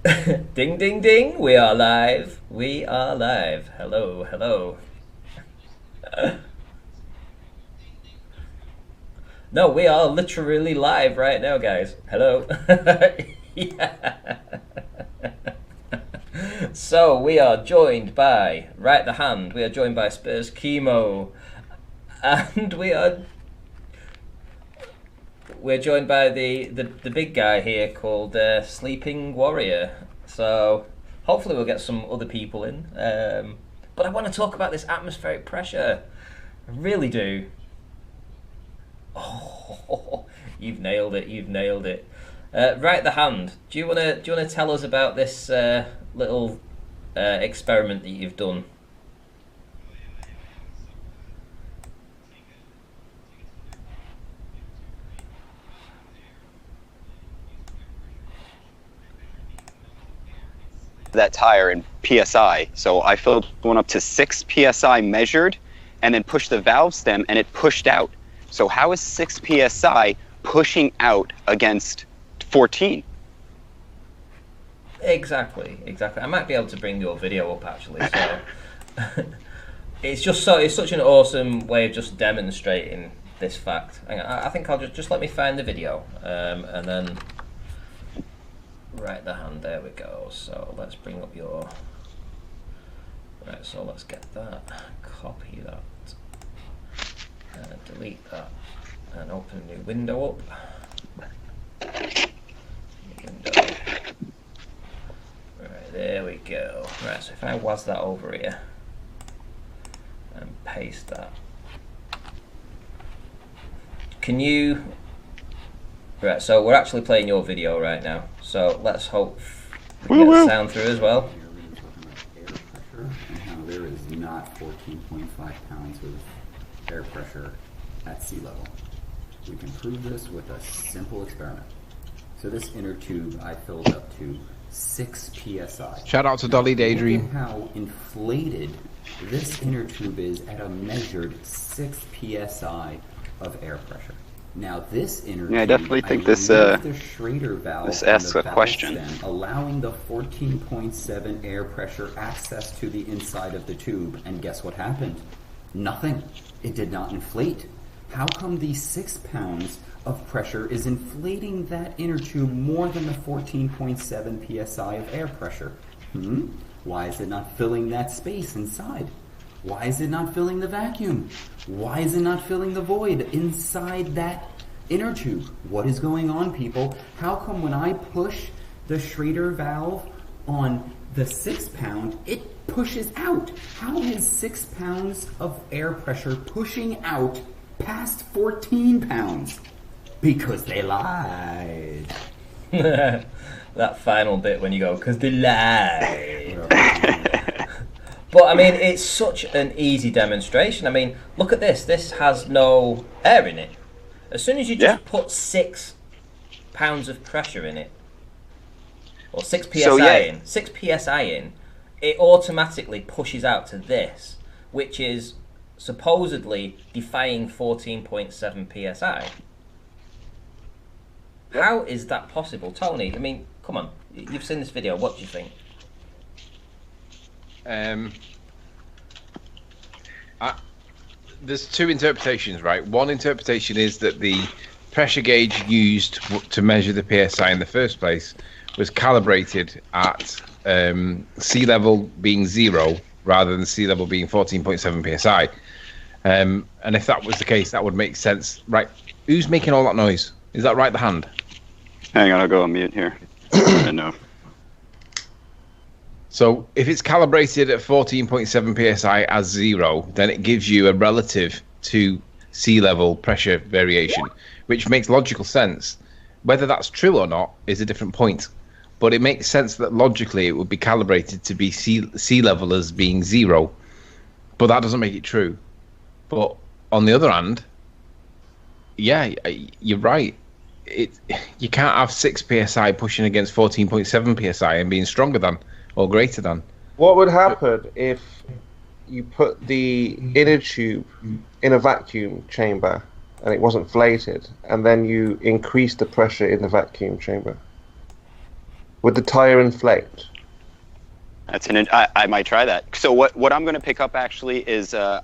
Ding, ding, ding. We are live. We are live. Hello, hello. No, we are literally live right now, guys. Hello. Yeah. So, we are joined by Right the Hand. We are joined by Spurs Chemo. And we're joined by the big guy here called Sleeping Warrior. So hopefully we'll get some other people in. But I want to talk about this atmospheric pressure. I really do. Oh, you've nailed it. You've nailed it. Right the hand. Do you wanna tell us about this little experiment that you've done? That tire in PSI. So I filled one up to 6 PSI measured and then pushed the valve stem and it pushed out. So how is 6 PSI pushing out against 14? Exactly. I might be able to bring your video up actually. So it's such an awesome way of just demonstrating this fact. I think I'll just let me find the video, and then right the hand. There we go. So let's bring up your right. So let's get that, copy that, delete that, and open a new window up. Window. Right, there we go. Right, so if I was that over here and paste that, can you? Right, so we're actually playing your video right now. So let's hope we get the sound through as well. And how there is not 14.5 pounds of air pressure at sea level. We can prove this with a simple experiment. So this inner tube I filled up to 6 psi. Shout out to Dolly Daydream. Look at how inflated this inner tube is at a measured 6 psi of air pressure. Now this inner tube, I definitely think this the Schrader valve this asks the a question. stem, allowing the 14.7 air pressure access to the inside of the tube. And guess what happened? Nothing. It did not inflate. How come the 6 pounds of pressure is inflating that inner tube more than the 14.7 psi of air pressure? Why is it not filling that space inside? Why is it not filling the vacuum? Why is it not filling the void inside that inner tube? What is going on, people? How come when I push the Schrader valve on the 6 pound, it pushes out? How is 6 pounds of air pressure pushing out past 14 pounds? Because they lied. That final bit when you go, because they lied. But I mean, it's such an easy demonstration. I mean, look at this. This has no air in it. As soon as you just put 6 pounds of pressure in it, or 6 psi 6 psi in, it automatically pushes out to this, which is supposedly defying 14.7 psi. How is that possible, Tony? I mean, come on. You've seen this video. What do you think? There's two interpretations, right? One interpretation is that the pressure gauge used to measure the PSI in the first place was calibrated at sea level being 0 rather than sea level being 14.7 PSI. And if that was the case, that would make sense. Right, who's making all that noise? Is that right the hand? Hang on, I'll go on mute here. I know. So if it's calibrated at 14.7 psi as 0, then it gives you a relative to sea level pressure variation, which makes logical sense. Whether that's true or not is a different point. But it makes sense that logically it would be calibrated to be sea level as being 0. But that doesn't make it true. But on the other hand, yeah, you're right. You can't have 6 psi pushing against 14.7 psi and being stronger than or greater than. What would happen if you put the inner tube in a vacuum chamber and it wasn't inflated, and then you increase the pressure in the vacuum chamber? Would the tire inflate? I might try that. So what I'm going to pick up actually is a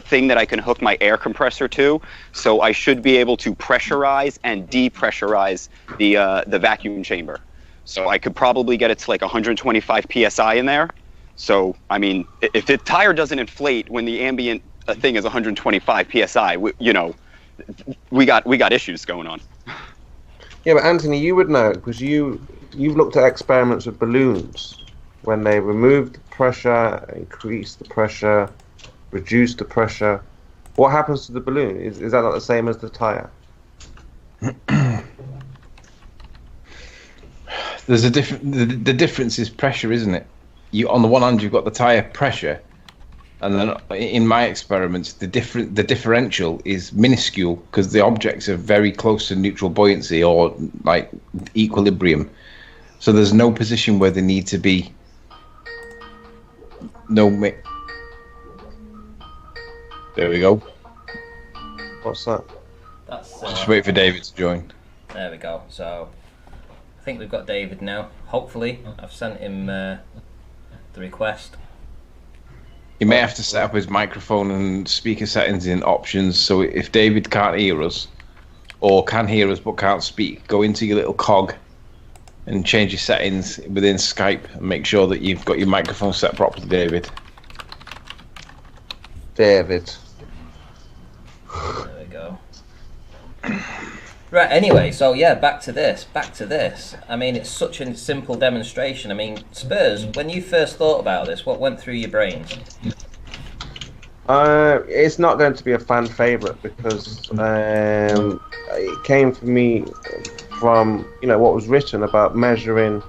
thing that I can hook my air compressor to. So I should be able to pressurize and depressurize the vacuum chamber. So I could probably get it to like 125 psi in there. So I mean, if the tire doesn't inflate when the ambient thing is 125 psi, we got issues going on. Yeah, but Anthony, you would know because you've looked at experiments with balloons. When they remove the pressure, increase the pressure, reduce the pressure, what happens to the balloon? Is that not the same as the tire? There's a different. The difference is pressure, isn't it? On the one hand, you've got the tire pressure, and then in my experiments, the differential is minuscule because the objects are very close to neutral buoyancy or like equilibrium. So there's no position where they need to be. There we go. What's that? That's Just wait for David to join. there we go. So I think we've got David now. Hopefully, I've sent him the request. He may have to set up his microphone and speaker settings in options. So if David can't hear us, or can hear us but can't speak, go into your little cog and change your settings within Skype and make sure that you've got your microphone set properly, David. David. There we go. Right, anyway, so yeah, back to this. I mean, it's such a simple demonstration. I mean, Spurs, when you first thought about this, what went through your brains? It's not going to be a fan favourite because it came from me from what was written about measuring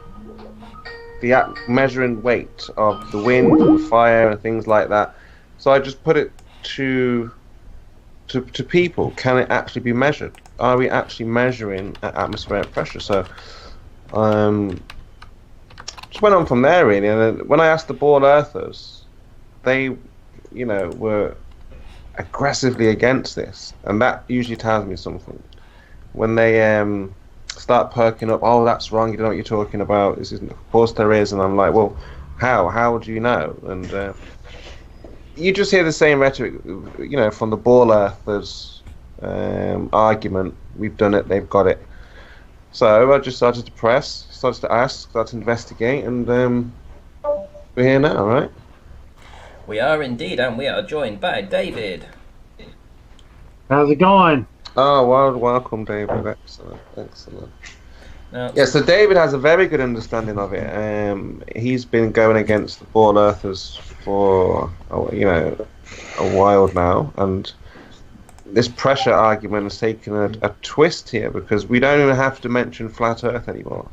weight of the wind and the fire and things like that. So I just put it to people. Can it actually be measured? Are we actually measuring atmospheric pressure? So just went on from there really. And then when I asked the Ball Earthers, they were aggressively against this, and that usually tells me something. When they start perking up, oh, that's wrong, you don't know what you're talking about, this isn't, of course there is, and I'm like, well, how do you know? And you just hear the same rhetoric, from the Ball Earthers argument, we've done it, they've got it. So I just started to press, started to ask, started to investigate, and we're here now, right? We are indeed, and we are joined by David. How's it going? Oh, well, welcome, David. Excellent. Now, Yeah, so David has a very good understanding of it. He's been going against the Ball Earthers for a while now, and this pressure argument has taken a twist here because we don't even have to mention flat Earth anymore.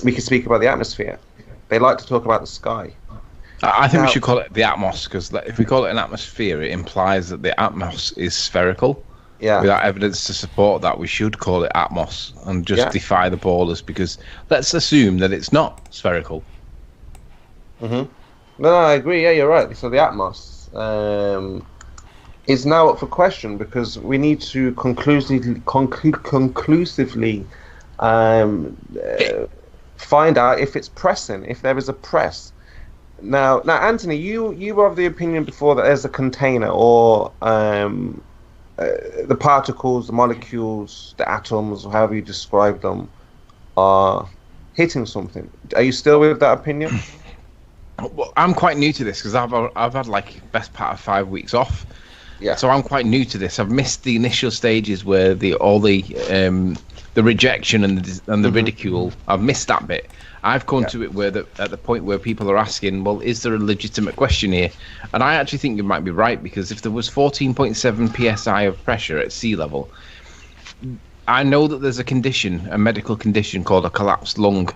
We can speak about the atmosphere. They like to talk about the sky. I think we should call it the atmos, because if we call it an atmosphere, it implies that the atmos is spherical. Yeah. Without evidence to support that, we should call it atmos and just defy the ballers, because let's assume that it's not spherical. No, I agree. Yeah, you're right. So the atmos is now up for question because we need to conclusively find out if it's pressing, if there is a press. Now, Anthony, you were of the opinion before that there's a container, or the particles, the molecules, the atoms, or however you describe them, are hitting something. Are you still with that opinion? Well, I'm quite new to this because I've had like best part of 5 weeks off. Yeah. So I'm quite new to this. I've missed the initial stages where all the rejection and the ridicule. I've missed that bit. I've come to it at the point where people are asking, well, is there a legitimate question here? And I actually think you might be right, because if there was 14.7 psi of pressure at sea level, I know that there's a medical condition called a collapsed lung.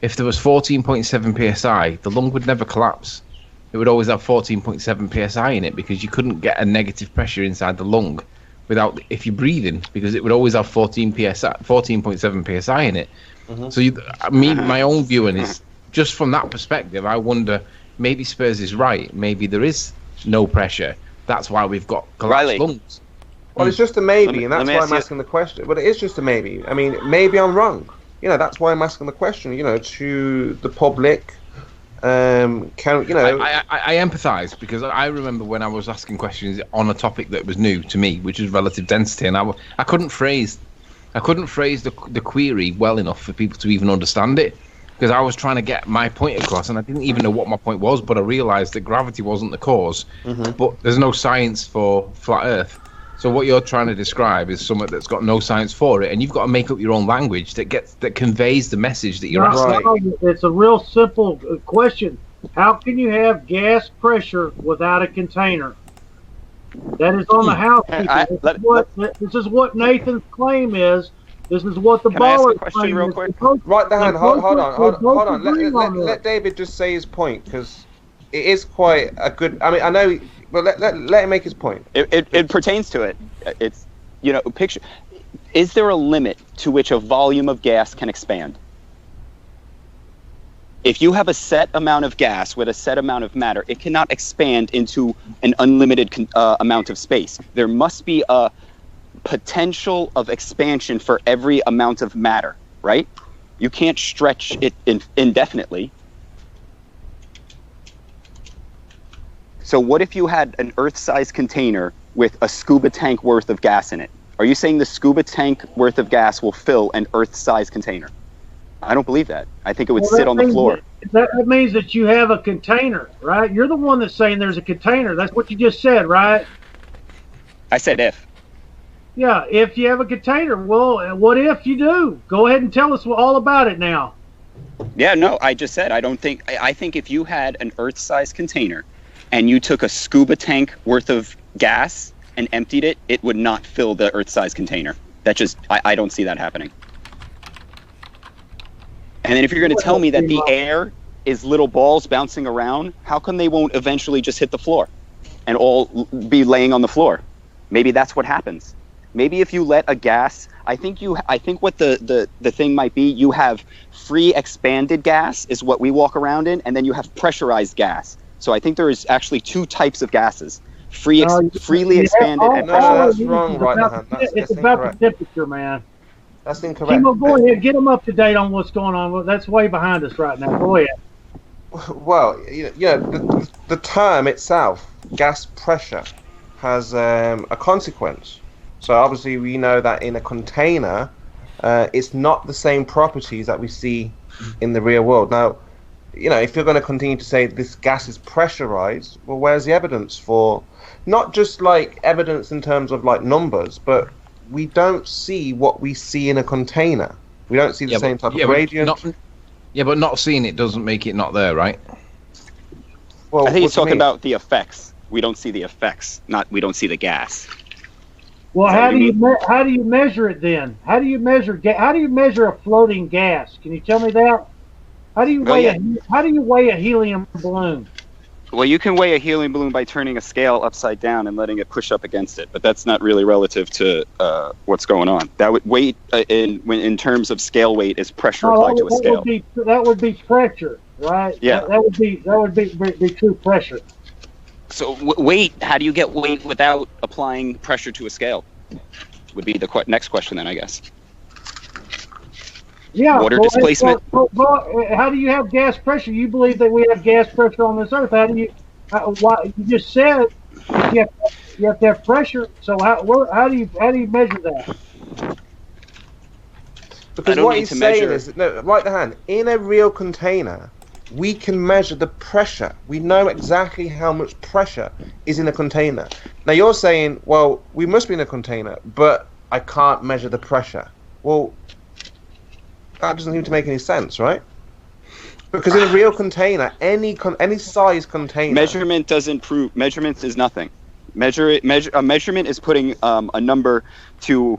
If there was 14.7 psi, the lung would never collapse. It would always have 14.7 psi in it, because you couldn't get a negative pressure inside the lung if you're breathing, because it would always have 14.7 psi in it. So my own viewing is just from that perspective. I wonder, maybe Spurs is right. Maybe there is no pressure. That's why we've got collapsed lungs. Well, it's just a maybe, and that's why I'm asking the question. But it is just a maybe. I mean, maybe I'm wrong. that's why I'm asking the question. To the public. I empathise because I remember when I was asking questions on a topic that was new to me, which is relative density, and I couldn't phrase the query well enough for people to even understand it, because I was trying to get my point across, and I didn't even know what my point was, but I realised that gravity wasn't the cause. But there's no science for flat Earth. So what you're trying to describe is something that's got no science for it, and you've got to make up your own language that conveys the message that you're asking. No, it's a real simple question. How can you have gas pressure without a container? That is on the house. This is what Nathan's claim is. This is what the baller claim real is. quick? Right, Dan, hold on. Let David just say his point, because it is quite a good. I mean, I know. But let him make his point. It pertains to it. It's picture. Is there a limit to which a volume of gas can expand? If you have a set amount of gas with a set amount of matter, it cannot expand into an unlimited amount of space. There must be a potential of expansion for every amount of matter, right? You can't stretch it indefinitely. So what if you had an Earth-sized container with a scuba tank worth of gas in it? Are you saying the scuba tank worth of gas will fill an Earth-sized container? I don't believe that. I think it would sit on the floor. That means that you have a container, right? You're the one that's saying there's a container. That's what you just said, right? I said if. Yeah, if you have a container. Well, what if you do? Go ahead and tell us all about it now. Yeah, no, I just said I think if you had an Earth-sized container and you took a scuba tank worth of gas and emptied it, it would not fill the Earth-sized container. I don't see that happening. And then if you're going to tell me that the air is little balls bouncing around, how come they won't eventually just hit the floor and all be laying on the floor? Maybe that's what happens. Maybe if you let a gas, I think what the thing might be, you have free expanded gas is what we walk around in, and then you have pressurized gas. So I think there is actually two types of gases: freely expanded and pressurized. That's wrong, right now. It's about the temperature, man. That's incorrect. Timo, go ahead, get them up to date on what's going on. That's way behind us right now. Go ahead. Well, the term itself, gas pressure, has a consequence. So obviously we know that in a container, it's not the same properties that we see in the real world. Now, if you're going to continue to say this gas is pressurized, well, where's the evidence for, not just like evidence in terms of like numbers, but we don't see what we see in a container. We don't see the same type of gradient. But not seeing it doesn't make it not there, right? Well, I think he's talking about the effects. We don't see the effects, we don't see the gas. Well, how do you measure it then? How do you measure a floating gas? Can you tell me that? How do you weigh a helium balloon? Well, you can weigh a helium balloon by turning a scale upside down and letting it push up against it, but that's not really relative to what's going on. That would weight in terms of scale weight is pressure applied to a scale. That would be pressure, right? Yeah. That would be true pressure. So weight, how do you get weight without applying pressure to a scale? Would be the next question then, I guess. Yeah. Water displacement. How do you have gas pressure? You believe that we have gas pressure on this earth. How do you? Why you just said you have to have pressure. So how do you measure that? Because what he's saying is, right the hand, in a real container, we can measure the pressure. We know exactly how much pressure is in a container. Now you're saying, well, we must be in a container, but I can't measure the pressure. Well, that doesn't seem to make any sense, right? Because in a real container, any size container, measurement doesn't prove. Measurement is nothing. A measurement is putting a number to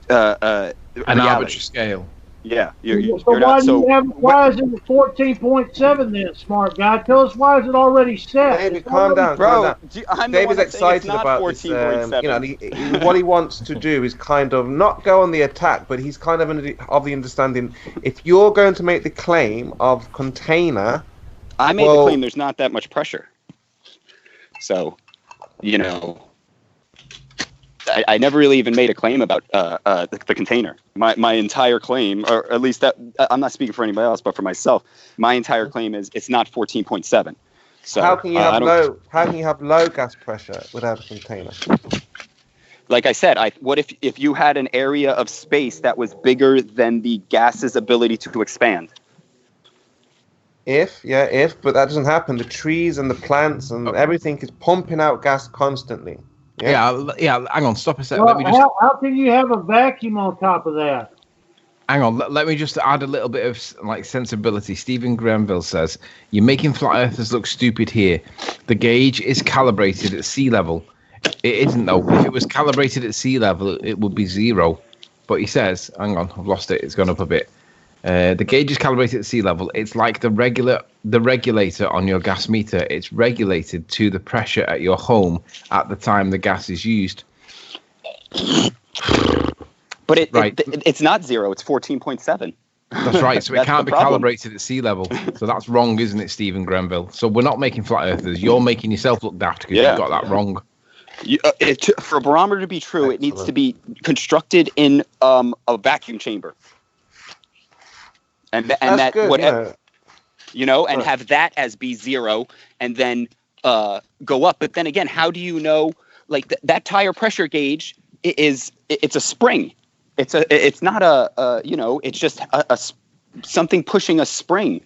an arbitrary scale. Yeah, why is it 14.7 then, smart guy? Tell us, why is it already set? David, calm down, bro. David's excited about this. What he wants to do is kind of not go on the attack, but he's kind of of the understanding. If you're going to make the claim of container, I made the claim there's not that much pressure. So, I never really even made a claim about the container. My entire claim, or at least that I'm not speaking for anybody else, but for myself, my entire claim is it's not 14.7. So how can you have low gas pressure without a container? Like I said, what if you had an area of space that was bigger than the gas's ability to expand? But that doesn't happen. The trees and the plants and everything is pumping out gas constantly. Yeah. Hang on, stop a sec. Well, how can you have a vacuum on top of that? Hang on, let me just add a little bit of like sensibility. Stephen Grenville says, "You're making flat earthers look stupid here. The gauge is calibrated at sea level. It isn't though. If it was calibrated at sea level, it would be 0. But he says, hang on, I've lost it. It's gone up a bit. The gauge is calibrated at sea level. It's like the regulator on your gas meter. It's regulated to the pressure at your home at the time the gas is used." But it's not 0. It's 14.7. That's right. So it can't be calibrated at sea level. So that's wrong, isn't it, Stephen Grenville? So we're not making flat earthers. You're making yourself look daft because you've got that wrong. For a barometer to be true, it needs to be constructed in a vacuum chamber. And that good, whatever, and have that as be 0 and then go up. But then again, how do you know, like that tire pressure gauge it's a spring. It's not it's just something pushing a spring.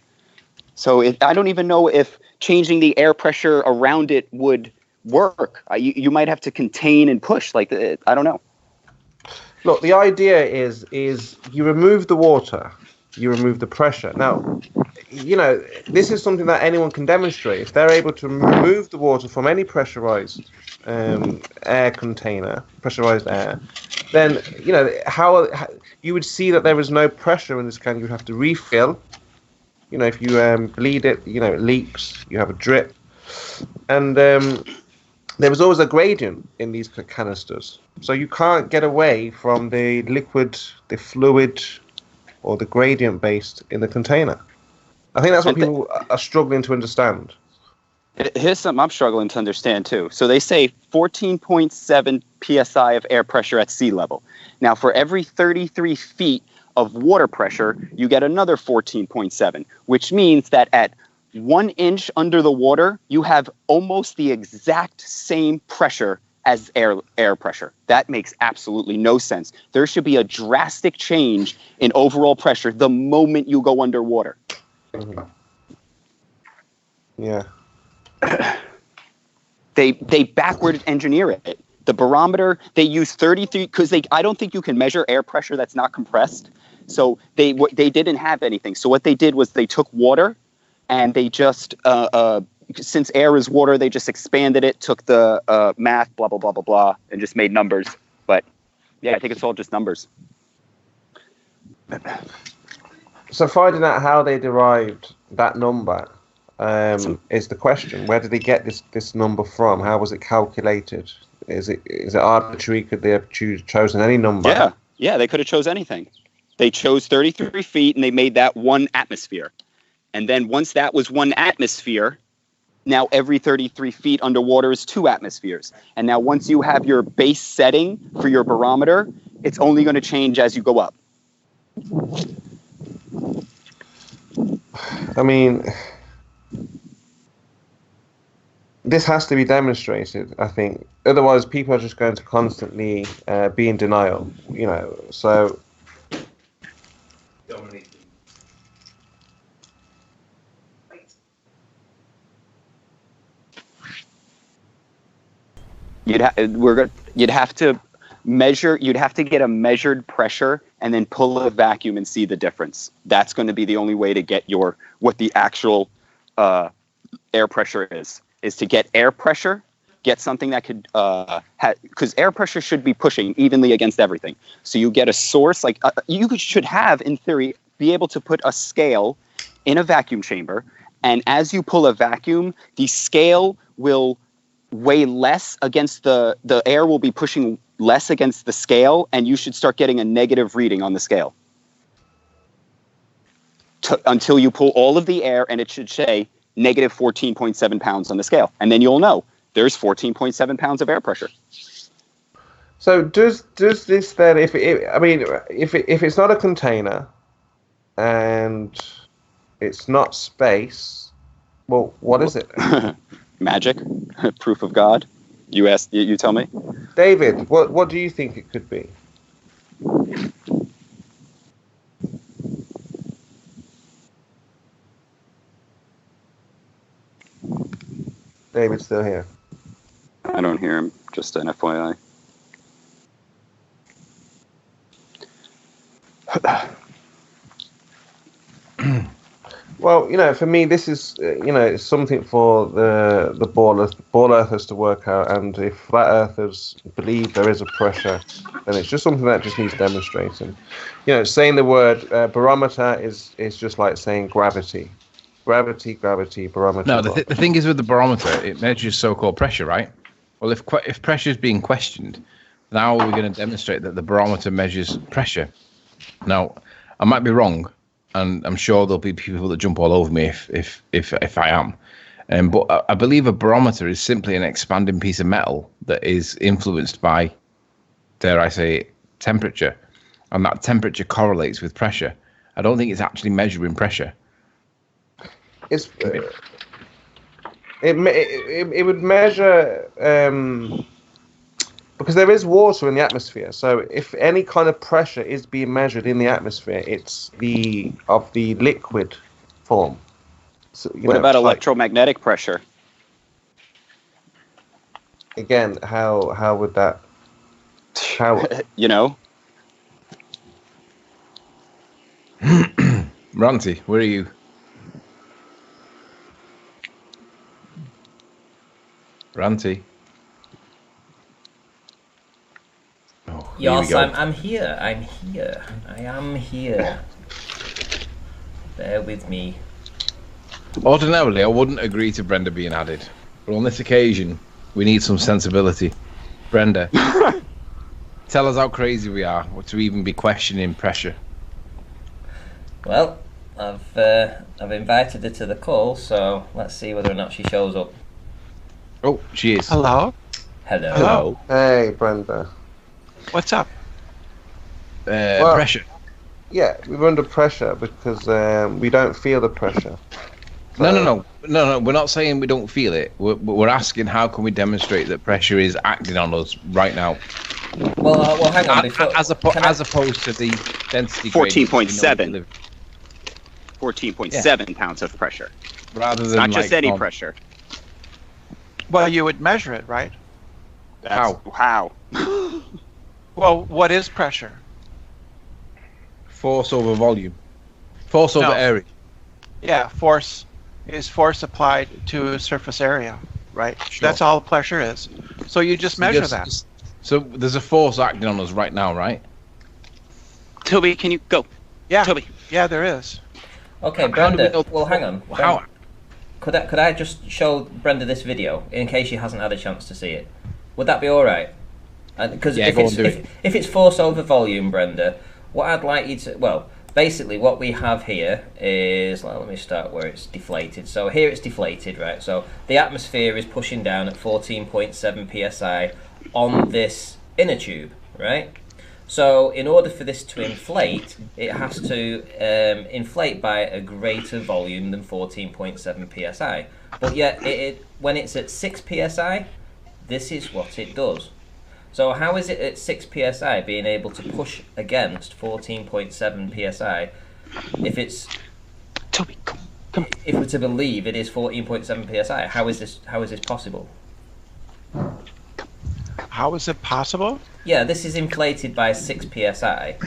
So I don't even know if changing the air pressure around it would work. You might have to contain and push. I don't know. Look, the idea is you remove the water, you remove the pressure. Now, this is something that anyone can demonstrate. If they're able to remove the water from any pressurized air container, pressurized air, then how you would see that there is no pressure in this can. You would have to refill. If you bleed it, it leaks. You have a drip, and there was always a gradient in these canisters, so you can't get away from the liquid, the fluid, or the gradient based in the container. I think that's what people are struggling to understand. Here's something I'm struggling to understand too. So they say 14.7 psi of air pressure at sea level. Now, for every 33 feet of water pressure, you get another 14.7, which means that at 1 inch under the water, you have almost the exact same pressure as air pressure. That makes absolutely no sense. There should be a drastic change in overall pressure the moment you go underwater. Mm-hmm. Yeah. They backward engineer it. The barometer, they use 33 because I don't think you can measure air pressure that's not compressed. So they didn't have anything. So what they did was they took water and they just since air is water, they just expanded it, took the math, blah, blah, blah, blah, blah, and just made numbers. But yeah, I think it's all just numbers. So finding out how they derived that number is the question. Where did they get this number from? How was it calculated? Is it arbitrary? Could they have chosen any number? Yeah, they could have chose anything. They chose 33 feet and they made that 1 atmosphere. And then once that was 1 atmosphere, now every 33 feet underwater is 2 atmospheres. And now once you have your base setting for your barometer, it's only going to change as you go up. I mean, this has to be demonstrated, I think. Otherwise, people are just going to constantly be in denial, so... You'd have to measure. You'd have to get a measured pressure and then pull a vacuum and see the difference. That's going to be the only way to get what the actual air pressure is to get air pressure. Get something that could because air pressure should be pushing evenly against everything. So you get a source you should have, in theory, be able to put a scale in a vacuum chamber, and as you pull a vacuum, the scale will weigh less against the air will be pushing less against the scale, and you should start getting a negative reading on the scale until you pull all of the air, and it should say negative 14.7 pounds on the scale, and then you'll know there's 14.7 pounds of air pressure. So does this then, if it's not a container and it's not space, well, what is it? Magic, proof of God. You tell me. David, what do you think it could be? David's still here. I don't hear him. Just an FYI. Well, for me, this is, it's something for the ball earthers to work out. And if flat earthers believe there is a pressure, then it's just something that just needs demonstrating. Saying the word barometer is just like saying gravity. Gravity, barometer. No, the thing is with the barometer, it measures so-called pressure, right? Well, if pressure is being questioned, now we're going to demonstrate that the barometer measures pressure. Now, I might be wrong, and I'm sure there'll be people that jump all over me if I am. But I believe a barometer is simply an expanding piece of metal that is influenced by, dare I say, temperature, and that temperature correlates with pressure. I don't think it's actually measuring pressure. It would measure because there is water in the atmosphere. So if any kind of pressure is being measured in the atmosphere, it's of the liquid form. So, what about electromagnetic pressure? Again, how would that? How Ranty, where are you? Ranty. Oh, yes, I'm here. I am here. Bear with me. Ordinarily, I wouldn't agree to Brenda being added, but on this occasion, we need some sensibility. Brenda, tell us how crazy we are to even be questioning pressure. Well, I've invited her to the call, so let's see whether or not she shows up. Oh, she is. Hello. Hello. Hey, Brenda. What's up? Pressure. Yeah, we're under pressure because we don't feel the pressure. So... No. We're not saying we don't feel it. We're asking how can we demonstrate that pressure is acting on us right now. Well, hang on. As opposed to the density. 14.7. 14.7 pounds of pressure. Rather than not just any pressure. Well, you would measure it, right? How? Well, what is pressure? Force over volume. Force over area. Yeah, force applied to a surface area, right? Sure. That's all pressure is. So you just measure that. So there's a force acting on us right now, right? Toby, can you go? Yeah. Toby. Yeah, there is. Okay, Brenda. Well, hang on. How? Could I just show Brenda this video in case she hasn't had a chance to see it? Would that be all right? Because if it's force over volume, Brenda, what I'd like you to basically what we have here is let me start where it's deflated. So here it's deflated, right? So the atmosphere is pushing down at 14.7 psi on this inner tube, right? So in order for this to inflate, it has to inflate by a greater volume than 14.7 psi. But yet, when it's at 6 psi, this is what it does. So how is it at 6 psi being able to push against 14.7 psi if it's... Toby, come. If we're to believe it is 14.7 psi, how is this possible? How is it possible? Yeah, this is inflated by 6 psi.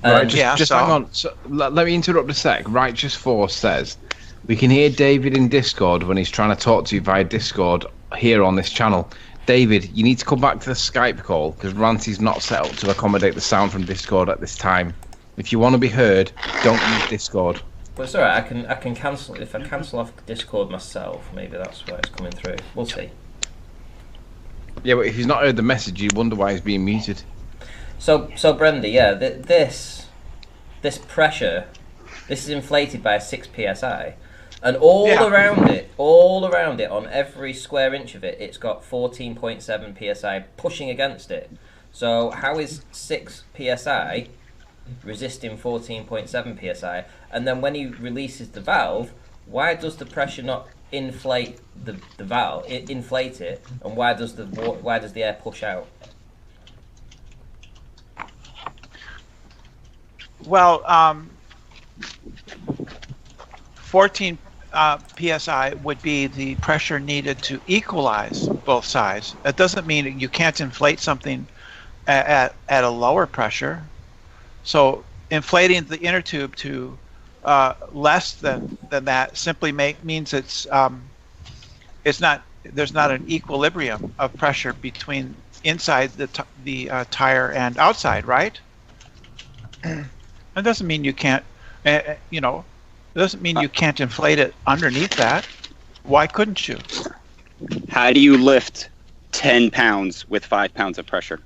Right, just hang on. So, let me interrupt a sec. Righteous Force says, we can hear David in Discord when he's trying to talk to you via Discord here on this channel. David, you need to come back to the Skype call because Ranty's not set up to accommodate the sound from Discord at this time. If you want to be heard, don't use Discord. But it's alright, I can cancel, if I cancel off Discord myself, maybe that's where it's coming through. We'll see. Yeah, but if he's not heard the message, you wonder why he's being muted. So Brenda, yeah, this pressure, this is inflated by 6 psi, and all around it, on every square inch of it, it's got 14.7 psi pushing against it. So how is 6 psi resisting 14.7 psi? And then when he releases the valve, why does the pressure not inflate the valve? Inflate it, and why does the air push out? Well, 14 psi would be the pressure needed to equalize both sides. That doesn't mean you can't inflate something at a lower pressure. So inflating the inner tube to less than that simply means it's not, there's not an equilibrium of pressure between inside the tire and outside, right? That doesn't mean you can't, it doesn't mean you can't inflate it underneath that. Why couldn't you? How do you lift 10 pounds with 5 pounds of pressure?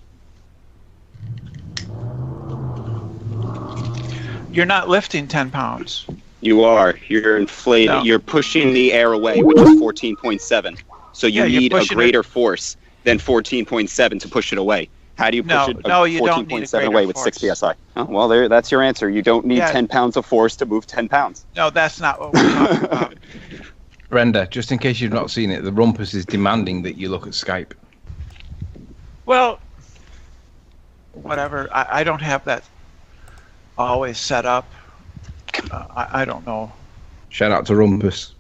You're not lifting 10 pounds. You are. You're inflating. No. You're pushing the air away, which is 14.7. So you need a greater force than 14.7 to push it away. How do you push it 14.7 away with 6 psi? Oh, well, that's your answer. You don't need 10 pounds of force to move 10 pounds. No, that's not what we're talking about. Brenda, just in case you've not seen it, the rumpus is demanding that you look at Skype. Well, whatever. I don't have that always set up. I don't know. Shout out to Rumpus.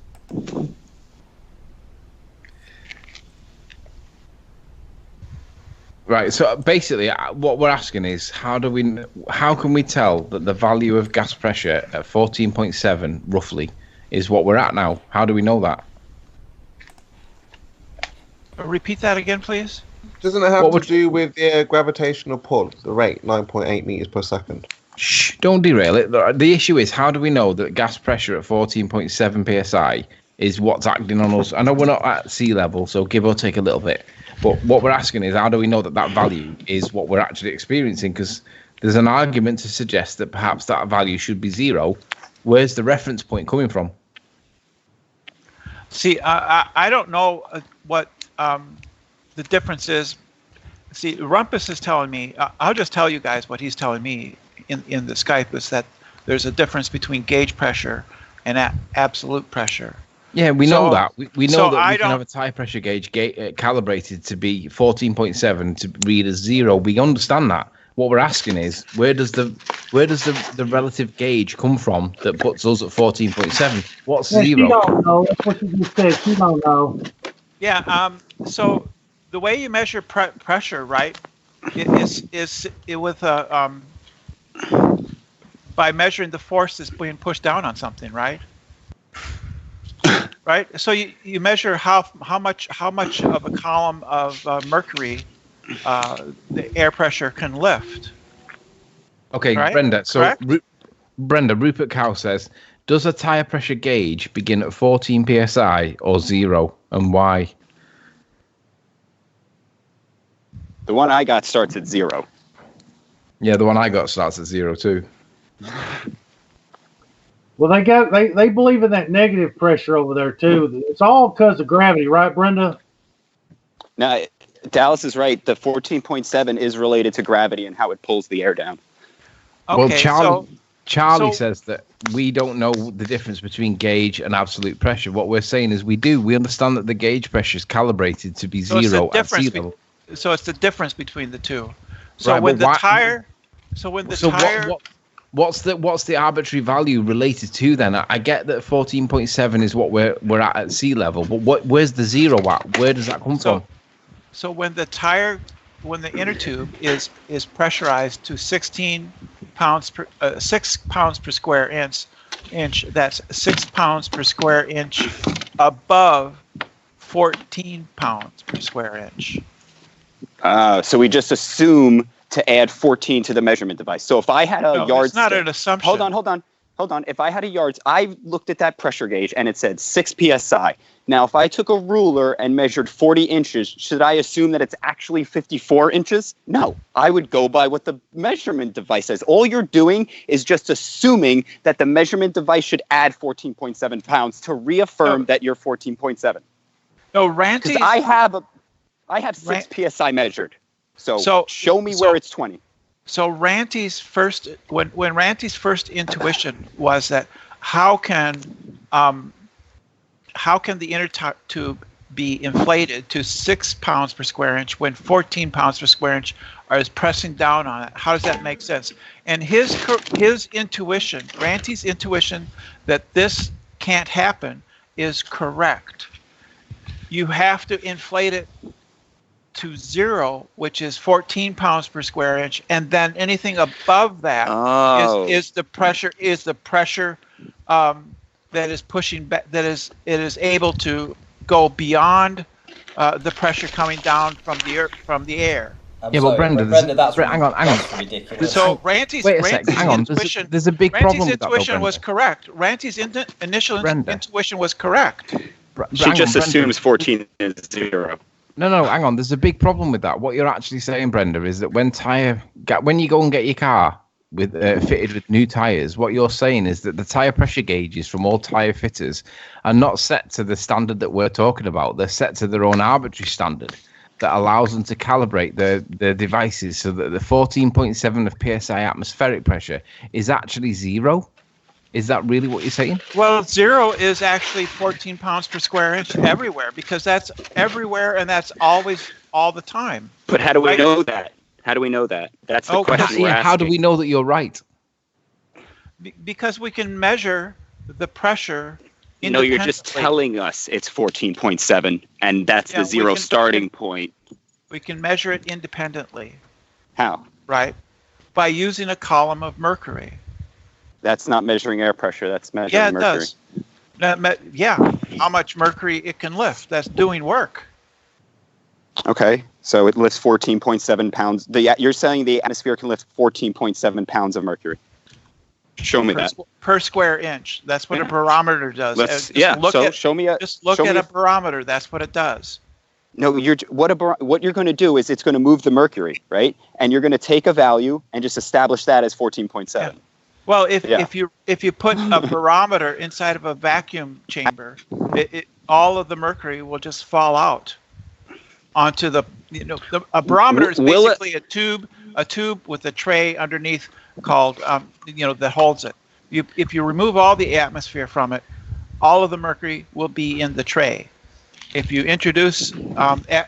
Right, so basically what we're asking is how can we tell that the value of gas pressure at 14.7 roughly is what we're at now? How do we know that? Repeat that again, please. Doesn't it have to do with the gravitational pull, the rate, 9.8 meters per second? Shh, don't derail it. The issue is, how do we know that gas pressure at 14.7 psi is what's acting on us? I know we're not at sea level, so give or take a little bit. But what we're asking is, how do we know that that value is what we're actually experiencing? Because there's an argument to suggest that perhaps that value should be 0. Where's the reference point coming from? See, I don't know what the difference is. See, Rumpus is telling me, I'll just tell you guys what he's telling me in the Skype, is that there's a difference between gauge pressure and absolute pressure. Yeah, we know that. We know that we can have a tire pressure gauge calibrated to be 14.7 to read as 0. We understand that. What we're asking is, where does the relative gauge come from that puts us at 14.7? What's 0? You don't know. That's what you just said. You don't know. Yeah. So the way you measure pressure, right, is with by measuring the force that's being pushed down on something, right? Right. So you measure how much of a column of mercury the air pressure can lift. Okay, right? Brenda. So Brenda, Rupert Cow says, does a tire pressure gauge begin at 14 psi or 0, and why? The one I got starts at 0. Yeah, the one I got starts at 0 too. Well, they believe in that negative pressure over there too. It's all because of gravity, right, Brenda? Now, Dallas is right. The 14.7 is related to gravity and how it pulls the air down. Okay, well, Charlie says that we don't know the difference between gauge and absolute pressure. What we're saying is we do. We understand that the gauge pressure is calibrated to be 0 at sea level. So it's the difference between the two. So right, when the tire, what's the arbitrary value related to then? I get that 14.7 is what we're at sea level, but where's the 0 at? Where does that come from? So when the inner tube is pressurized to 6 pounds per square inch, that's 6 pounds per square inch above 14 pounds per square inch. So we just assume to add 14 to the measurement device. So if I had a yardstick... it's not an assumption. Hold on. If I had a yardstick, I looked at that pressure gauge and it said 6 psi. Now, if I took a ruler and measured 40 inches, should I assume that it's actually 54 inches? No, I would go by what the measurement device says. All you're doing is just assuming that the measurement device should add 14.7 pounds to reaffirm that you're 14.7. No, Ranty... Because I have 6 psi measured. So show me where it's 20. So Ranty's first, when Ranty's first intuition was that how can the inner tube be inflated to 6 pounds per square inch when 14 pounds per square inch is pressing down on it? How does that make sense? And his intuition, Ranty's intuition that this can't happen is correct. You have to inflate it to 0, which is 14 pounds per square inch, and then anything above that is the pressure that is pushing back, it is able to go beyond the pressure coming down from the air. But Brenda, that's hang on. ridiculous. So Ranty's intuition, there's a big problem with that, intuition was correct. Ranty's initial intuition was correct. She just assumes 14 is 0. No, hang on. There's a big problem with that. What you're actually saying, Brenda, is that when you go and get your car with fitted with new tires, what you're saying is that the tire pressure gauges from all tire fitters are not set to the standard that we're talking about. They're set to their own arbitrary standard that allows them to calibrate their devices so that the 14.7 of psi atmospheric pressure is actually 0. Is that really what you're saying? Well, 0 is actually 14 pounds per square inch everywhere, because that's everywhere and that's always all the time. But how do we know that? How do we know that? That's the question we're asking. How do we know that you're right? Because we can measure the pressure independently. No, you're just telling us it's 14.7, and that's the 0 starting point. We can measure it independently. How? Right? By using a column of mercury. That's not measuring air pressure. That's measuring mercury. Yeah, it does. How much mercury it can lift. That's doing work. Okay, so it lifts 14.7 pounds. You're saying the atmosphere can lift 14.7 pounds of mercury. Show me that. Per square inch. That's what a barometer does. Show me a barometer. That's what it does. No, what you're going to do is it's going to move the mercury, right? And you're going to take a value and just establish that as 14.7. Yeah. Well, if you put a barometer inside of a vacuum chamber, all of the mercury will just fall out onto a barometer is basically a tube with a tray underneath called that holds it. If you remove all the atmosphere from it, all of the mercury will be in the tray. If you introduce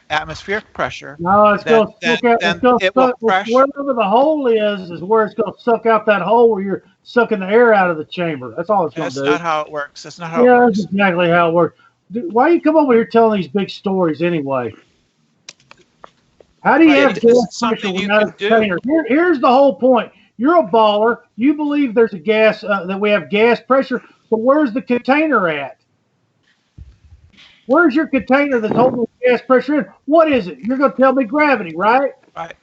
atmospheric pressure, wherever the hole is where it's going to suck out that hole where you're sucking the air out of the chamber. That's all it's going to do. That's not how it works. That's not how it works. That's exactly how it works. Why you come over here telling these big stories anyway? How do you have gas pressure without a container? Here's the whole point. You're a baller. You believe there's a gas that we have gas pressure, but where's the container at? Where's your container that's holding the gas pressure in? What is it? You're going to tell me gravity, right? Right.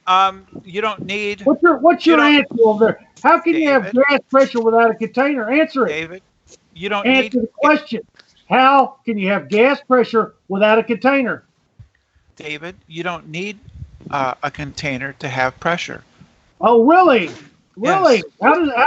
You don't need. What's your answer over there? How can you have gas pressure without a container? Answer it, David. You don't answer the question. How can you have gas pressure without a container? David, you don't need a container to have pressure. Oh, really? Really? Yes.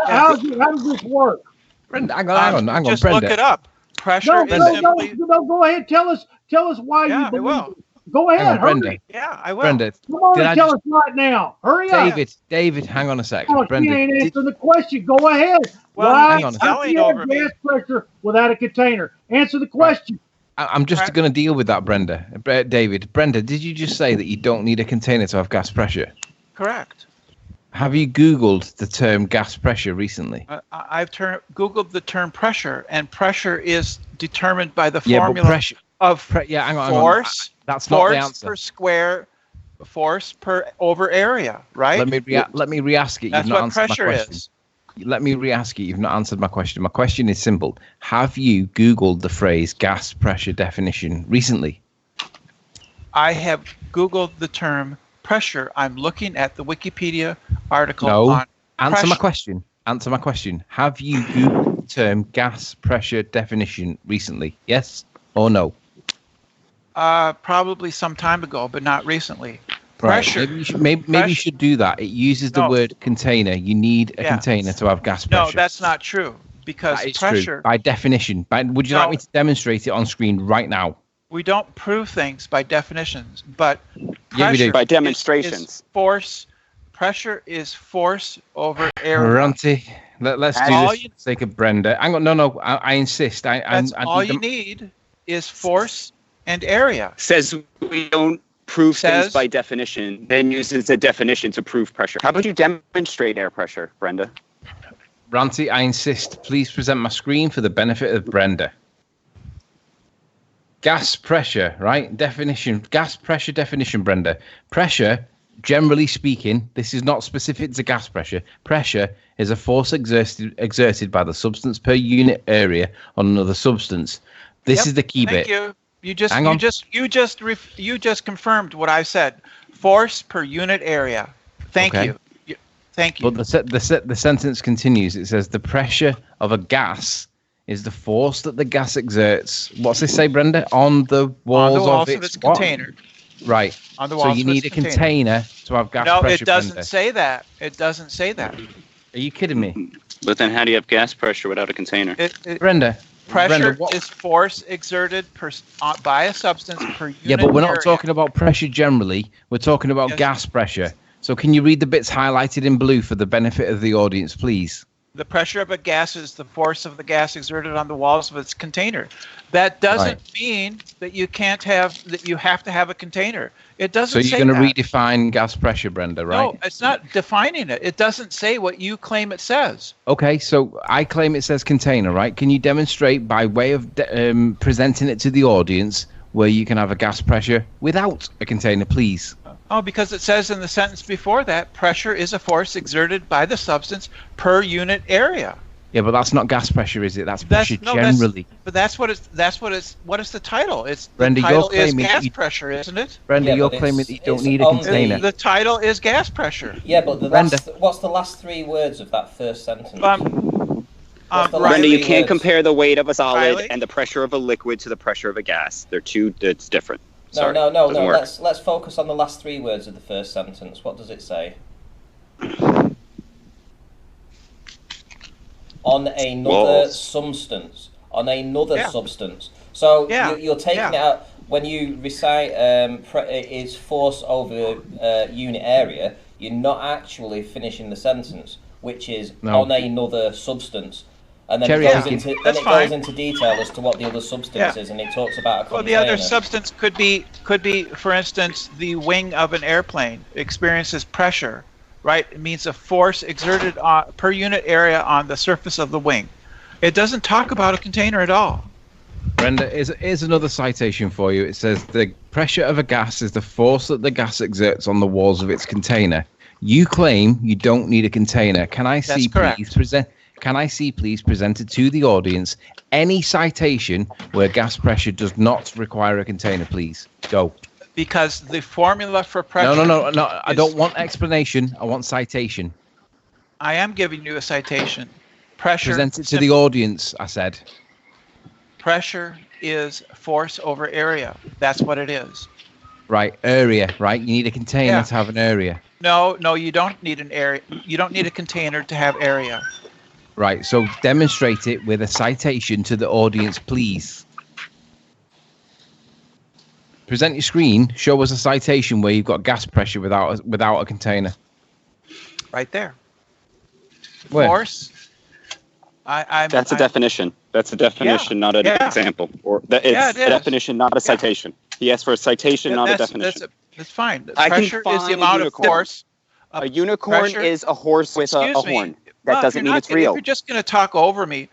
How does this work? Brenda, hang on. Just Brenda. look it up. Pressure No, go ahead. Tell us why you believe. I will. Go ahead, Brenda. Yeah, I will. Brenda, come on and tell us right now. Hurry up. David, hang on a sec. Oh, Brenda, she ain't answering the question. Go ahead. Well, How can you have gas pressure without a container? Answer the question. I'm just going to deal with that, Brenda. David, Brenda, did you just say that you don't need a container to have gas pressure? Correct. Have you Googled the term gas pressure recently? I've Googled the term pressure, and pressure is determined by the formula of force. That's not the answer. Per square, force per over area, right? Let me re-ask it. That's what pressure is. Let me re-ask it. You've not answered my question. My question is simple. Have you Googled the phrase gas pressure definition recently? I have Googled the term pressure. I'm looking at the Wikipedia article on Answer pressure. my question. Answer my question. Have you Googled the term gas pressure definition recently? Yes or no? Probably some time ago, but not recently. Pressure. Right. Maybe you should do that. It uses the word container. You need a container to have gas pressure. No, that's not true. Because that is pressure. True. By definition. Would you like me to demonstrate it on screen right now? We don't prove things by definitions, but Yeah, we do. By Is demonstrations. force. Pressure is force over area. Ranty, let's do all this for the sake of Brenda. Hang on, no, I insist. That's all you need is force and area. Says we don't prove things by definition, then uses a definition to prove pressure. How about you demonstrate air pressure, Brenda? Ranty, I insist. Please present my screen for the benefit of Brenda. Gas pressure, right? Definition. Gas pressure definition, Brenda. Pressure, generally speaking, this is not specific to gas pressure. Pressure is a force exerted by the substance per unit area on another substance. This is the key bit. Thank you. You just confirmed what I said. Force per unit area. Thank you. Thank you. But the sentence continues. It says the pressure of a gas is the force that the gas exerts. What's this say, Brenda? On the walls of its container. Right. On the walls so you need a container to have gas pressure. No, it doesn't Brenda. say that. It doesn't say that. Are you kidding me? But then how do you have gas pressure without a container? Brenda. Pressure is force exerted by a substance per unit. Yeah, but we're not area. talking about pressure generally. We're talking about gas pressure. So can you read the bits highlighted in blue for the benefit of the audience, please? The pressure of a gas is the force of the gas exerted on the walls of its container. That doesn't mean that you have to have a container. It doesn't say that. So you're going to redefine gas pressure, Brenda, right? No, it's not defining it. It doesn't say what you claim it says. Okay, so I claim it says container, right? Can you demonstrate by way of presenting it to the audience where you can have a gas pressure without a container, please? Oh, because it says in the sentence before that, pressure is a force exerted by the substance per unit area. Yeah, but that's not gas pressure, is it? That's pressure generally. What is the title? Brenda, the title you're claiming is gas pressure, isn't it? Brenda, you're claiming that you don't need a container. The title is gas pressure. Yeah, but what's the last three words of that first sentence? Brenda, you can't compare the weight of a solid and the pressure of a liquid to the pressure of a gas. It's different. No. Let's focus on the last three words of the first sentence. What does it say? On another substance. On another substance. So you're taking it out when you recite is force over unit area. You're not actually finishing the sentence, which is on another substance. And then it goes into detail as to what the other substance is, and it talks about a container. Well, the other substance could be, for instance, the wing of an airplane experiences pressure, right? It means a force exerted per unit area on the surface of the wing. It doesn't talk about a container at all. Brenda, here's another citation for you. It says the pressure of a gas is the force that the gas exerts on the walls of its container. You claim you don't need a container. Can I see, please, presented to the audience any citation where gas pressure does not require a container, please? Go. Because the formula for pressure... No. I don't want explanation. I want citation. I am giving you a citation. Pressure... Presented to the audience, I said. Pressure is force over area. That's what it is. Right, area, right? You need a container to have an area. No, you don't need an area. You don't need a container to have area. Right, so demonstrate it with a citation to the audience, please. Present your screen. Show us a citation where you've got gas pressure without a container. Right there. Where? Force. That's a definition. That's a definition, not an example. It's a definition, not a citation. He asked for a citation, not a definition. That's fine. Pressure is the amount of force. A unicorn is a horse with a horn. That doesn't mean it's real. If you're just going to talk over me,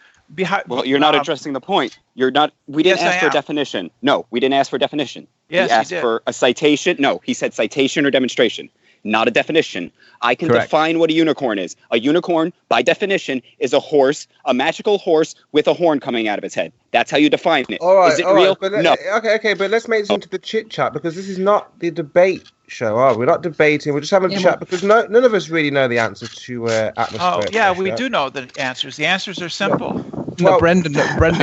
well, you're not addressing the point. You're not. We didn't ask for a definition. No, we didn't ask for a definition. Yes, he asked for a citation. No, he said citation or demonstration, not a definition. I can define what a unicorn is. A unicorn, by definition, is a horse, a magical horse with a horn coming out of its head. That's how you define it. All right, is it real? Right, no. Okay, but let's make this into the chit chat because this is not the debate show, are we? We're not debating. We're just having a chat because none of us really know the answer to atmospheric pressure. We do know the answers. The answers are simple. No, Brenda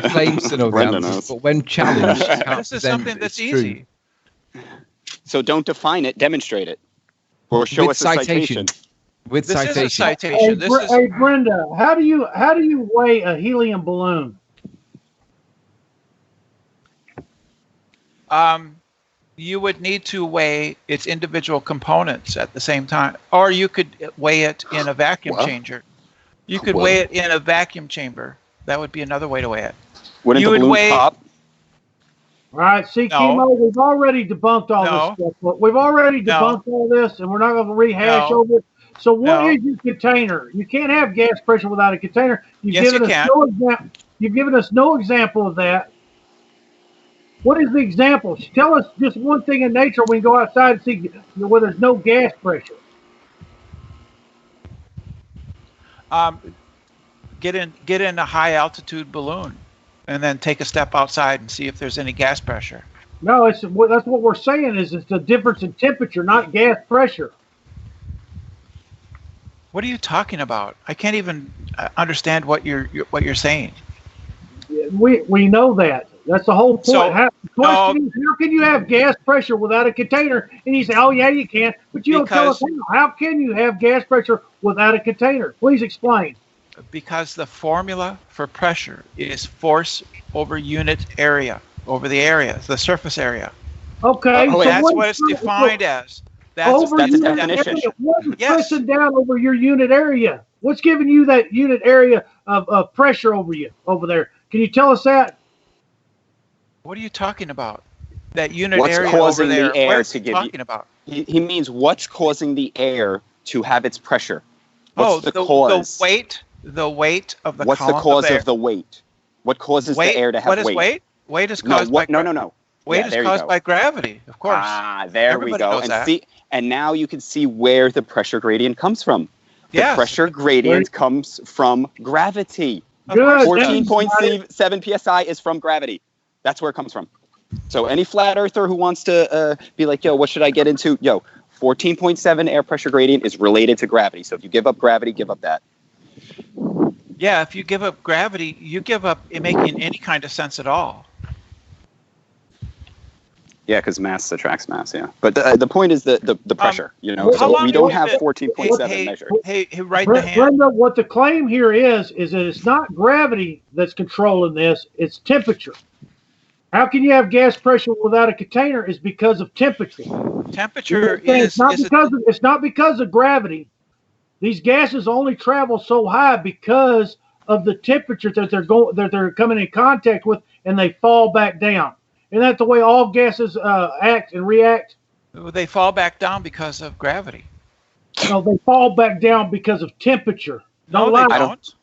claims to know the answers, but when challenged, this is something that's easy. So don't define it, demonstrate it. Or show us a citation. This is a citation. Hey, Brenda, how do you weigh a helium balloon? You would need to weigh its individual components at the same time, or you could weigh it in a vacuum chamber. You could weigh it in a vacuum chamber. That would be another way to weigh it. Wouldn't You the would balloon weigh- pop? All right, see, No. Chemo, we've already debunked all No. this stuff. We've already debunked all this, and we're not going to rehash No. over it. So what No. is your container? You can't have gas pressure without a container. Yes, you can. You've given us no example of that. What is the example? Tell us just one thing in nature when you go outside and see where there's no gas pressure. Get in a high altitude balloon, and then take a step outside and see if there's any gas pressure. No, that's what we're saying is it's the difference in temperature, not gas pressure. What are you talking about? I can't even understand what you're saying. We know that. That's the whole point. So, The question is, how can you have gas pressure without a container? And you say, oh, yeah, you can. But you don't tell us how. How can you have gas pressure without a container? Please explain. Because the formula for pressure is force over unit area, over the area, the surface area. Okay. Oh, That's what it's defined as. Over that's a unit definition. area. What is Yes. pressing down over your unit area? What's giving you that unit area of pressure over you over there? Can you tell us that? What are you talking about? That unit What's area causing over there. the air What is to he give you- talking about? He means what's causing the air to have its pressure. What's the cause? The weight of the What's the column cause of air. of the weight? What causes weight, the air to have what is weight? weight? Weight is No, caused by no. Weight Yeah, is there you caused go. by gravity, of course. There Everybody we go. knows And that. see, and now you can see where the pressure gradient comes from. The Yes. pressure gradient comes from gravity. Of course it does. 14.7 psi is from gravity. That's where it comes from. So any flat earther who wants to be like, yo, what should I get into? Yo, 14.7 air pressure gradient is related to gravity. So if you give up gravity, give up that. Yeah, if you give up gravity, you give up it making any kind of sense at all. Yeah, because mass attracts mass, yeah. But the point is the pressure, you know. how So long we don't have have you 14.7 measured. Hey, right the hand. Brenda, what the claim here is that it's not gravity that's controlling this, it's temperature. How can you have gas pressure without a container is because of temperature. Temperature It's not because of gravity. These gases only travel so high because of the temperature that they're coming in contact with, and they fall back down. Isn't that the way all gases act and react? They fall back down because of gravity. No, they fall back down because of temperature. No, lie. they don't.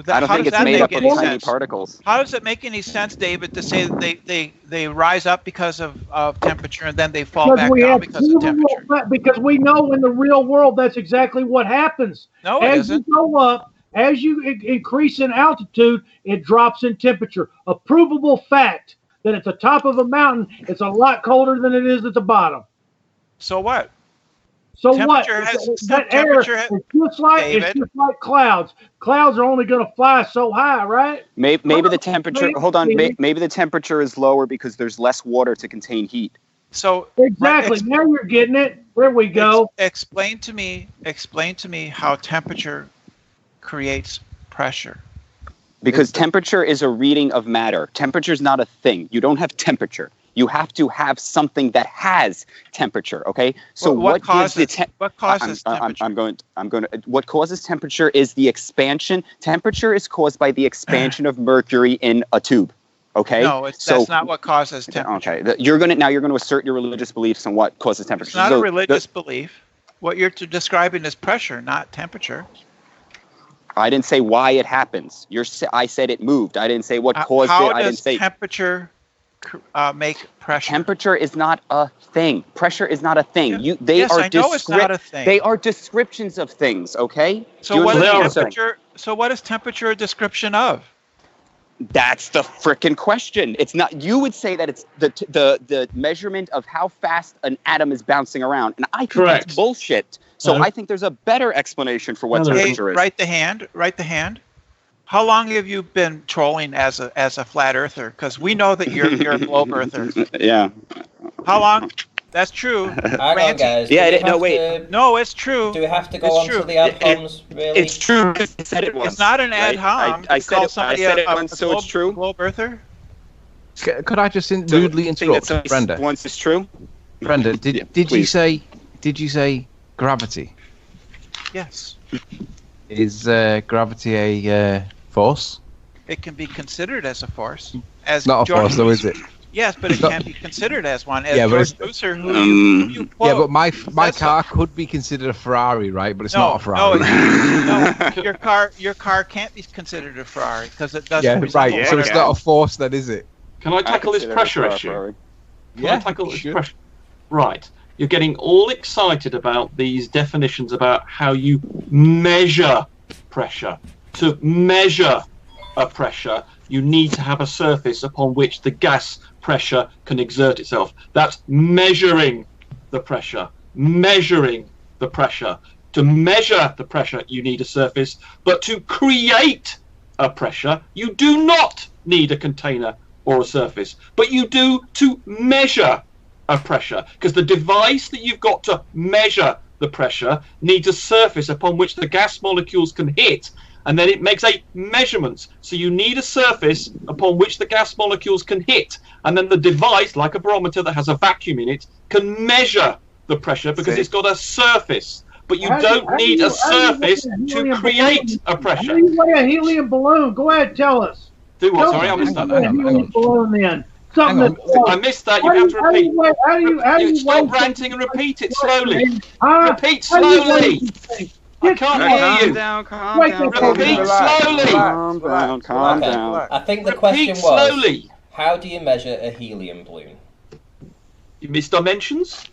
I don't think it's made up of tiny particles. How does it make any sense, David, to say that they rise up because of temperature and then they fall back down because of temperature? Because we know in the real world that's exactly what happens. No, it isn't. You go up, as you increase in altitude, it drops in temperature. A provable fact that at the top of a mountain, it's a lot colder than it is at the bottom. So what? So temperature what? That air is just like clouds. Clouds are only going to fly so high, right? Maybe the temperature. Hold on. Maybe the temperature is lower because there's less water to contain heat. So exactly. Now you're getting it. There we go. Explain to me how temperature creates pressure. Because temperature is a reading of matter. Temperature is not a thing. You don't have temperature. You have to have something that has temperature. Okay. So what causes temperature? What causes temperature is the expansion. Temperature is caused by the expansion of mercury in a tube. Okay. No, that's not what causes temperature. Okay. You're going to assert your religious beliefs on what causes temperature. It's not a religious belief. What you're describing is pressure, not temperature. I didn't say why it happens. I said it moved. I didn't say what caused it. I didn't say temperature make pressure. Temperature is not a thing. Pressure is not a thing. Yeah. I know it's not a thing. They are descriptions of things. Okay. So what is temperature? So what is temperature a description of? That's the frickin' question. It's not. You would say that it's the measurement of how fast an atom is bouncing around, and I think that's bullshit. So I think there's a better explanation for what temperature is. Write the hand. How long have you been trolling as a flat earther? Because we know that you're a globe earther. Yeah. How long? That's true. Hang on, guys. No, it's true. Do we have to go on to the ad homs, really? It's true. I said it once. It's not an ad hom. I said it once, so it's true. Globe earther? Could I just rudely interrupt, Brenda? Once it's true? Brenda, did you say gravity? Yes. Is gravity a force? It can be considered as a force. It's not a force, though, is it? Yes, but it can be considered as one. As George Boozer, who you quote, yeah, but my car could be considered a Ferrari, right? But it's not a Ferrari. No, your car can't be considered a Ferrari because it doesn't. Yeah, right. So it's not a force, then, is it? Can I tackle this pressure issue? Yeah, I tackle this pressure? Right. You're getting all excited about these definitions about how you measure pressure. To measure a pressure, you need to have a surface upon which the gas pressure can exert itself. That's measuring the pressure. Measuring the pressure. To measure the pressure, you need a surface, but to create a pressure, you do not need a container or a surface, but you do to measure a pressure, because the device that you've got to measure the pressure needs a surface upon which the gas molecules can hit, and then it makes a measurement. So you need a surface upon which the gas molecules can hit, and then the device, like a barometer that has a vacuum in it, can measure the pressure because it's got a surface. But you don't need a surface to create a pressure. How do you weigh a helium balloon? Go ahead, tell us. Do what? Sorry, I missed that. Hang on. Balloon then. I missed that. You have to repeat. How do you stop ranting and repeat it slowly. Repeat slowly. I can't hear you. Calm down. Repeat slowly. Calm down. I think the question was, slowly. How do you measure a helium balloon? You miss dimensions?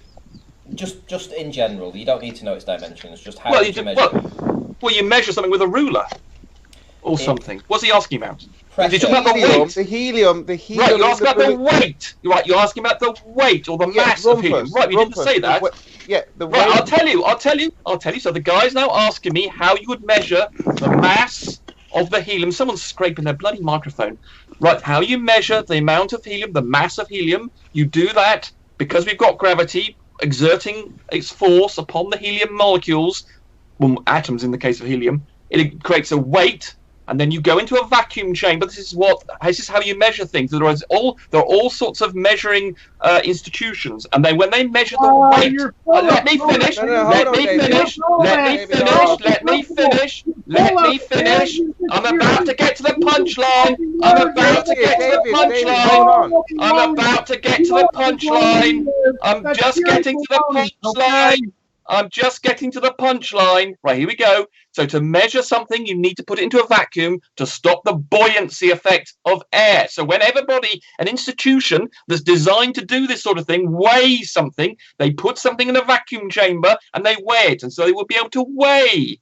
Just in general. You don't need to know its dimensions. Just how do you measure it? Well, you measure something with a ruler or something. What's he asking about? The helium. Right, you're asking about the weight. Right, you're asking about the weight or the mass of helium. Right, you didn't say that. The weight. Right, I'll tell you. So the guy's now asking me how you would measure the mass of the helium. Someone's scraping their bloody microphone. Right, how you measure the amount of helium, the mass of helium. You do that because we've got gravity exerting its force upon the helium molecules, well, atoms in the case of helium. It creates a weight. And then you go into a vacuum chamber. This is how you measure things. There are all sorts of measuring institutions, and then when they measure the weight, let me finish. I'm about to get to the punchline. I'm just getting to the punchline. Right, here we go. So to measure something, you need to put it into a vacuum to stop the buoyancy effect of air. So when an institution that's designed to do this sort of thing, weighs something, they put something in a vacuum chamber and they weigh it. And so they would be able to weigh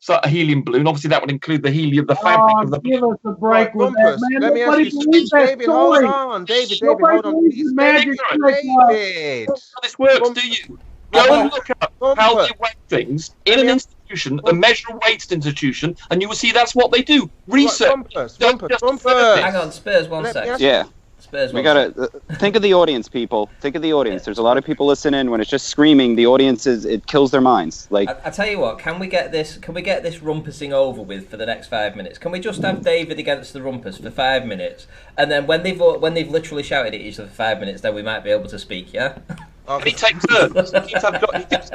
a helium balloon. Obviously, that would include the helium, the fabric of the balloon. Give us a break with that, man. Let me ask you, David, hold on. David, hold on, please. David. How this works, do you? Go and look up how they weigh things in an institution, a measure weights institution, and you will see that's what they do. Research. Hang on, Spurs, 1 sec. Yeah. Spurs, we gotta think of the audience, people. Think of the audience. There's a lot of people listening. When it's just screaming, the audience it kills their minds. Like I tell you what, can we get this rumpusing over with for the next 5 minutes? Can we just have David against the rumpus for 5 minutes, and then when they've literally shouted at each other for 5 minutes, then we might be able to speak, yeah? Can he take turns? He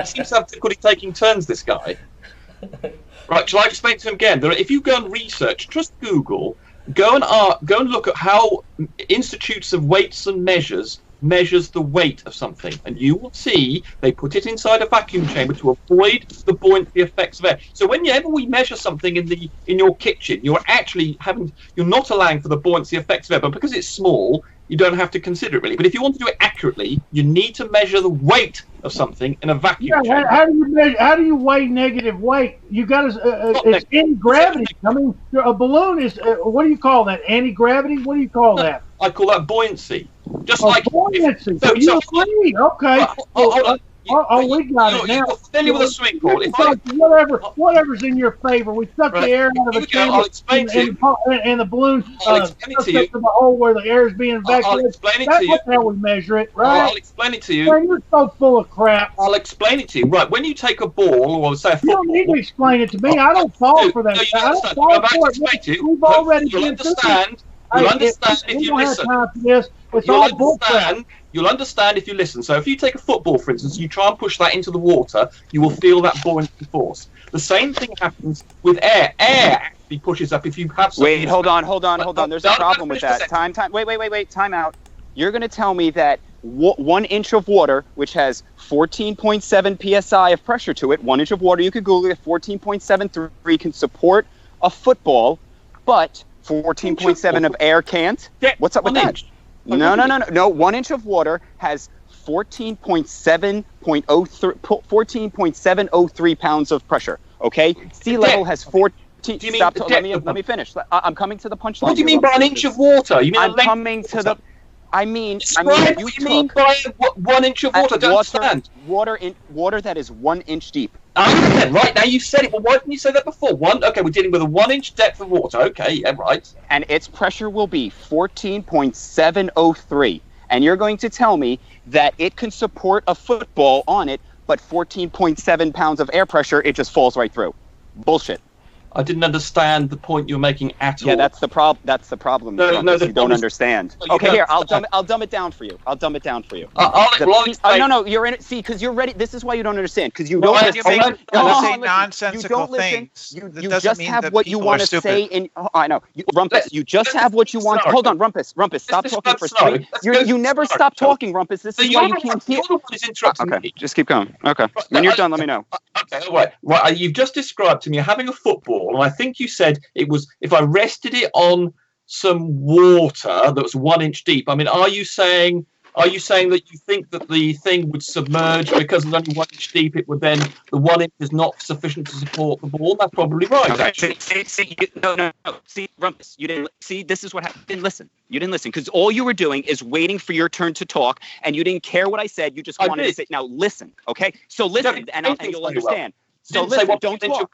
seems to have difficulty taking turns, this guy. Right, shall I explain it to him again? If you go and research, just Google, go and look at how institutes of weights and measures the weight of something, and you will see they put it inside a vacuum chamber to avoid the buoyancy effects of air. So whenever we measure something in your kitchen, you're not allowing for the buoyancy effects of air, but because it's small, you don't have to consider it really. But if you want to do it accurately, you need to measure the weight of something in a vacuum chamber. How do you weigh negative weight? You got it's anti-gravity. I mean, a balloon is what do you call that? Anti-gravity? What do you call that? I call that buoyancy. Just like buoyancy. So you agree? Okay. Hold on. We got it now. You're familiar with a swimming pool. Whatever's in your favor. We suck the air out of the chamber. I'll explain to you. And the balloon I'll explain it to you. the hole where the air is being evacuated. I'll explain it to you. That's how we measure it, right? I'll explain it to you. Man, you're so full of crap. I'll explain it to you. Right, when you take a ball, or say a football... You don't need to explain it to me. I don't fall for that. No, you don't understand. I'm about to explain to you. You'll understand if you listen. You'll You'll understand if you listen. So if you take a football, for instance, you try and push that into the water, you will feel that buoyancy force. The same thing happens with air. Air actually pushes up if you have something. Wait, hold on. There's a problem with that. Wait. Time out. You're going to tell me that 1 inch of water, which has 14.7 psi of pressure to it, 1 inch of water, you could Google it, 14.73 can support a football, but 14.7 of air can't? What's up with that? No. 1 inch of water has 14.703 pounds of pressure. Okay, sea level has 14. Let me finish. I'm coming to the punchline. What do you mean by an inch of water? You mean I'm coming to the. I mean, what you mean by 1 inch of water? Don't understand. Water that is 1 inch deep. Right, now you said it. Well, why didn't you say that before? Okay, we're dealing with a 1 inch depth of water. Okay, yeah, right. And its pressure will be 14.703. And you're going to tell me that it can support a football on it, but 14.7 pounds of air pressure, it just falls right through. Bullshit. I didn't understand the point you were making at all. Yeah, that's the problem. No, you don't understand. Okay, here, I'll dumb it down for you. No, you're in it. See, because you're ready. This is why you don't understand. Because you don't say nonsensical things. You just have what you want to say. I know, Rumpus. You just have what you want. Hold on, Rumpus. Stop talking for 3. You never stop talking, Rumpus. This is why you can't hear. Okay, just keep going. Okay, when you're done, let me know. Okay, right. You've just described to me having a football. And I think you said it was if I rested it on some water that was 1 inch deep. I mean, are you saying that you think that the thing would submerge because it's only 1 inch deep? It would then the 1 inch is not sufficient to support the ball. That's probably right. Okay. No. See, Rumpus, you didn't see. This is what happened. You didn't listen because all you were doing is waiting for your turn to talk, and you didn't care what I said. You just wanted to say. Now listen, okay? So listen, and you'll understand. So listen, don't talk.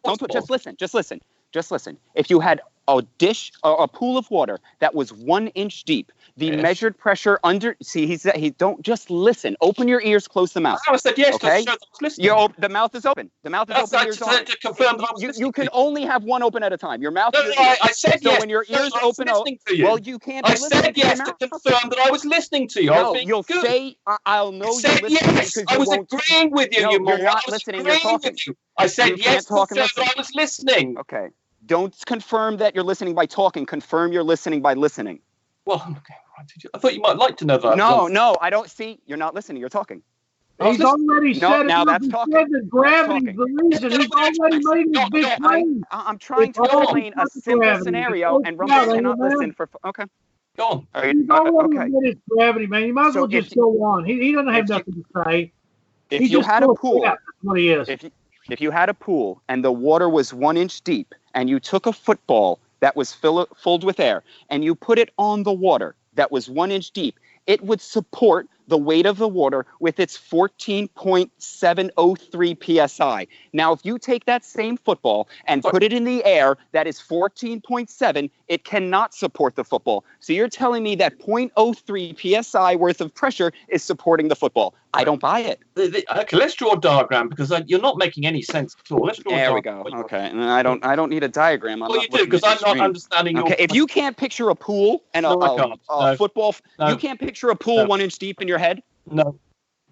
Just listen. If you had a dish or a pool of water that was 1 inch deep, the measured pressure under. See, he don't just listen. Open your ears, close the mouth. I said yes. Okay. The mouth is open. The mouth is open. Ears on. To confirm that you can only have one open at a time. Your mouth. I said yes. So when your ears open, well, you can't. I said yes to confirm that I was listening to you. No, you'll say I'll know you're listening. Yes, I was agreeing with you. You're not listening. You're talking. I said yes to confirm that I was listening. Okay. Don't confirm that you're listening by talking. Confirm you're listening by listening. Well, okay. I thought you might like to know that. No, I don't see. You're not listening. You're talking. He's already said now that's talking. That gravity's the reason. He's already made his big claim. I'm trying to explain a simple scenario, and Rumpus cannot listen for. Okay. Go on. He's already made his gravity, man. You might as well just go on. He doesn't have nothing to say. If you had a pool, that's what he is. If you had a pool and the water was 1 inch deep, and you took a football that was filled with air, and you put it on the water that was 1 inch deep, it would support the weight of the water with its 14.703 psi. Now, if you take that same football and put it in the air that is 14.7, it cannot support the football. So you're telling me that 0.03 psi worth of pressure is supporting the football. I don't buy it. Okay, let's draw a diagram because you're not making any sense at all. Let's draw there a diagram. We go. Okay, and I don't need a diagram. Well, you do because I'm not understanding. Okay, if you can't picture a pool and a football, you can't picture a pool 1 inch deep in your head. No.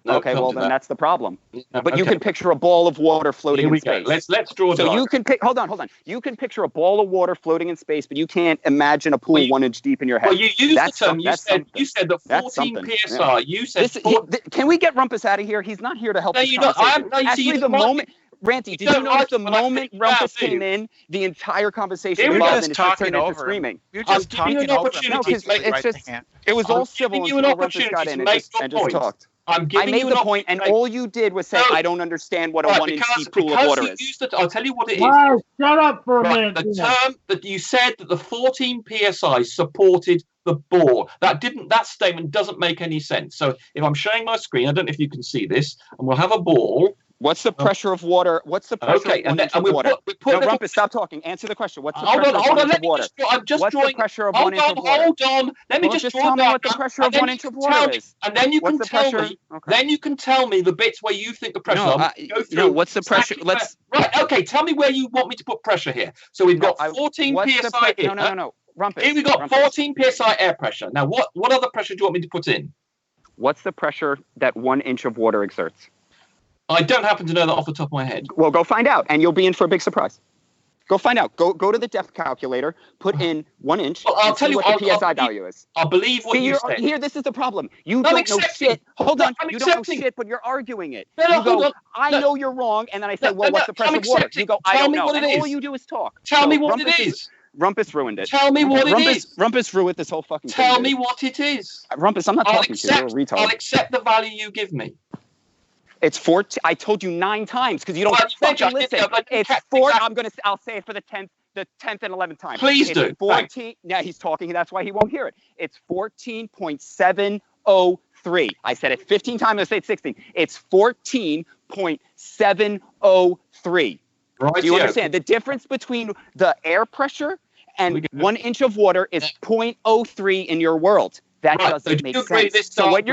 Okay, well then that's the problem. But you can picture a ball of water floating in space. Let's draw. So you can hold on. You can picture a ball of water floating in space, but you can't imagine a pool 1 inch deep in your head. Well, you used the term. You said that 14 psi. Yeah. You said. Can we get Rumpus out of here? He's not here to help. No, you don't. Actually, the moment. Ranty, did you notice the moment Rumpus came in, the entire conversation was talking over screaming. You're just talking over him. It was all civil until Rumpus got in and just talked. I made the point, and all you did was say, I don't understand what a 1 inch deep pool of water is. I'll tell you what it is. Wow, shut up for a minute. The term that you said that the 14 psi supported the ball. That statement doesn't make any sense. So if I'm showing my screen, I don't know if you can see this, and we'll have a ball. What's the pressure of water? What's the pressure of 1 inch of water? No, Rumpus, stop talking. Answer the question. What's the pressure of 1 inch of water? What's the pressure of 1 inch of water? Hold on. Let me just tell me what the pressure of 1 inch of water is. And then you can tell me. Then you can tell me the bits where you think the pressure. No, what's the pressure? Right. Okay. Tell me where you want me to put pressure here. So we've got 14 psi here. No. Rumpus. Here we got 14 psi air pressure. Now, what other pressure do you want me to put in? what's the pressure that 1 inch of water exerts? I don't happen to know that off the top of my head. Well, go find out, and you'll be in for a big surprise. Go find out. Go to the depth calculator, put in 1 inch, Well, I'll and tell see you what the I'll PSI believe- value is. I believe what See, you said. here, this is the problem. You I'm don't know accepting. shit. Hold No, on. I'm You don't know accepting. shit, but you're arguing it. No, no, you hold go, on. I No. know you're wrong, and then I say, No, well, no, what's the I'm pressure of water? accepting. You go, I Tell don't me know. what it And all is. you do is talk. Tell So me what Rumpus it is. Rumpus ruined it. Tell me what it is. Rumpus ruined this whole fucking thing. Tell dude. me what it is. Rumpus, I'm not talking to you. You're a retard. I'll accept the value you give me. It's 14. I told you 9 times because you don't Well, you fucking said you- listen. yeah, It's exactly. 4. I'll say it for the 10th and 11th time. Please It's do. 14. Yeah, he's talking. That's why he won't hear it. It's 14.703. I said it 15 times. I say it 16. It's 14.703. Right. Do you understand? The difference between the air pressure and 1 inch of water is 0.03 in your world. That Right, so doesn't do make you agree sense. this So what diagram-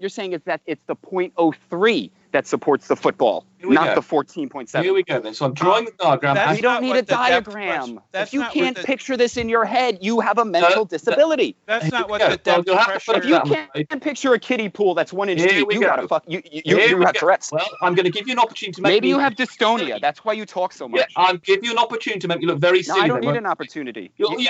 you're saying is that it's the 0.03 that supports the football, Here we not go. the 14.7. Here we go then. So I'm drawing the diagram. That's You don't not need what a the depth diagram. pressure- that's If you not what can't the- picture this in your head, you have a mental disability. That's Here not we what go. the depth Well, you'll have to pressure. put If you that way. can't picture a kiddie pool that's 1 inch Here deep, we you go. gotta fuck. You Here we have go. Tourette's. Well, I'm going to give you an opportunity to make Maybe me you have look dystonia. silly. That's why you talk so much. Yeah, I'll give you an opportunity to make me look very No, silly. I don't then, need an opportunity. You-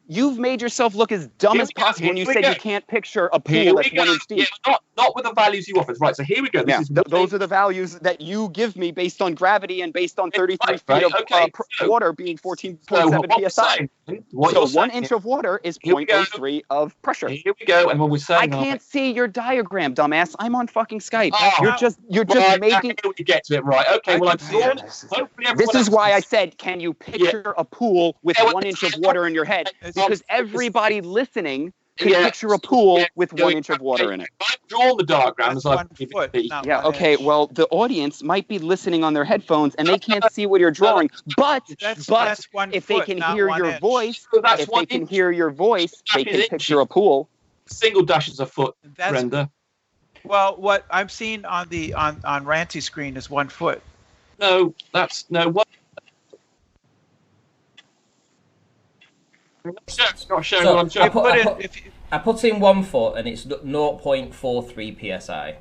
You've made yourself look as dumb Here as we go, possible when you here we said go. you can't picture a Here pool we that's go. 1 inch deep. Yeah, not with the values you offer. Right, so here we go. This Yeah, is those are the values that you give me based on gravity and based on 33 Right, feet of okay, so- water being so 14.7 what we're psi. saying- what So you're 1 saying- inch of water is Here we go. 0.03 of pressure. Here we go, and what we're saying. I can't see your diagram, dumbass. I'm on fucking Skype. Oh. You're just Right, making. now we get to it. Right, okay. Well, I've drawn. Hopefully, This everyone is else why I can- said, can you picture a pool with Yeah, well, 1 inch of water in your head? Because everybody listening can Yeah. picture a pool Yeah, with yeah, 1 inch of water in it. I've drawn the diagram That's as I've 1 given foot, it. not Yeah, 1 okay, inch. well, the audience might be listening on their headphones and they can't see what you're drawing, but That's 1 foot, they can not hear 1 your inch. voice, So that's if they 1 can inch. hear your voice, they That can is picture a pool. Single dashes a foot, That's Brenda. well, what I'm seeing on the on Ranty's screen is 1 foot. No, that's no. What? Not showing So, what I'm showing. I put in 1 foot and it's 0.43 psi.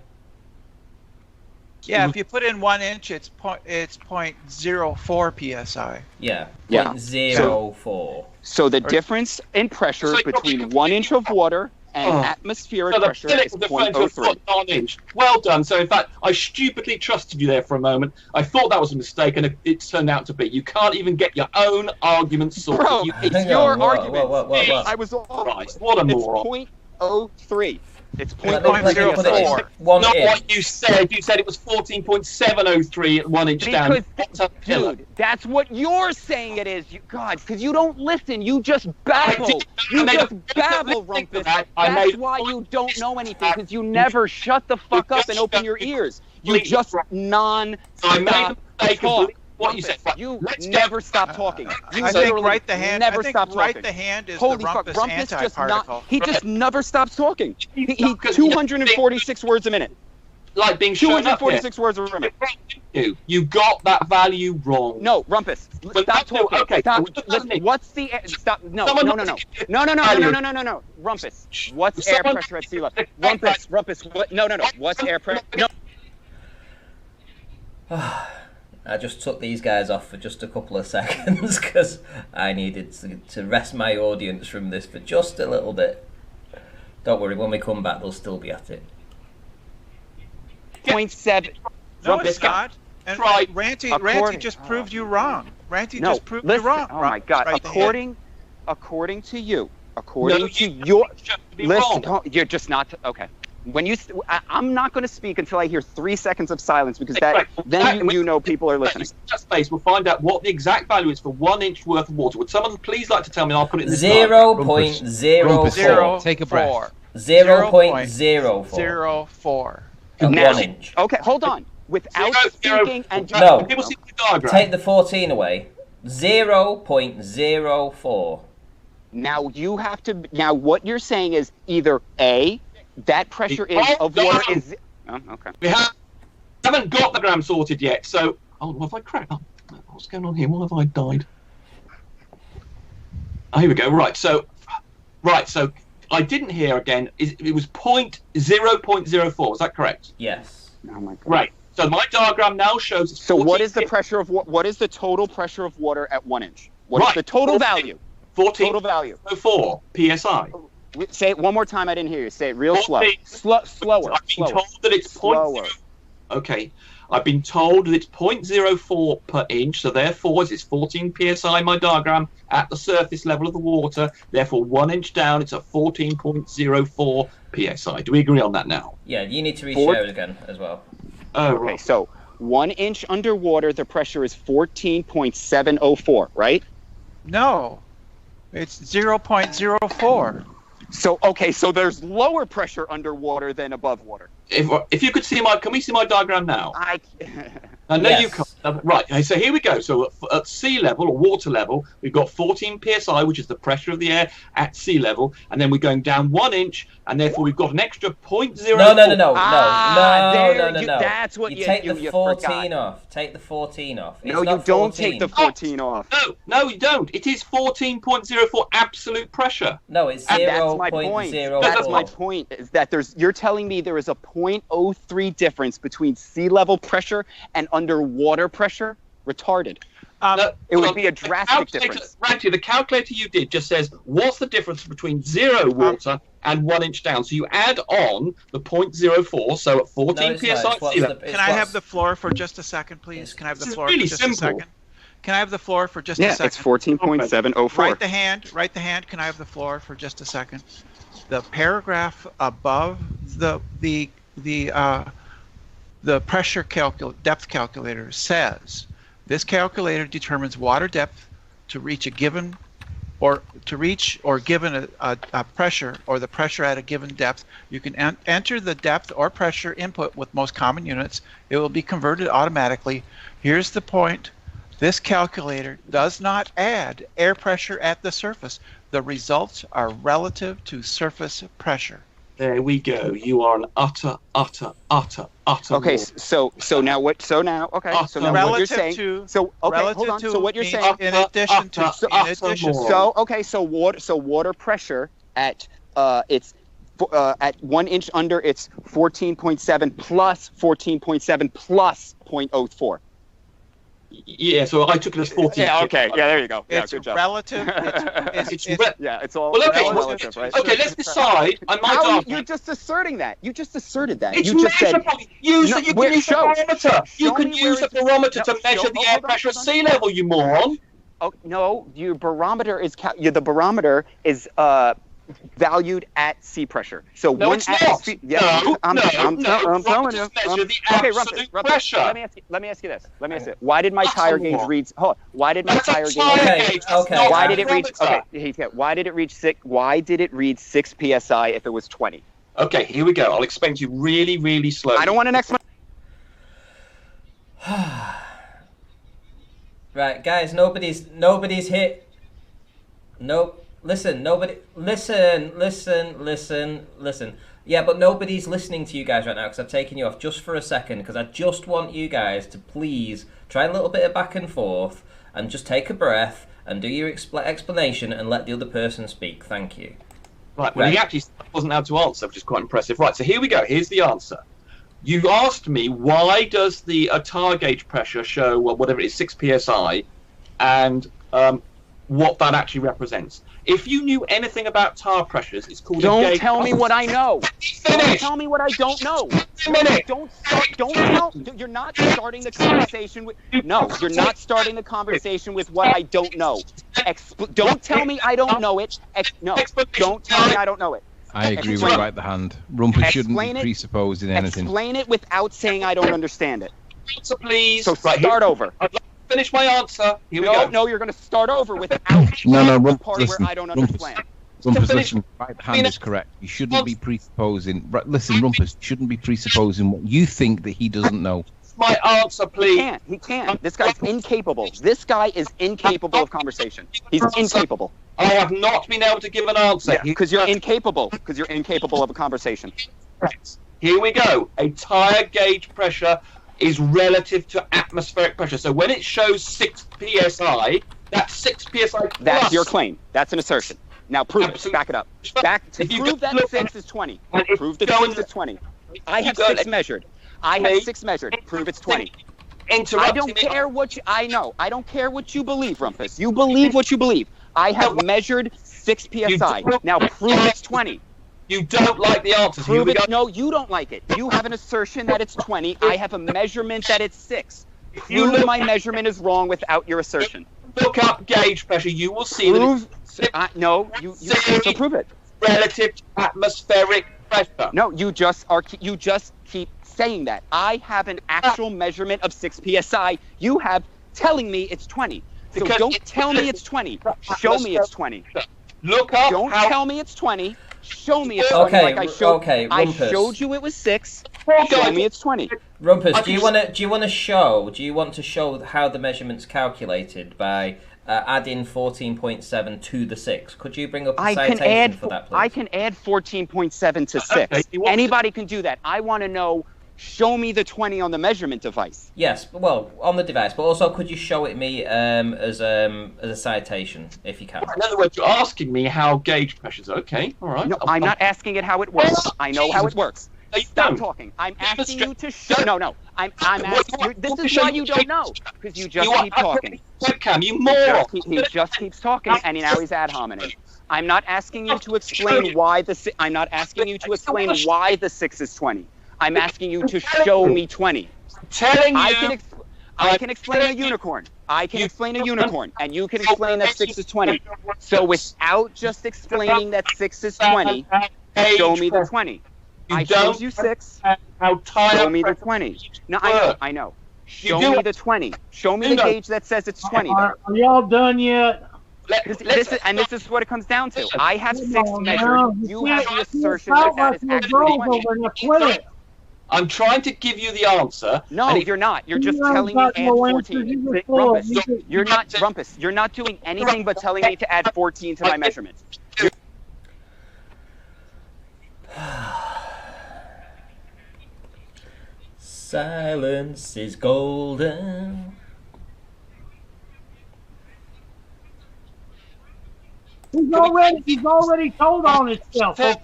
Yeah, if you put in 1 inch, it's 0.04 psi. Yeah, Yeah. 0.04. So the difference in pressure So you're between 1 inch of water and Oh. atmospheric So the pressure physics is of the difference of 0.03. foot, not an inch. Well done. So in fact, I stupidly trusted you there for a moment. I thought that was a mistake, and it turned out to be. You can't even get your own arguments sorted. Bro, You it's Hang your on, what, argument. what? I was off. Christ, what a It's moron. 0.03. It's Let 0.03 me put it in. psi. 1 Not inch. what you said. You said it was 14.703 at 1 inch down. Because, What's a killer? dude, that's what you're saying it is. God, because you don't listen. You just babble. did- I You made just a- babble, listening to Rumpus. that, I That's made- why you don't know anything, because you never shut the fuck up and open your ears. You Please, just I made a non-stop mistake of talk. believing what you said. Right, You let's never go. stop talking. You I think literally right the hand. never I think stop right talking. the hand is Holy the fuck, Rumpus Rumpus just antiparticle. not. He just never stops talking. He Because he 246 words a minute. Like being shown up here. 246 words a minute. You got that value wrong. No, Rumpus. Well, Stop no, talking. okay, Stop. well, doesn't Listen, it? what's the stop? No, Someone no, look no, no, at no, no, no, value. no, no, no, no, no. Rumpus. What's air Someone- pressure at sea level? Rumpus. Rumpus. What? No, no, no. What's air pressure? No. I just took these guys off for just a couple of seconds because I needed to rest my audience from this for just a little bit. Don't worry, when we come back, they'll still be at it. 0.7. No, Rumpus. it's not. And Right. Ranty According- just proved you wrong. Ranty No. just proved Listen. you wrong. Oh my God. Right According to you, according No, to you your should be listen, wrong. you're just not okay. When you, I'm not going to speak until I hear 3 seconds of silence because that Right. then you know people are listening. That space, we'll find out what the exact value is for 1 inch worth of water. Would someone please like to tell me? And I'll put it in this diagram. 0.04. Take a breath. 0.04. Now, 1 inch. okay, hold on. Without Zero. speaking and No. People see the diagram. Take the 14 away. 0.04. now you have to. Now what you're saying is either A, that pressure is of water is. Oh, okay. We haven't got the gram sorted yet, so... Oh, what have I cracked? Oh, what's going on here? Why have I died? Oh, here we go. Right, so I didn't hear again. It was 0.04. Is that correct? Yes. Oh my God. Right. So my diagram now shows. It's So 14 what is the pressure of what is the total pressure of water at 1 inch? What is Right. the total value? 14. Total value. 4 psi. Say it one more time. I didn't hear you. Say it real slow. 14. Slower. I've been Slower. told that it's Slower. Okay. I've been told that it's 0.04 per inch, so therefore it's 14 psi my diagram at the surface level of the water. Therefore, 1 inch down, it's a 14.04 psi. Do we agree on that now? Yeah, you need to reshare it again as well. Oh, Okay, right. so 1 inch underwater, the pressure is 14.704, right? No, it's 0.04. So okay, so there's lower pressure underwater than above water. If you could see can we see my diagram now? I No, Yes. you can't. Right, so here we go. So at sea level, or water level, we've got 14 psi, which is the pressure of the air at sea level, and then we're going down 1 inch, and therefore we've got an extra 0.04. No. That's what you take the you 14 forgot. off. Take the 14 off. No, It's you not don't 14. take the 14 off. No, you don't. It is 14.04 absolute pressure. No, it's And that's my point. 0.04. That's my point. Is that you're telling me there is a 0.03 difference between sea level pressure and underwater pressure? Retarded. No, It would be a drastic difference. Ranty, the calculator you did just says, what's the difference between 0 water and 1 inch down? So you add on the 0.04, so at 14 No, it's not. psi It's what's sea level. the- Can I have the floor for just a second, please? Can I have the This is floor really for just simple. a second? Can I have the floor for just a Yeah, second? it's 14.704. Right the hand. Can I have the floor for just a second? The paragraph above the pressure depth calculator says this calculator determines water depth to reach a given or given a pressure or the pressure at a given depth. You can enter the depth or pressure input with most common units. It will be converted automatically. Here's the point. This calculator does not add air pressure at the surface. The results are relative to surface pressure. There we go. You are an utter. Okay, moron. so now what? So now, okay. So now what you're Relative saying. to- So okay, relative hold on. to So what you're means saying. in addition to So okay, so water pressure at it's at 1 inch under it's 14.7 plus 14.7 plus 0.04. Yeah, so I took it as 14. Yeah, okay. Yeah, there you go. Yeah, It's good job. relative. Yeah, it's all, Well, okay, it's all well, relative, right? Okay, let's decide. I might How argue. you're just asserting that. You just asserted that. It's You just said measurable. You No, can where- use a show. barometer. You Show can me where use a it's- barometer No, to measure show- the oh, air hold on, pressure at hold on. sea level, you moron. Oh no, your barometer is the barometer is valued at sea pressure. So No, one it's not. No, I'm telling barometers you. measure the Okay, absolute Rumpus, pressure. let me ask you this. Why did my tire gauge read? Why did my That's a tire gauge? tire Okay, gauge, that's okay. not Why a did it reach? barometer. Why did it reach 6? Why did it read 6 psi if it was 20? Okay, here we go. I'll explain to you really, really slowly. I don't want an explanation. Right, guys, nobody's hit. Nope. Listen, nobody. Listen. Yeah, but nobody's listening to you guys right now because I've taken you off just for a second because I just want you guys to please try a little bit of back and forth and just take a breath and do your explanation and let the other person speak. Thank you. Right, well, he actually wasn't able to answer, which is quite impressive. Right, so here we go. Here's the answer. You asked me why does the tire gauge pressure show, well, whatever it is, 6 psi, and what that actually represents. If you knew anything about tire pressures, it's called a Don't gauge. tell me what I know. Don't Finish. tell me what I don't know. Minute. Don't tell. You're not starting the conversation with. No, you're not starting the conversation with what I don't know. Don't tell me I don't know it. No, don't tell me I don't know it. I agree with Explain- right the hand. Rumpus shouldn't Explain be it. presupposing anything. Explain it without saying I don't understand it. Answer, please. So Right, start over. I'd like to finish my answer. Here we go. No, you're going to start over without No, the Rumpus, part listen. where I don't Rumpus, understand. Rumpus, finish- listen. Right hand is correct. You shouldn't be presupposing. Right, listen, Rumpus shouldn't be presupposing what you think that he doesn't know. My answer, He please. can't. He can't. This guy's incapable. This guy is incapable of conversation. He's incapable. I have not been able to give an answer. Because you're incapable. Because you're incapable of a conversation. Here we go. A tire gauge pressure is relative to atmospheric pressure. So when it shows 6 psi, that's 6 psi plus. That's your claim. That's an assertion. Now prove it. Absolute- Back it up. Back to If you prove go- that 6 is 20. And if Prove that you go 6 in- is 20. I have go- 6 measured. I have 6 measured. Prove it's 20. I Interrupting don't care what you, I know. I don't care what you believe, Rumpus. You believe what you believe. I have measured 6 psi. Now prove it's 20. You don't like the answers. Prove You it. go- No, you don't like it. You have an assertion that it's 20. I have a measurement that it's 6. you Prove look- my measurement is wrong without your assertion. Look up gauge pressure. You will see that Prove. No, you so prove it. it's relative to atmospheric pressure. No, you just keep saying that. I have an actual measurement of 6 psi. You have telling me it's 20. So Because don't it's tell me it's 20. Show me it's 20. Look up Don't how tell me it's 20. Show me it's 20 Okay, like I showed. okay, I Rumpus. showed you it was 6. Poor Show guy. me it's 20. Rumpus, I do you can- want to show how the measurement's calculated by adding 14.7 to the 6? Could you bring up a I citation can add for that, please? I can add 14.7 to 6. Okay, you want to- Anybody can do that. I want to know. Show me the 20 on the measurement device. Yes, well, on the device, but also could you show it me as a citation, if you can? In other words, you're asking me how gauge pressures. Okay, all right. No, I'm not asking it how it works. I know how it works. No, you Stop don't. talking. I'm asking you to Don't. show. No. I'm asking you. This is why you don't know, because you just keep talking. Webcam, you moron. He just keeps talking, and now he's ad hominem. I'm not asking you to explain why the. I'm not asking you to explain why the 6 is 20. I'm asking you to show me 20. Telling you. I can explain a unicorn. I can explain a unicorn, and you can explain that 6 is 20. So without just explaining that 6 is 20, show me the 20. I showed you 6. How tired. Show me the 20. No, I know. Show do me it. the 20. Show me the gauge that says it's 20. Are y'all done yet? This is what it comes down to. I have 6 Come on, measured. now. You have the You assertion can't that is talk like actually your girls 20. over and quit it. I'm trying to give you the answer. No, and you're not. You're just You telling me haven't add got no 14. answers. You're just full. Rumpus, you're not Rumpus. You're not doing anything but telling me to add 14 to my measurement. Silence is golden. He's already told on himself, okay?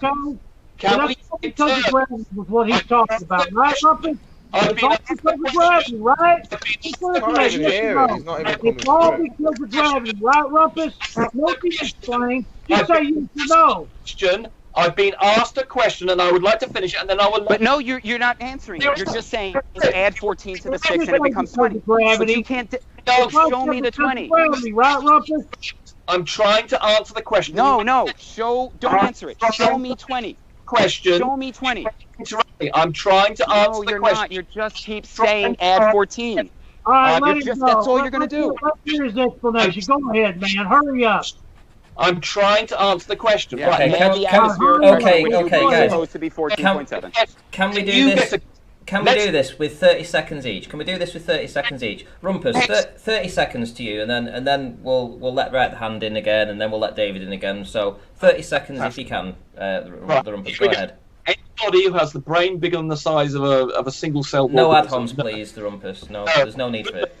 Can That's we not because of gravity was what he's talking about, right, Rumpus? I've It's been all because of gravity, right? He's not even hearing. He's not even coming It's all through. because of gravity, right, Rumpus? No need to explain. Just say yes or no. question. I've been asked a question, and I would like to finish it, and then I will. But no, you're not answering it. You're just saying add 14 to the 6 and it becomes 20. But you can't. Show me the 20. Gravity, right, Rumpus? I'm trying to answer the question. No. Don't answer it. Show me 20. Question. Show me 20. I'm trying to answer No, the you're question. not. You just keep saying add 14. All right, let him just- go. that's all you're gonna do. Let's hear his explanation. Go ahead, man. Hurry up. I'm trying to answer the question. Yeah, Right. Okay, now can- the can- atmospheric okay, pressure, which okay, is guys. supposed to be 14.7. Can we do You this? get Can we let's- do this with 30 seconds each? Can we do this with 30 seconds each? Rumpus, 30 seconds to you, and then we'll let Right Hand in again, and then we'll let David in again. So 30 seconds if you can. The Rumpus, go ahead. Anybody who has the brain bigger than the size of a single cell. No ad organism homs, please. The Rumpus. No, there's no need for it.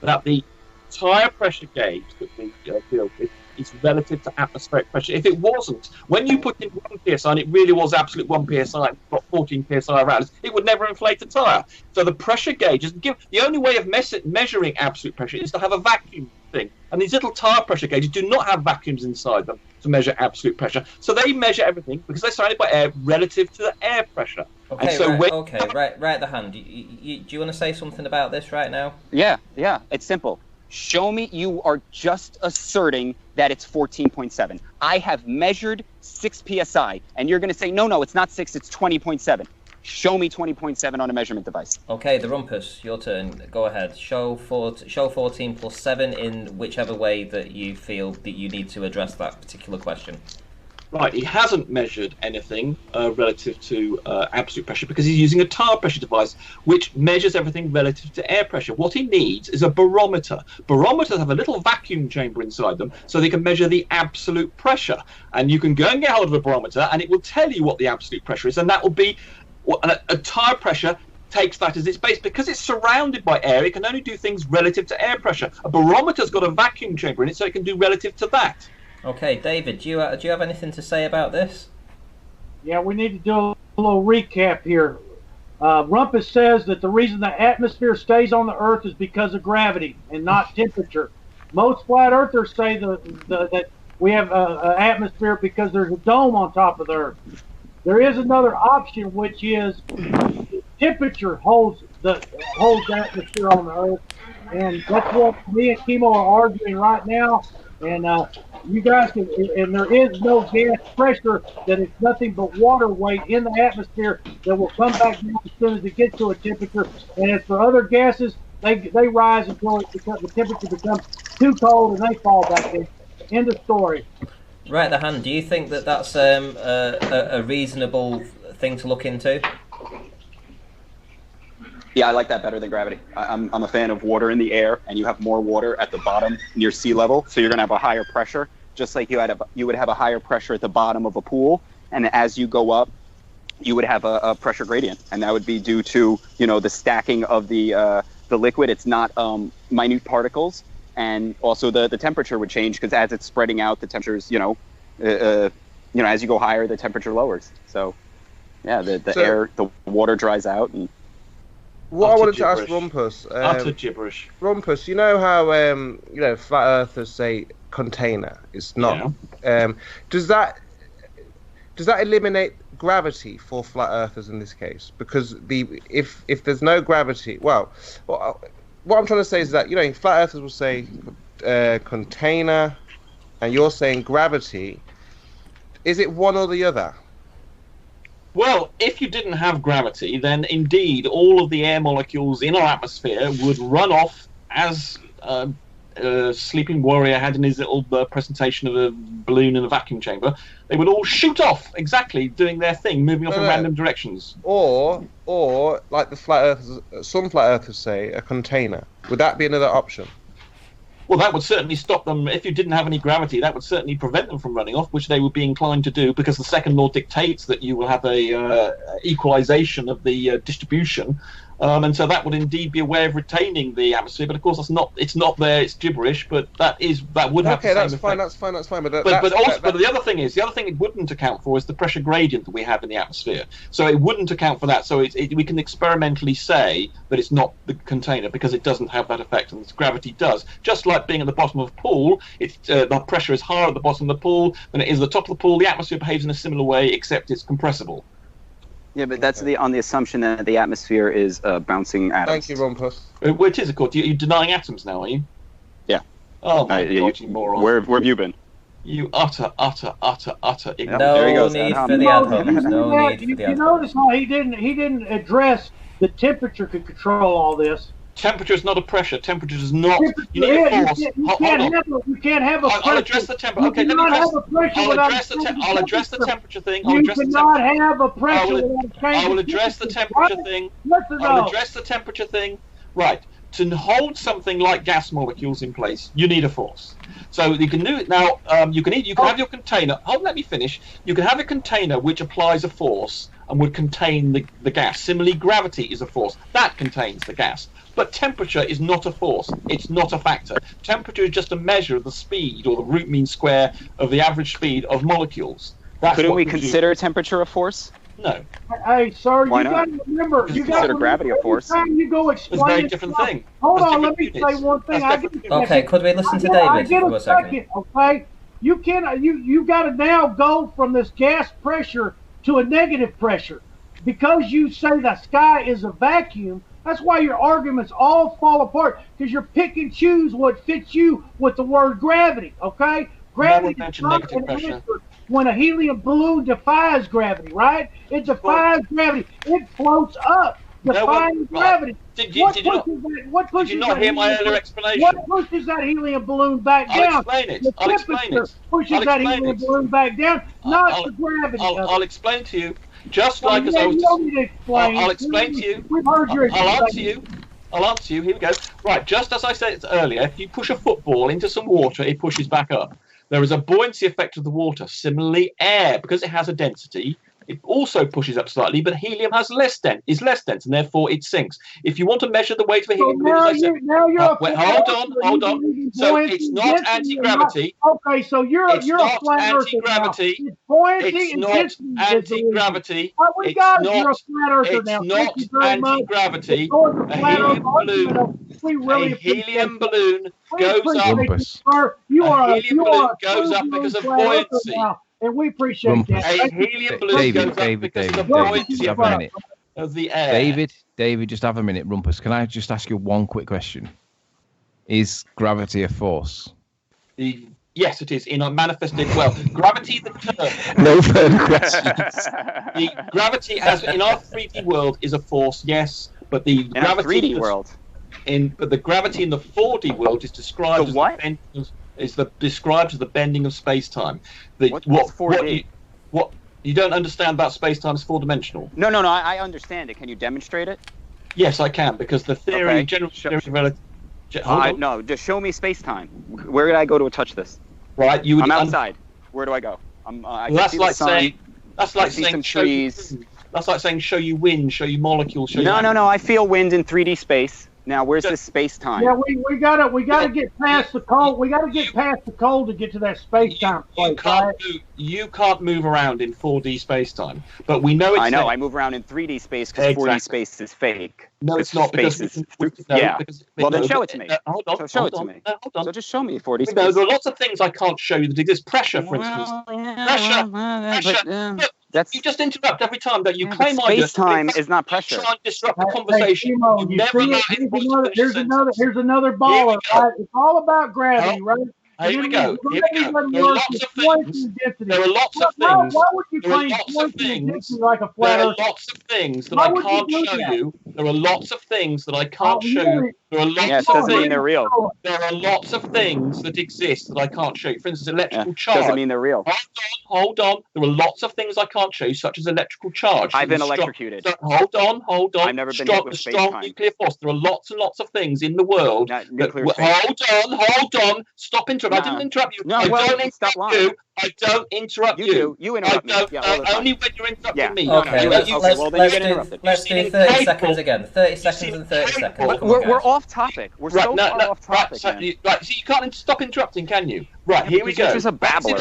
That the tire pressure gauge that we deal with is relative to atmospheric pressure. If it wasn't, when you put in 1 psi and it really was absolute 1 psi, got 14 psi around, it would never inflate the tire. So the pressure gauge is the only way of measuring absolute pressure is to have a vacuum thing. And these little tire pressure gauges do not have vacuums inside them to measure absolute pressure. So they measure everything because they're surrounded by air relative to the air pressure. Okay, and so right the hand. Do you want to say something about this right now? Yeah, it's simple. Show me you are just asserting that it's 14.7. I have measured 6 psi, and you're going to say, no, it's not 6, it's 20.7. Show me 20.7 on a measurement device. Okay, the Rumpus, your turn. Go ahead. Show 14 plus 7 in whichever way that you feel that you need to address that particular question. Right, he hasn't measured anything relative to absolute pressure because he's using a tire pressure device which measures everything relative to air pressure. What he needs is a barometer. Barometers have a little vacuum chamber inside them so they can measure the absolute pressure. And you can go and get hold of a barometer and it will tell you what the absolute pressure is, and that will be a tire pressure takes that as its base. Because it's surrounded by air, it can only do things relative to air pressure. A barometer's got a vacuum chamber in it so it can do relative to that. Okay, David, do you have anything to say about this? Yeah, we need to do a little recap here. Rumpus says that the reason the atmosphere stays on the Earth is because of gravity and not temperature. Most flat earthers say that we have an atmosphere because there's a dome on top of the Earth. There is another option, which is temperature holds the atmosphere on the Earth, and that's what me and Kimo are arguing right now. And you guys can, and there is no gas pressure, that it's nothing but water weight in the atmosphere that will come back down as soon as it gets to a temperature. And as for other gases, they rise until the temperature becomes too cold and they fall back in. End of story. Right, the hand. Do you think that that's a reasonable thing to look into? Yeah, I like that better than gravity. I'm a fan of water in the air, and you have more water at the bottom near sea level, so you're going to have a higher pressure, just like you would have a higher pressure at the bottom of a pool, and as you go up, you would have a pressure gradient, and that would be due to the stacking of the liquid. It's not minute particles, and also the temperature would change because as it's spreading out, the temperatures as you go higher, the temperature lowers. So yeah, the water dries out and. What I wanted to ask Rumpus, utter gibberish. Rumpus, you know how flat earthers say container? It's not. Yeah. Does that eliminate gravity for flat earthers in this case? Because if there's no gravity, well, what I'm trying to say is that flat earthers will say container, and you're saying gravity. Is it one or the other? Well, if you didn't have gravity, then indeed all of the air molecules in our atmosphere would run off, as Sleeping Warrior had in his little presentation of a balloon in a vacuum chamber. They would all shoot off, exactly, doing their thing, moving off in random directions. Or like the flat earthers, some flat earthers say, a container. Would that be another option? Well, that would certainly stop them. If you didn't have any gravity, that would certainly prevent them from running off, which they would be inclined to do, because the second law dictates that you will have a equalization of the distribution, and so that would indeed be a way of retaining the atmosphere. But of course, it's not there. It's gibberish, but that would have the same effect. Okay, that's fine. But the other thing it wouldn't account for is the pressure gradient that we have in the atmosphere. So it wouldn't account for that. So we can experimentally say that it's not the container because it doesn't have that effect, and gravity does. Just like being at the bottom of a pool, the pressure is higher at the bottom of the pool than it is at the top of the pool. The atmosphere behaves in a similar way, except it's compressible. Yeah, but that's on the assumption that the atmosphere is bouncing atoms. Thank you, Rumpus. It is, of course. You're denying atoms now, are you? Yeah. Oh, my God, you moron. Where have you been? You utter ignorant. No need for the ad homs. No need for the ad homs. You notice how he didn't address the temperature to control all this. Temperature is not a pressure. Temperature is not. You need a force. You can't have a pressure. I'll address the temperature. Okay, let me I'll address the temperature thing. You cannot have a pressure without changing. I will address the temperature thing. I'll address the temperature thing. Right. To hold something like gas molecules in place, you need a force. So you can do it now. You can have your container. Let me finish. You can have a container which applies a force and would contain the gas. Similarly, gravity is a force that contains the gas. But temperature is not a force. It's not a factor. Temperature is just a measure of the speed, or the root mean square of the average speed of molecules. Couldn't we consider temperature a force? No. Hey, sir, Why you got to remember. You consider gravity a force. You go explain. It's a very different thing. Hold on, let me say one thing. Okay, could we listen to David for a second? Okay, you got to now go from this gas pressure to a negative pressure, because you say the sky is a vacuum. That's why your arguments all fall apart, because you're pick and choose what fits you with the word gravity. Okay, gravity is not an answer when a helium balloon defies gravity, right? It defies gravity. It floats up, defying gravity. Did you not hear my earlier explanation? What pushes that helium balloon back down? I'll explain it. Pushes that helium balloon back down, not the gravity. I'll explain to you. Just like as I was. I'll explain to you. We've heard your I'll answer you. Here we go. Right. Just as I said earlier, if you push a football into some water, it pushes back up. There is a buoyancy effect of the water. Similarly, air, because it has a density, it also pushes up slightly, but helium is less dense, and therefore it sinks. If you want to measure the weight of a helium balloon, as I said, hold on. So it's not anti-gravity. Okay, so you're a flat anti-gravity. It's not anti-gravity. We got it. You're a flat earther now. It's not anti-gravity. A helium balloon. A helium balloon goes up. Helium balloon goes up because of buoyancy. And we appreciate that. A helium balloon goes up because of the buoyancy of the air. David, just have a minute. Rumpus, can I just ask you one quick question? Is gravity a force? Yes, it is. In a manifested, well, gravity, the term. No further questions. The gravity, as in our 3D world, is a force, yes, but the gravity in 3D world. But the gravity in the 4D world is described as what? Described as the bending of space-time. What's 4D? What you don't understand about space-time is four-dimensional. No. I understand it. Can you demonstrate it? Yes, I can, because the theory, general theory of relativity. No, just show me space-time. Where did I go to touch this? Right, I'm outside. Where do I go? That's like saying some trees. That's like saying show you wind, show you molecules. No. I feel wind in 3D space. Now, where's this space-time? Yeah, we gotta get past the cold. We gotta get past the cold to get to that space-time place, right? You can't move around in 4D space-time, but we know it's. I know. I move around in 3D space because 4D space is fake. No, it's not. Well, then show it to me. Hold on. Show it to me. So just show me 4D space. No, there are lots of things I can't show you that exist. Pressure, for instance. Pressure. You just interrupt every time that you claim space-time is not pressure. Try and disrupt the conversation. Here's another baller. Right? It's all about gravity, right? Here we go. There are lots of things. There are lots of things. Why would you claim density like a flat earth? There are lots of things that I can't show you. There are lots of things that I can't show you. There are lots of things. They're real. There are lots of things that exist that I can't show you. For instance, electrical charge. Doesn't mean they're real. Hold on. There are lots of things I can't show you, such as electrical charge. I've been electrocuted. Hold on. I've never been hit with strong nuclear force. There are lots and lots of things in the world. Hold on. Stop interrupting. I didn't interrupt you. I don't interrupt you. I don't interrupt you. You interrupt me. Only when you're interrupting me. Okay, let's do 30 seconds again. 30 seconds and 30 seconds. We're off topic. We're so far off topic. So you can't stop interrupting, can you? Right, here we go. Just a babbler.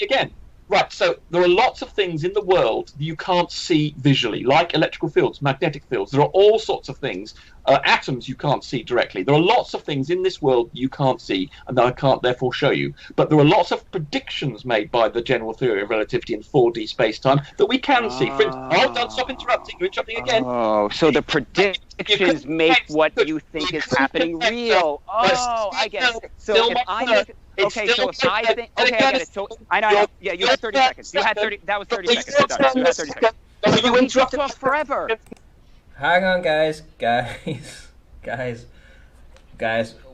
Again. Right, so there are lots of things in the world that you can't see visually, like electrical fields, magnetic fields. There are all sorts of things. Atoms you can't see directly. There are lots of things in this world you can't see and that I can't therefore show you. But there are lots of predictions made by the general theory of relativity in 4D space-time that we can see. For instance, hold on, stop interrupting. You're interrupting again. Oh, so the predictions make what you think is happening real. Oh, I get it. So if I make... Okay, so if I think... Okay, I get it. So I know. Yeah, you had 30 seconds. You had 30... That was 30 seconds. You had 30 seconds. You interrupted us forever. Hang on, guys.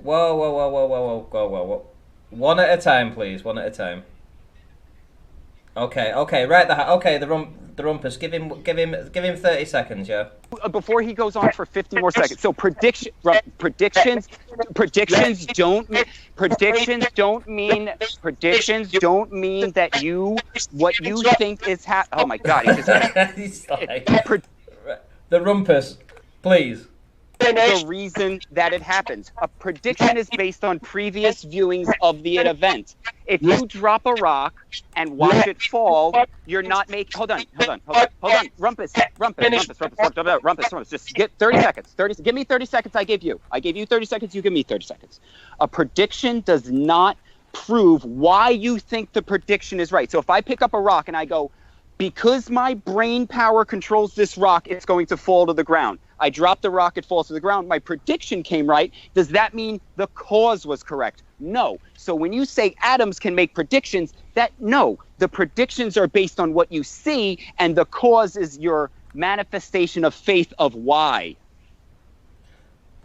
Whoa. One at a time, please. One at a time. Okay. Right. The rumpus. Give him 30 seconds. Yeah. Before he goes on for 50 more seconds. So predictions don't mean that what you think is happening. Oh my God! He's like, the rumpus, please. The reason that it happens. A prediction is based on previous viewings of the event. If you drop a rock and watch it fall, you're not making... Hold on. Rumpus. Just get 30 seconds. Give me 30 seconds, I gave you. I gave you 30 seconds, you give me 30 seconds. A prediction does not prove why you think the prediction is right. So if I pick up a rock and I go, because my brain power controls this rock, it's going to fall to the ground. I drop the rock, it falls to the ground. My prediction came right. Does that mean the cause was correct? No. So when you say atoms can make predictions, no. The predictions are based on what you see, and the cause is your manifestation of faith of why.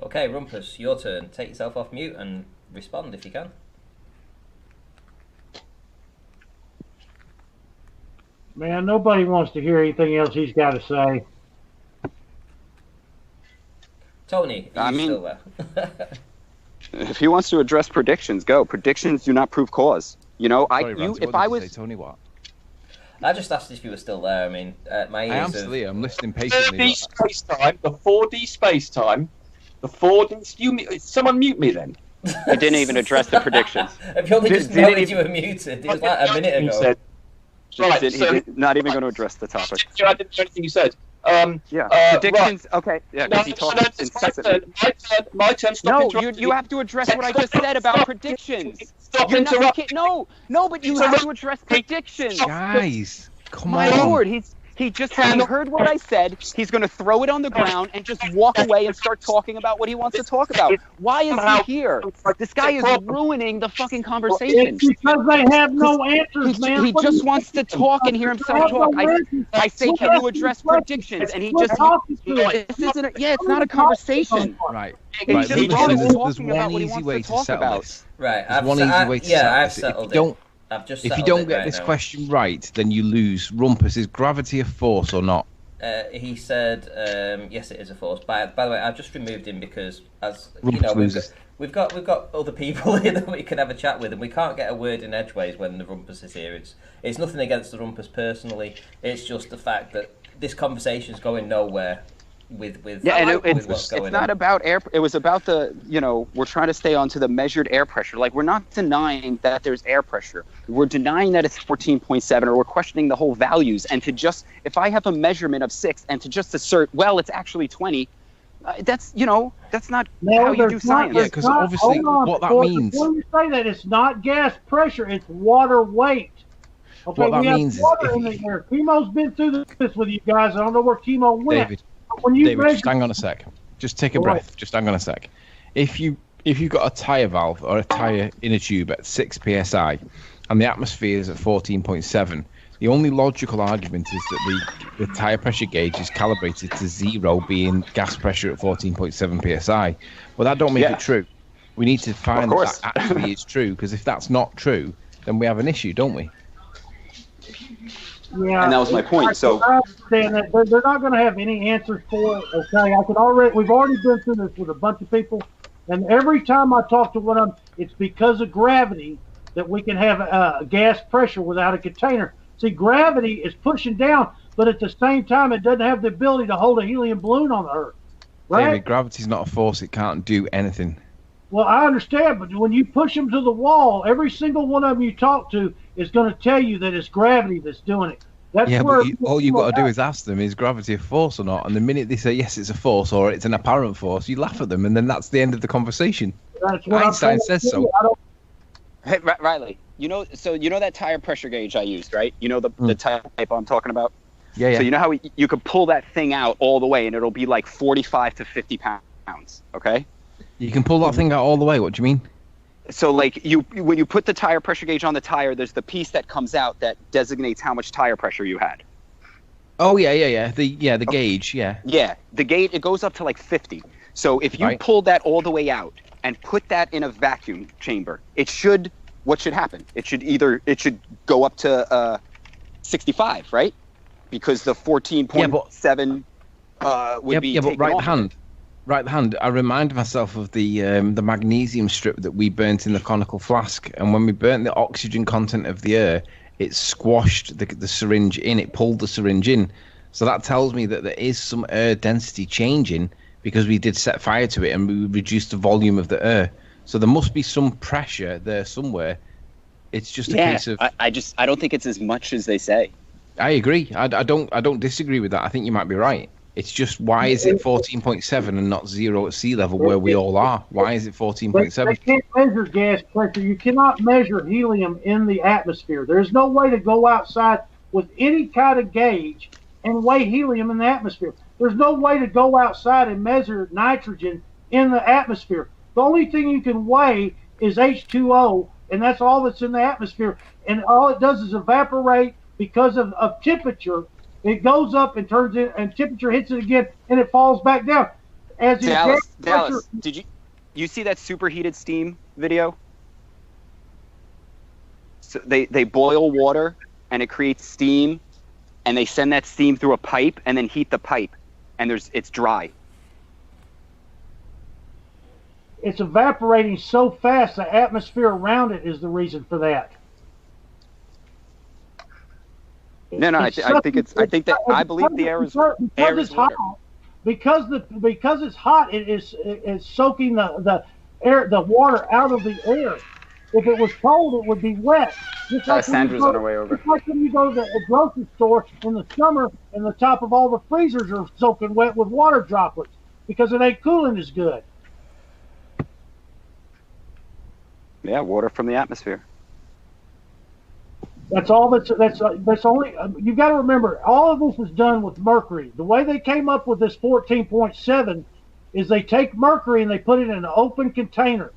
Okay, Rumpus, your turn. Take yourself off mute and respond if you can. Man, nobody wants to hear anything else he's got to say. Tony, are you still there? If he wants to address predictions, go. Predictions do not prove cause. You know, Sorry, Rance, if I was... Say, Tony, what? I just asked if you were still there. I mean, my ears I am have... still here. I'm listening patiently. 4D space time. The 4D space time. The 4D. Someone mute me then. He didn't even address the predictions. Have you only just Didn't noted even- you were muted? It was like a minute He ago. said, right, He did not even going to address the topic. I didn't hear anything you said. Predictions. Right. Okay. Yeah, No, because he talks it's incessantly. my turn. Stop No, interrupting you me. have to address what I just said about predictions. Stop You're not- you interrupting. can't- No, but you have to address predictions. Guys, come My on. lord, he heard what I said. He's going to throw it on the ground and just walk away and start talking about what he wants to talk about. Why is he here? This guy is ruining the fucking conversation. It's because they have no answers, man. He What just do you wants to think? talk and hear himself talk. I say, can you address predictions? And he just, this isn't it's not a conversation. Right. He's Right. just Listen, talking there's about one what he easy wants way to to talk settle about. this. Right. There's one easy way to I've settle this. settled If you don't, I've just if you settled don't it get right this now. question right, then you lose. Rumpus, is gravity a force or not? He said, yes, it is a force. By the way, I've just removed him because, as Rumpus you know, loses. we've got other people here that we can have a chat with, and we can't get a word in edgeways when the Rumpus is here. It's nothing against the Rumpus personally. It's just the fact that this conversation's going nowhere with what's It's going not on. about air. It was about we're trying to stay on to the measured air pressure. Like, we're not denying that there's air pressure. We're denying that it's 14.7, or we're questioning the whole values. And if I have a measurement of 6 and to just assert, well, it's actually 20, that's not how you do science. Yeah, because obviously what that means. When you say that, it's not gas pressure, it's water weight. Okay, What that we have means is water if in the air. Chemo's been through this with you guys. I don't know where Chemo went. David, When you David, measure, just hang on a sec. Just take a All right. breath. Just hang on a sec. If you've got a tyre valve or a tyre in a tube at 6 psi, and the atmosphere is at 14.7, the only logical argument is that the tyre pressure gauge is calibrated to 0, being gas pressure at 14.7 psi. Well, that don't make it true. We need to find that actually is true, because if that's not true, then we have an issue, don't we? yeah, And that was my point. So I understand that they're not going to have any answers for it. Okay, we've already been through this with a bunch of people, and every time I talk to one of them, it's because of gravity that we can have gas pressure without a container. See, gravity is pushing down, but at the same time, it doesn't have the ability to hold a helium balloon on the Earth. Right? David, gravity's not a force. It can't do anything. Well, I understand, but when you push them to the wall, every single one of them you talk to is going to tell you that it's gravity that's doing it. That's Yeah, where but all you've got to do is ask them, is gravity a force or not? And the minute they say, yes, it's a force, or it's an apparent force, you laugh at them, and then that's the end of the conversation. That's what Einstein I'm says so. Hey, Riley, you know that tire pressure gauge I used, right? You know the type I'm talking about? Yeah, yeah. So you know how you could pull that thing out all the way and it'll be like 45 to 50 pounds, okay? You can pull that thing out all the way. What do you mean? So like when you put the tire pressure gauge on the tire, there's the piece that comes out that designates how much tire pressure you had. Oh, yeah. The gauge, yeah. Yeah, the gauge, it goes up to like 50. So if you pull that all the way out and put that in a vacuum chamber, what should happen? It should go up to 65, right? Because the 14.7 would be taken off. Right hand. I remind myself of the magnesium strip that we burnt in the conical flask, and when we burnt the oxygen content of the air, it squashed the syringe in. It pulled the syringe in. So that tells me that there is some air density changing because we did set fire to it and we reduced the volume of the air. So there must be some pressure there somewhere. It's just a case of. I don't think it's as much as they say. I agree. I don't disagree with that. I think you might be right. It's just, why is it 14.7 and not 0 at sea level where we all are? Why is it 14.7? They can't measure gas pressure. You cannot measure helium in the atmosphere. There's no way to go outside with any kind of gauge and weigh helium in the atmosphere. There's no way to go outside and measure nitrogen in the atmosphere. The only thing you can weigh is H2O, and that's all that's in the atmosphere. And all it does is evaporate because of temperature. It goes up and turns in, and temperature hits it again, and it falls back down. As Dallas, did you see that superheated steam video? So they boil water, and it creates steam, and they send that steam through a pipe, and then heat the pipe, and it's dry. It's evaporating so fast, the atmosphere around it is the reason for that. No, I think that I believe the air is water. Hot, because it's hot, it's soaking the air, the water out of the air. If it was cold, it would be wet. Just like Sandra's on her way over. Just like when you go to the grocery store in the summer, and the top of all the freezers are soaking wet with water droplets because it ain't cooling as good. Yeah, water from the atmosphere. That's all. That's only. You got to remember, all of this is done with mercury. The way they came up with this 14.7 is they take mercury and they put it in an open container.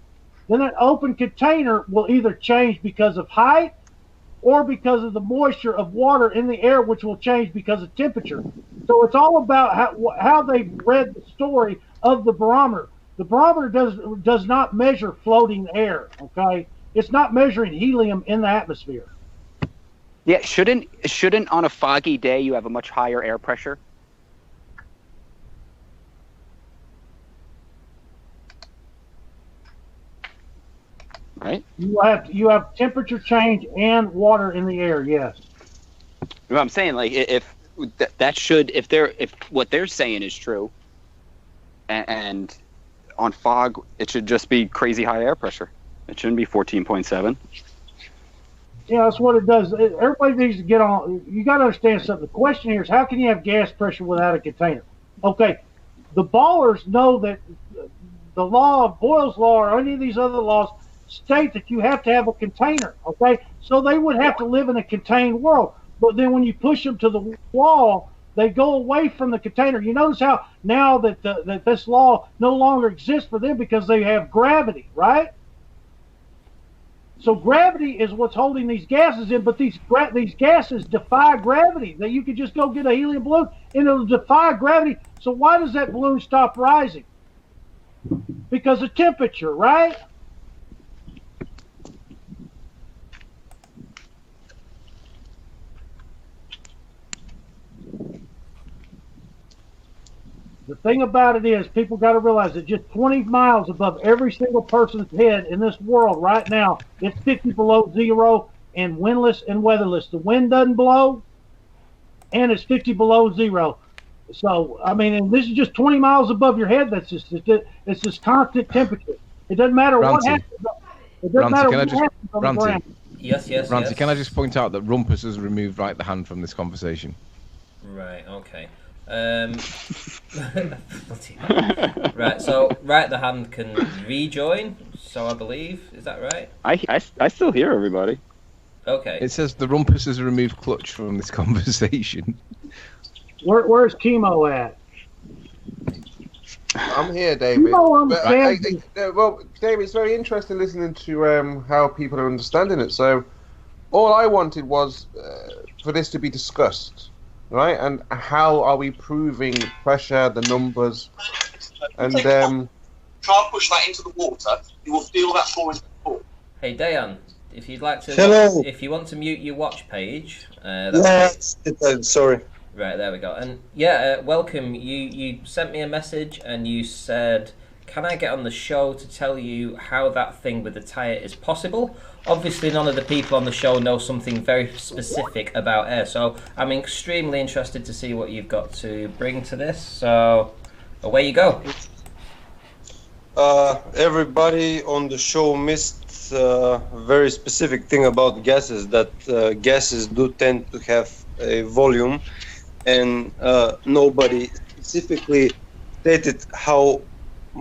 Then that open container will either change because of height or because of the moisture of water in the air, which will change because of temperature. So it's all about how they read the story of the barometer. The barometer does not measure floating air. Okay, it's not measuring helium in the atmosphere. Yeah, shouldn't on a foggy day you have a much higher air pressure? Right? You have temperature change and water in the air. Yes. What I'm saying, like, if what they're saying is true, and on fog it should just be crazy high air pressure. It shouldn't be 14.7. Yeah, that's what it does. Everybody needs to get on. You got to understand something. The question here is, how can you have gas pressure without a container? Okay, the ballers know that the law of Boyle's law or any of these other laws state that you have to have a container. Okay, so they would have to live in a contained world. But then when you push them to the wall, they go away from the container. You notice how now that that this law no longer exists for them because they have gravity, right? So gravity is what's holding these gases in, but these gases defy gravity. That you could just go get a helium balloon and it'll defy gravity. So why does that balloon stop rising? Because of temperature, right? The thing about it is, people got to realize that just 20 miles above every single person's head in this world right now, it's 50 below zero and windless and weatherless. The wind doesn't blow, and it's 50 below zero. So, I mean, and this is just 20 miles above your head. It's just constant temperature. It doesn't matter what happens. It doesn't matter what happens on the ground. Yes. Rancy, can I just point out that Rumpus has removed right the hand from this conversation? Right, okay. Right, so right the hand can rejoin, so I believe, is that right? I still hear everybody. Okay. It says the Rumpus has removed Clutch from this conversation. Where's Chemo at? I'm here, David. Well, David, it's very interesting listening to how people are understanding it. So all I wanted was for this to be discussed. Right, and how are we proving pressure, the numbers, and try and push that into the water. You will feel that fall into the pool. Hey, Dayan, if you'd like to, if you want to mute your watch page, sorry. Right, there we go. And yeah, welcome. You sent me a message and you said, can I get on the show to tell you how that thing with the tyre is possible? Obviously, none of the people on the show know something very specific about air, so I'm extremely interested to see what you've got to bring to this. So, away you go. Everybody on the show missed a very specific thing about gases, that gases do tend to have a volume, and nobody specifically stated how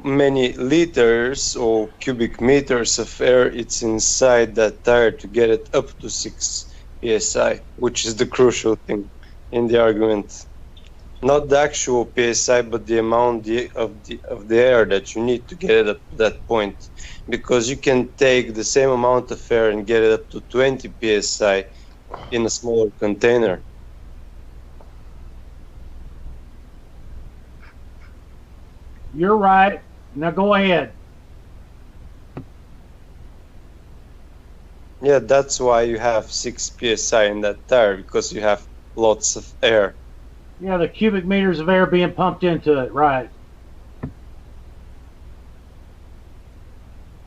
many liters or cubic meters of air it's inside that tire to get it up to 6 psi, which is the crucial thing in the argument. Not the actual psi, but the amount of the air that you need to get it up to that point, because you can take the same amount of air and get it up to 20 psi in a smaller container. You're right. Now go ahead. Yeah, that's why you have 6 psi in that tire, because you have lots of air. Yeah, the cubic meters of air being pumped into it, right.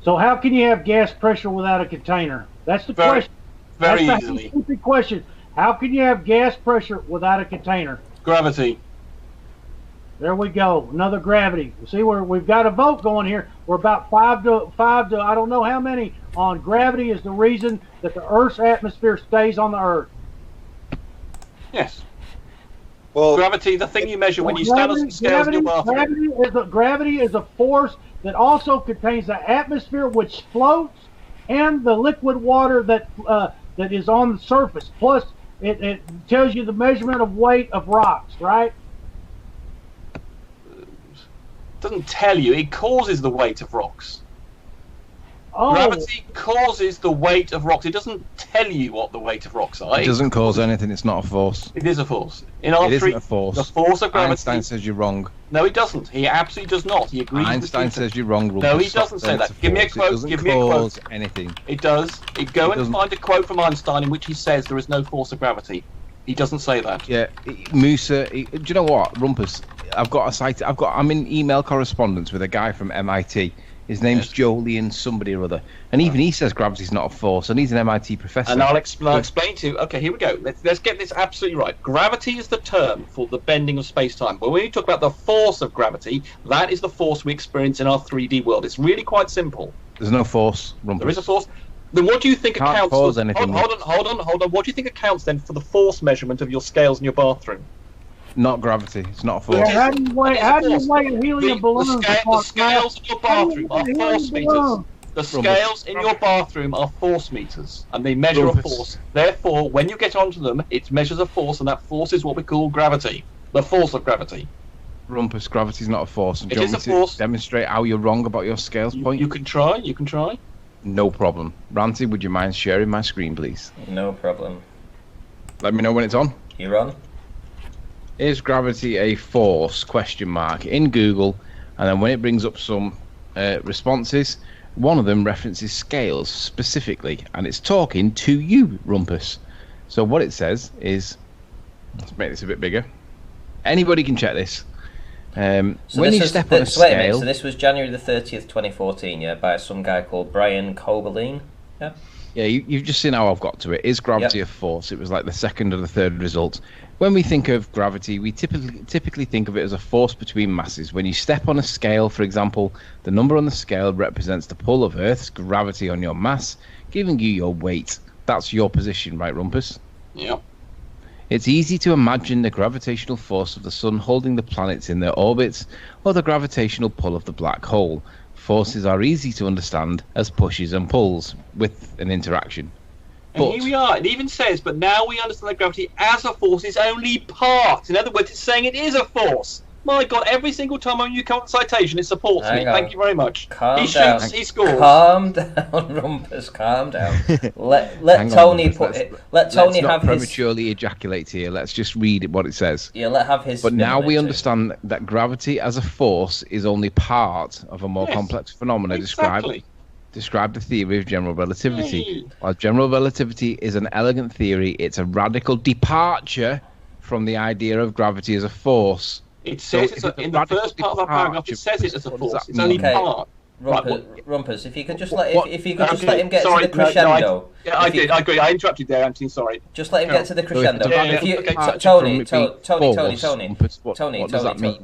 So how can you have gas pressure without a container? That's the question. Very That's easily. The stupid question. How can you have gas pressure without a container? Gravity. There we go. Another gravity. See, we've got a vote going here. We're about five to I don't know how many on gravity is the reason that the Earth's atmosphere stays on the Earth. Yes. Well, Gravity, the thing you measure when you stand on some scales in your bathroom. Gravity is a force that also contains the atmosphere, which floats, and the liquid water that is on the surface. Plus, it tells you the measurement of weight of rocks, right? Doesn't tell you. It causes the weight of rocks. Oh. Gravity causes the weight of rocks. It doesn't tell you what the weight of rocks are. It doesn't cause anything. It's not a force. It is a force. In our It isn't a force. The force of gravity. Einstein says you're wrong. No, he doesn't. He absolutely does not. He agrees. Einstein says you're wrong. Rumpus. No, he doesn't say that. Give me a quote. Give me a quote. It doesn't cause anything. It does. Go and find a quote from Einstein in which he says there is no force of gravity. He doesn't say that. Yeah, Musa. Do you know what, Rumpus? I'm in email correspondence with a guy from MIT. His name's Jolien somebody or other, and even he says gravity's not a force, and he's an MIT professor. And I'll explain to you. Okay, here we go. Let's get this absolutely right. Gravity is the term for the bending of space-time. But when we talk about the force of gravity, that is the force we experience in our 3D world. It's really quite simple. There's no force, Rumpus. There is a force. Then what do you think Can't accounts cause for? anything. Hold on. What do you think accounts then for the force measurement of your scales in your bathroom? Not gravity. It's not a force. Yeah, how do you weigh a helium balloon? The scales in your bathroom are force meters. The scales in your bathroom are force meters, and they measure a force. Therefore, when you get onto them, it measures a force, and that force is what we call gravity. The force of gravity. Rumpus, gravity's not a force. And It do you is want a me to force. demonstrate how you're wrong about your scales point? You can try. You can try. No problem. Ranty, would you mind sharing my screen, please? No problem. Let me know when it's on. You're on. Is gravity a force? Question mark in Google, and then when it brings up some responses, one of them references scales specifically, and it's talking to you, Rumpus. So what it says is, let's make this a bit bigger. Anybody can check this. When you step on a scale, wait a minute. So this was January the 30th, 2014, yeah, by some guy called Brian Coberline. Yeah. Yeah, you've just seen how I've got to it. Is gravity a force? It was like the second or the third result. When we think of gravity, we typically think of it as a force between masses. When you step on a scale, for example, the number on the scale represents the pull of Earth's gravity on your mass, giving you your weight. That's your position, right, Rumpus? Yeah. It's easy to imagine the gravitational force of the sun holding the planets in their orbits, or the gravitational pull of the black hole. Forces are easy to understand as pushes and pulls with an interaction. And here we are. It even says, but now we understand that gravity as a force is only part. In other words, it's saying it is a force. My God, every single time when you come to Citation, it supports me. Thank you very much. Calm he down. shoots, he scores. Calm down, Rumpus. Calm down. Let Tony put it. Let Tony have his. Prematurely ejaculate here. Let's just read what it says. Yeah, let have his. But now we understand that gravity as a force is only part of a more complex phenomena describe the theory of general relativity. While general relativity is an elegant theory, it's a radical departure from the idea of gravity as a force. It says in the first part of that paragraph, it says it as a force. It's only part. Rumpus, if you could just let him get to the crescendo. I did. I agree. I interrupted there, Anthony. Sorry. Just let him get to the crescendo.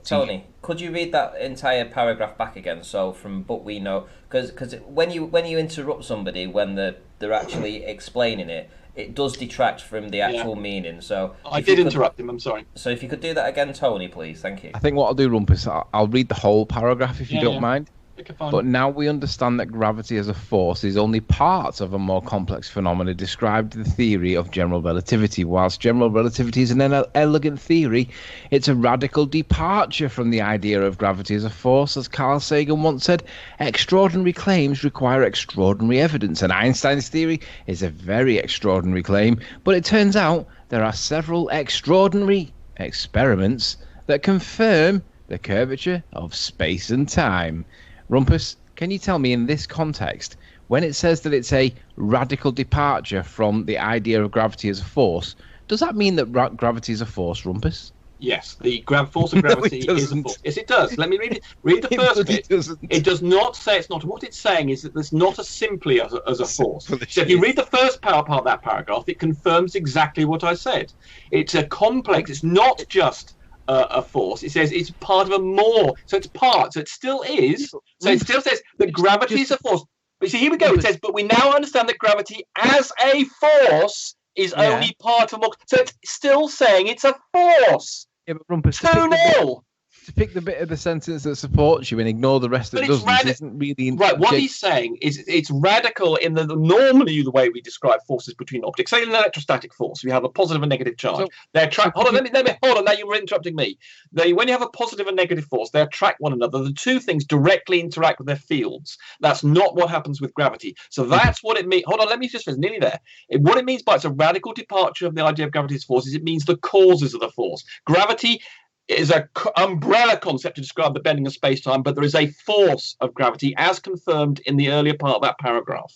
Tony, could you read that entire paragraph back again? So from but we know, because when you interrupt somebody when they're actually explaining it, it does detract from the actual meaning. So I did interrupt him. I'm sorry. So if you could do that again, Tony, please. Thank you. I think what I'll do, Rumpus, I'll read the whole paragraph if you don't mind. But now we understand that gravity as a force is only part of a more complex phenomena described in the theory of general relativity. Whilst general relativity is an elegant theory, it's a radical departure from the idea of gravity as a force. As Carl Sagan once said, extraordinary claims require extraordinary evidence, and Einstein's theory is a very extraordinary claim. But it turns out there are several extraordinary experiments that confirm the curvature of space and time. Rumpus, can you tell me in this context, when it says that it's a radical departure from the idea of gravity as a force, does that mean that gravity is a force, Rumpus? Yes, the force of gravity is a force. Yes, it does. Let me read it. Read the first bit. It does not say it's not. What it's saying is that it's not as simply as a force. So if you read the first part of that paragraph, it confirms exactly what I said. It's a complex. It's not just a force. It says it's part of a more. So it's part. So it still is. So it still says that gravity is a force. But see, here we go. It says, but we now understand that gravity as a force is only part of more. So it's still saying it's a force. Yeah, but Rumpus, 2-0. To pick the bit of the sentence that supports you and ignore the rest that doesn't isn't really... Right, what he's saying is it's radical in normally the way we describe forces between objects. Say an electrostatic force, we have a positive and negative charge. So, they attract... Hold on, now you were interrupting me. When you have a positive and negative force, they attract one another. The two things directly interact with their fields. That's not what happens with gravity. So that's what it means. Hold on, let me just finish. Nearly there. What it means by it's a radical departure of the idea of gravity as force is it means the causes of the force. Gravity is an umbrella concept to describe the bending of space-time, but there is a force of gravity as confirmed in the earlier part of that paragraph.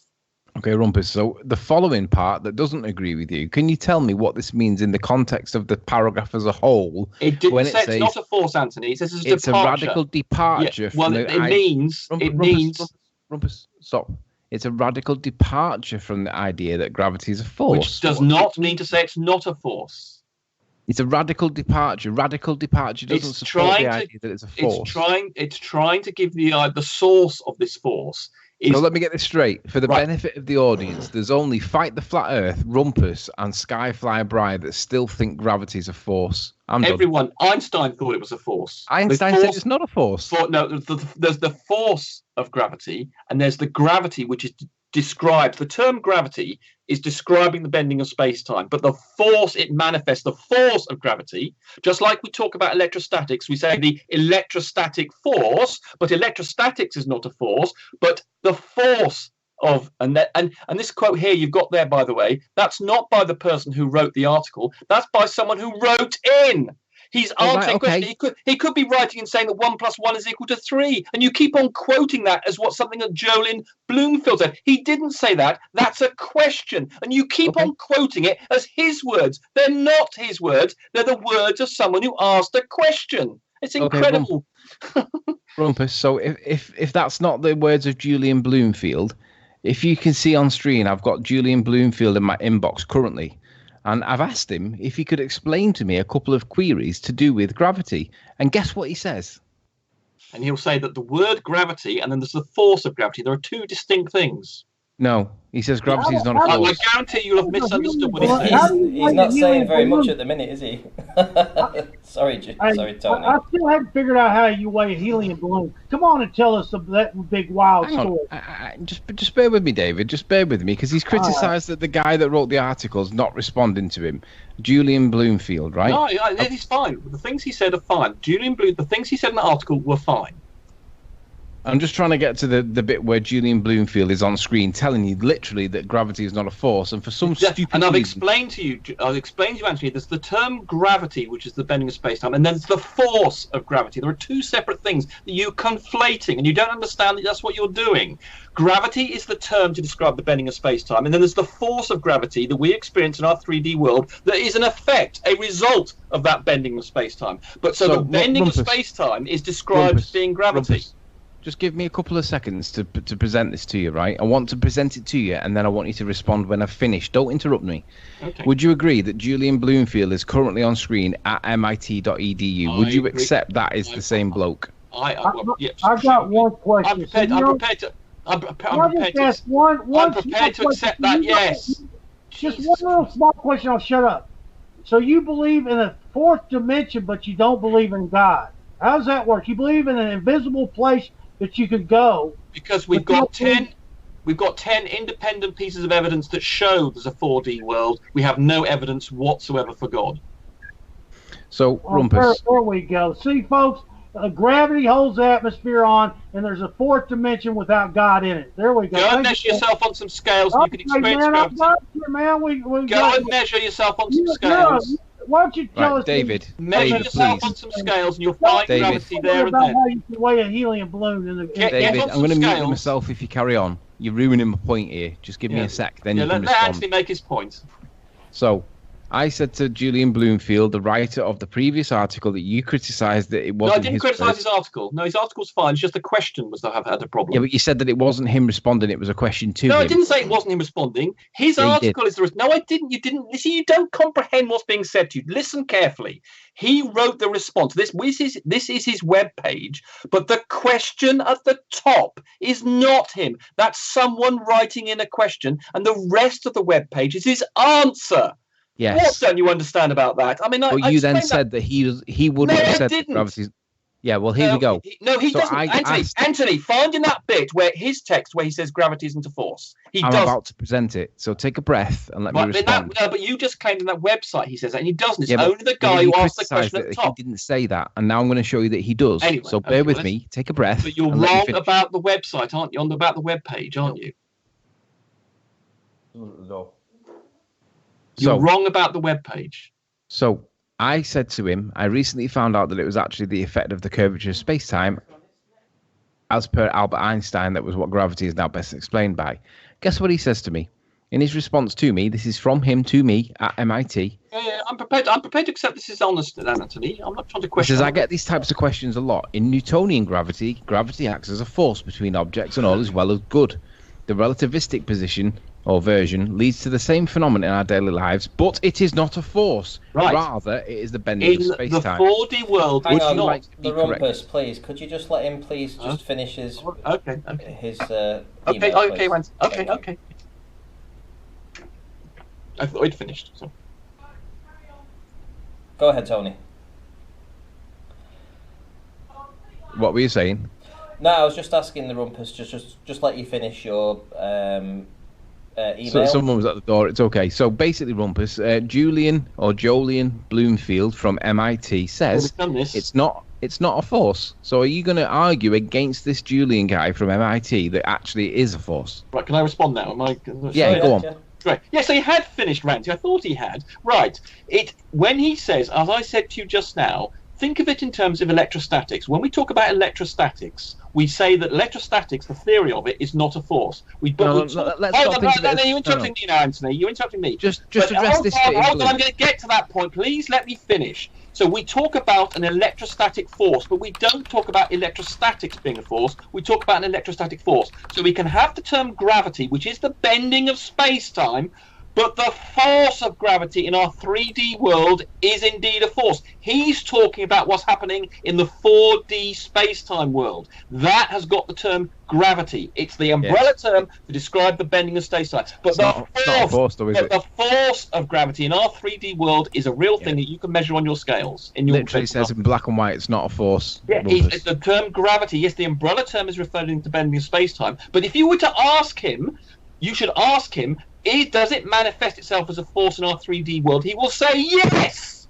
Okay, Rumpus, so the following part that doesn't agree with you, can you tell me what this means in the context of the paragraph as a whole? It didn't say it's not a force, Anthony. It says it's a radical departure. Yeah, well, it means... Rumpus, stop. It's a radical departure from the idea that gravity is a force. Which does not mean to say it's not a force. It's a radical departure. Radical departure doesn't support the idea that it's a force. It's trying to give the source of this force. So let me get this straight. For the benefit of the audience, there's only Fight the Flat Earth, Rumpus, and Skyfly Bride that still think gravity is a force. Everyone, Einstein thought it was a force. Einstein said it's not a force. There's the force of gravity, and there's the gravity which is described. The term gravity is describing the bending of space-time, but the force it manifests, the force of gravity, just like we talk about electrostatics, we say the electrostatic force, but electrostatics is not a force, but the force of, and this quote here you've got there, by the way, that's not by the person who wrote the article, that's by someone who wrote in. He's answering questions. He could be writing and saying that 1 + 1 is equal to 3, and you keep on quoting that as something that Jolyn Bloomfield said. He didn't say that. That's a question, and you keep on quoting it as his words. They're not his words. They're the words of someone who asked a question. It's incredible. Rumpus. So if that's not the words of Julian Bloomfield, if you can see on screen, I've got Julian Bloomfield in my inbox currently. And I've asked him if he could explain to me a couple of queries to do with gravity. And guess what he says? And he'll say that the word gravity and then there's the force of gravity. There are two distinct things. No, he says gravity is not a force. I guarantee you'll have misunderstood what he says. He's not saying very much at the minute, is he? Sorry, Tony. I still haven't figured out how you weigh a helium balloon. Come on and tell us that big wild story. Just bear with me, David. Just bear with me, because he's criticised that the guy that wrote the article's not responding to him. Julian Bloomfield, right? No, he's fine. The things he said are fine. The things he said in the article were fine. I'm just trying to get to the bit where Julian Bloomfield is on screen telling you literally that gravity is not a force, and for some stupid and I've reason... explained to you, Anthony, there's the term gravity, which is the bending of space-time, and then there's the force of gravity. There are two separate things that you're conflating, and you don't understand that that's what you're doing. Gravity is the term to describe the bending of space-time, and then there's the force of gravity that we experience in our 3D world that is an effect, a result of that bending of space-time. But so the bending of space-time is described as being gravity. Just give me a couple of seconds to present this to you, right? I want to present it to you, and then I want you to respond when I've finished. Don't interrupt me. Okay. Would you agree that Julian Bloomfield is currently on screen at MIT.edu? Would you accept that is the same bloke? I got one question. I'm prepared to accept that, yes. Just one little small question, I'll shut up. So you believe in a fourth dimension, but you don't believe in God. How does that work? You believe in an invisible place that you could go? Because we've got 10 independent pieces of evidence that show there's a 4D world. We have no evidence whatsoever for God. So, Rumpus. There we go. See, folks, gravity holds the atmosphere on, and there's a fourth dimension without God in it. There we go. Go and measure yourself on some scales, and you can experience gravity. Go and measure yourself on some scales. Why don't you tell us, David? Measure yourself on some scales, and you'll find gravity there and then. How you can weigh a helium balloon? David, I'm going to mute myself if you carry on. You're ruining my point here. Just give me a sec, then you can respond. Let Anthony make his point. So, I said to Julian Bloomfield, the writer of the previous article, that you criticised that it wasn't. No, I didn't his criticise words. his article. No, his article's fine. It's just the question was that I've had a problem. Yeah, but you said that it wasn't him responding; it was a question to him. No, I didn't say it wasn't him responding. His article is the. No, I didn't. You didn't listen. You don't comprehend what's being said to you. Listen carefully. He wrote the response. This is his web page, but the question at the top is not him. That's someone writing in a question, and the rest of the web page is his answer. Yes. What don't you understand about that? I mean, But you then said that he wouldn't have said that gravity's. Yeah, well, here we go. He So doesn't. Anthony, find in that bit where his text where he says gravity isn't a force. I'm about to present it, so take a breath and let me respond. But you just claimed in that website he says that, and he doesn't. It's only the guy who asked the question at the top. He didn't say that, and now I'm going to show you that he does. Anyway, so bear with me, take a breath. But you're wrong about the website, aren't you? About the web page, aren't you? No. You're wrong about the web page. So I said to him, I recently found out that it was actually the effect of the curvature of space-time. As per Albert Einstein, that was what gravity is now best explained by. Guess what he says to me? In his response to me, this is from him to me at MIT. Yeah, I'm prepared to accept this is honest, Anthony. I'm not trying to question. He says, I get these types of questions a lot. In Newtonian gravity, gravity acts as a force between objects and all is well as good. The relativistic position or version leads to the same phenomenon in our daily lives, but it is not a force. Right. Rather, it is the bending of space-time. In the 4D world, hang on, like to the rumpus, please. Could you just let him, please, just finish his his email, okay. I thought he'd finished. So. Go ahead, Tony. What were you saying? No, I was just asking the rumpus. Just let you finish your email. So someone was at the door. It's okay. So basically, rumpus. Julian Bloomfield from MIT says it's not a force. So are you going to argue against this Julian guy from MIT that actually is a force? Right. Can I respond now? Yeah, go on. Yeah. Right. Yes, he had finished ranting. I thought he had. Right. When he says, as I said to you just now, think of it in terms of electrostatics. When we talk about electrostatics, we say that electrostatics, the theory of it, is not a force. You're interrupting me now, Anthony. You're interrupting me. Just address this. Hold on, I'm going to get to that point. Please let me finish. So we talk about an electrostatic force, but we don't talk about electrostatics being a force. We talk about an electrostatic force. So we can have the term gravity, which is the bending of space-time, but the force of gravity in our 3D world is indeed a force. He's talking about what's happening in the 4D space-time world. That has got the term gravity. It's the umbrella term to describe the bending of space-time. But the force of gravity in our 3D world is a real thing that you can measure on your scales. Literally says in black and white, it's not a force. Yeah, it's the term gravity. Yes, the umbrella term is referring to bending of space-time. But if you were to ask him, you should ask him, does it manifest itself as a force in our 3D world? He will say yes!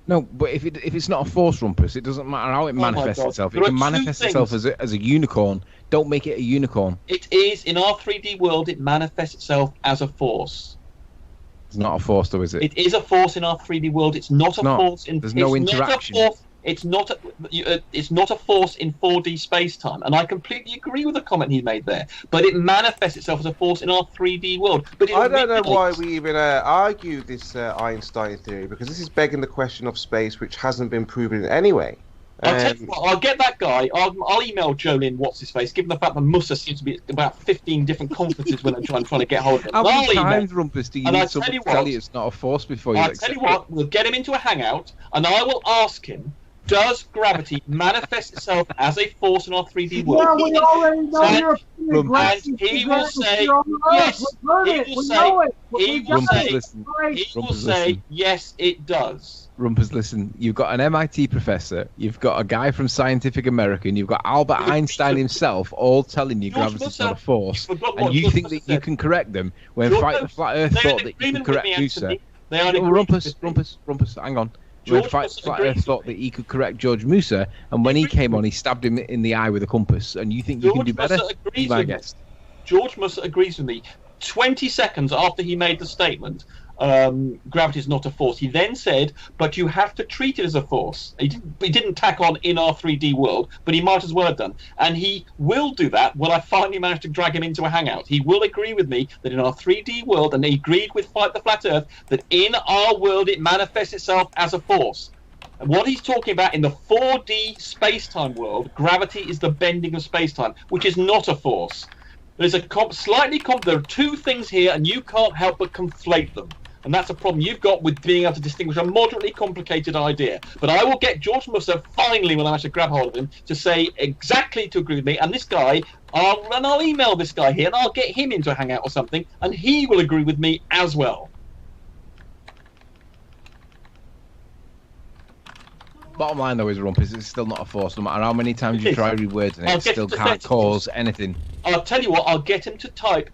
No, but if it's not a force, rumpus, it doesn't matter how it manifests itself. It can manifest itself as a unicorn. Don't make it a unicorn. It is, in our 3D world, it manifests itself as a force. It's not a force, though, is it? It is a force in our 3D world. It's not a force in... There's no interaction. It's not a force in 4D space-time, and I completely agree with the comment he made there. But it manifests itself as a force in our 3D world. But I don't know why we even argue this Einstein theory, because this is begging the question of space, which hasn't been proven anyway. I'll tell you what, I'll get that guy. I'll email Jolene what's-his-face, given the fact that Musa seems to be at about 15 different conferences when I'm trying to get hold of him. How many times, Rumpus, do you need someone to tell you it's not a force before you accept it? I'll tell you what, we'll get him into a hangout, and I will ask him, does gravity manifest itself as a force in our 3D world? Well, we already know your opinion. And he will say, yes. He will say, yes, it does. Rumpus, listen, you've got an MIT professor, you've got a guy from Scientific American, you've got Albert Einstein himself all telling you gravity's not a force, and you think that you can correct them when Fight the Flat Earth thought that you could correct Musa. Rumpus, hang on. When Flat Earth thought that he could correct George Musa, and when he came on, he stabbed him in the eye with a compass, and you think you can do better? Be my guest. George Musa agrees with me. 20 seconds after he made the statement, gravity is not a force. He then said, but you have to treat it as a force. He didn't tack on in our 3D world, but he might as well have done. And he will do that when I finally manage to drag him into a hangout. He will agree with me that in our 3D world, and he agreed with Fight the Flat Earth, that in our world it manifests itself as a force. And what he's talking about in the 4D space-time world, gravity is the bending of space-time, which is not a force. There's a there are two things here, and you can't help but conflate them. And that's a problem you've got with being able to distinguish a moderately complicated idea. But I will get George Musser, finally, when I manage to grab hold of him, to say exactly to agree with me. And this guy, I'll email this guy here, and I'll get him into a hangout or something, and he will agree with me as well. Bottom line, though, is Rumpus, it's still not a force. No matter how many times you try rewording it, it still can't cause anything. I'll tell you what, I'll get him to type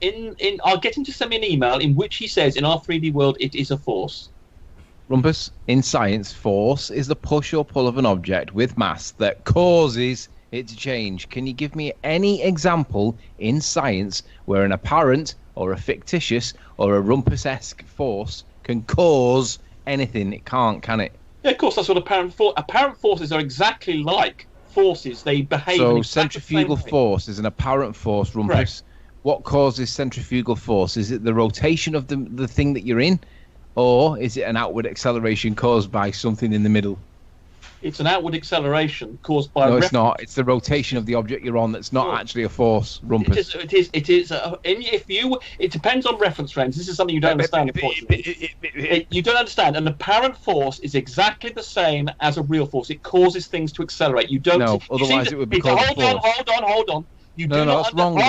I'll get him to send me an email in which he says, in our 3D world, it is a force. Rumpus, in science, force is the push or pull of an object with mass that causes it to change. Can you give me any example in science where an apparent or a fictitious or a Rumpus-esque force can cause anything? It can't, can it? Yeah, of course, that's what apparent forces are exactly like forces. They behave. So centrifugal force is an apparent force, Rumpus. Correct. What causes centrifugal force? Is it the rotation of the thing that you're in, or is it an outward acceleration caused by something in the middle? It's an outward acceleration caused by. No, it's not. It's the rotation of the object you're on that's not actually a force, Rumpus. It is. It depends on reference frames. This is something you don't understand, unfortunately. You don't understand. An apparent force is exactly the same as a real force. It causes things to accelerate. You don't. No, otherwise it would be called a force. Hold on. You do not. That's wrong.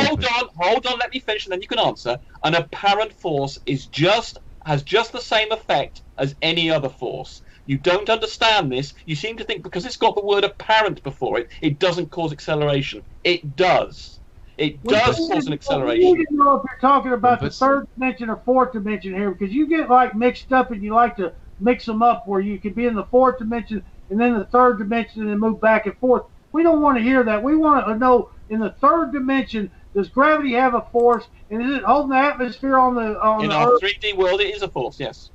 Hold on. Let me finish, and then you can answer. An apparent force has just the same effect as any other force. You don't understand this. You seem to think because it's got the word apparent before it, it doesn't cause acceleration. It does. It does cause an acceleration. You didn't know if you're talking about the third dimension or fourth dimension here, because you get like mixed up and you like to mix them up where you could be in the fourth dimension and then the third dimension and then move back and forth. We don't want to hear that. We want to know in the third dimension, does gravity have a force, and is it holding the atmosphere on the our Earth? 3D world, it is a force, yes.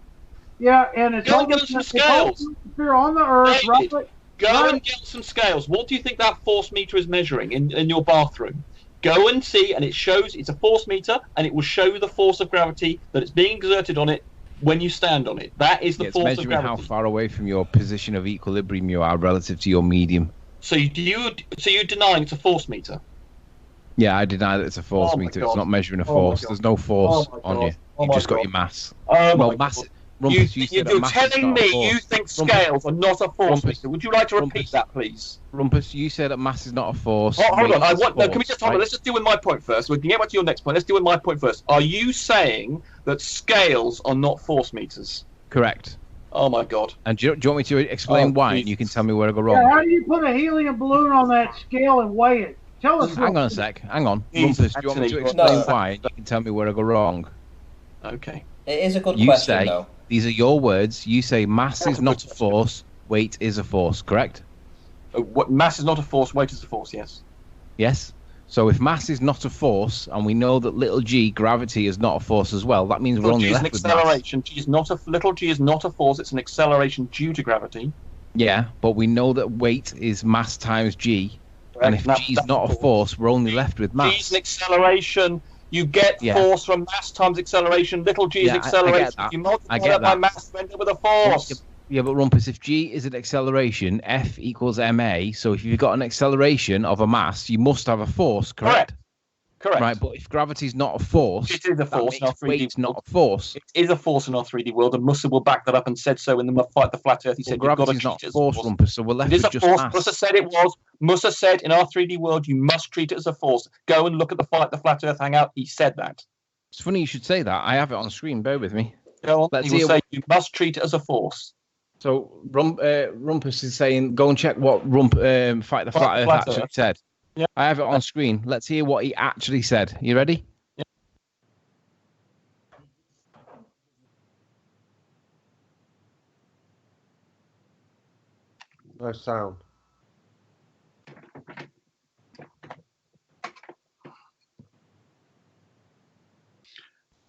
Yeah, and it's Go and get some scales. On the Earth, David, go and get some scales. What do you think that force meter is measuring in your bathroom? Go and see, and it shows it's a force meter, and it will show you the force of gravity that it's being exerted on it when you stand on it. That is the force of gravity. It's measuring how far away from your position of equilibrium you are relative to your medium. So you're denying it's a force meter? Yeah, I deny that it's a force meter. God. It's not measuring a force. There's no force on you. You've just got your mass. Mass. Rumpus, you're telling me you think scales are not a force meter. Would you like to repeat that, please? Rumpus, you said that mass is not a force. Hold on. Can we just hold on? Let's just deal with my point first. We can get back to your next point. Let's deal with my point first. Are you saying that scales are not force meters? Correct. Oh my God. And do you want me to explain why? And you can tell me where I go wrong. Yeah, how do you put a helium balloon on that scale and weigh it? Tell us. Hang on a sec. Hang on. Rumpus, do you want me to explain why? And you can tell me where I go wrong. Okay. It is a good question, though. These are your words. You say mass is not a force, weight is a force, correct? Mass is not a force, weight is a force, yes. Yes. So if mass is not a force, and we know that little g, gravity, is not a force as well, that means we're only left with acceleration. Little g is not a force, it's an acceleration due to gravity. Yeah, but we know that weight is mass times g, and if g is not a force, we're only left with mass. G is an acceleration. You get force from mass times acceleration. Little g is acceleration. You multiply that by mass, you end up with a force. Yeah, but Rumpus, if g is an acceleration, F equals ma. So if you've got an acceleration of a mass, you must have a force, correct? Correct. Right, but if gravity's not a force, it is a force in our 3D weight's not a force. It is a force in our 3D world, and Musser will back that up and said so in the Fight the Flat Earth. He said gravity's not a force, Rumpus, so we're left with just mass. Musser said it was. Musser said in our 3D world you must treat it as a force. Go and look at the Fight the Flat Earth hangout. He said that. It's funny you should say that. I have it on screen. Bear with me. Go on. He will say you must treat it as a force. So Rumpus is saying, go and check what Fight the Flat Earth actually said. Yeah. I have it on screen. Let's hear what he actually said. You ready? Yeah. No sound.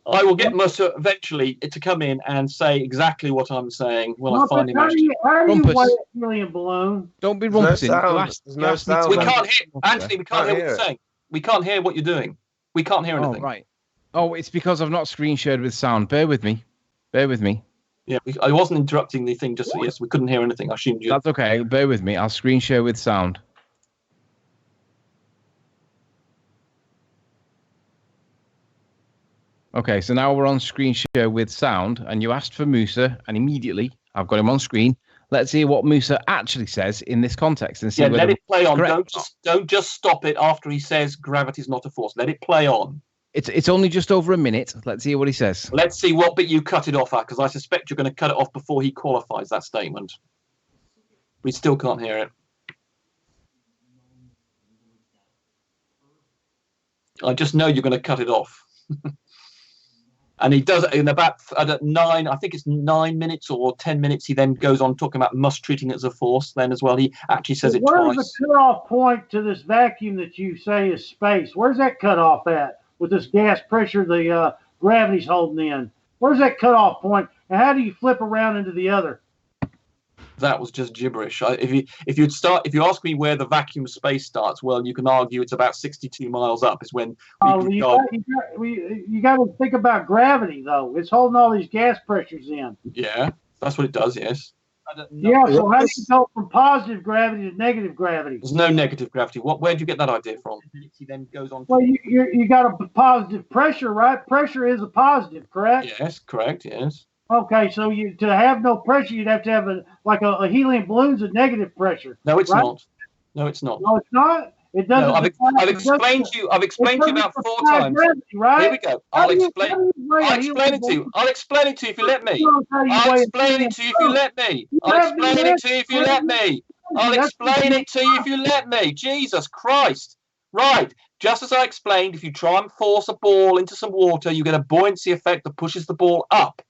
I will get Mercer eventually to come in and say exactly what I'm saying when I find him. How do you Rumpus. weigh a helium balloon? Don't be There's rumpusing. no You sound. asked- There's you no asked me to sound. We run- can't hear, Anthony. We can't hear what you're saying. We can't hear what you're doing. We can't hear Oh, anything. right. Oh, it's because I've not screen shared with sound. Bear with me. Bear with me. Yeah, I wasn't interrupting the thing just yes. We couldn't hear anything. I assumed you. That's okay. Bear with me. I'll screen share with sound. Okay, so now we're on screen share with sound, and you asked for Musa, and immediately I've got him on screen. Let's hear what Musa actually says in this context, and see Yeah, whether let it play on. correct. Don't just stop it after he says gravity's not a force. Let it play on. It's only just over a minute. Let's hear what he says. Let's see what bit you cut it off at, because I suspect you're going to cut it off before he qualifies that statement. We still can't hear it. I just know you're going to cut it off. And he does it in about at 9, I think it's 9 minutes or 10 minutes. He then goes on talking about must treating it as a force then as well. He actually says it Where's twice. the cutoff point to this vacuum that you say is space? Where's that cutoff at with this gas pressure the gravity's holding in? Where's that cutoff point, and how do you flip around into the other? That was just gibberish. If you ask me where the vacuum space starts, well, you can argue it's about 62 miles up is when You got to think about gravity, though. It's holding all these gas pressures in. Yeah, that's what it does, yes. Yeah, so how do you go from positive gravity to negative gravity? There's no negative gravity. Where do you get that idea from? He then goes on. Well, you got a positive pressure, right? Pressure is a positive, correct? Yes, correct, yes. Okay, so to have no pressure, you'd have to have a helium balloon's a negative pressure. No, it's right? not. No, it's not. No, it's not. It doesn't. No, I've explained to you. I've explained to you about 4 times. Gravity, right? Here we go. I'll explain it to you. I'll explain it to you if you let me. I'll explain it to you if you let me. I'll explain it to you if you let me. I'll explain it to you if you let me. Jesus Christ. Right. Just as I explained, if you try and force a ball into some water, you get a buoyancy effect that pushes the ball up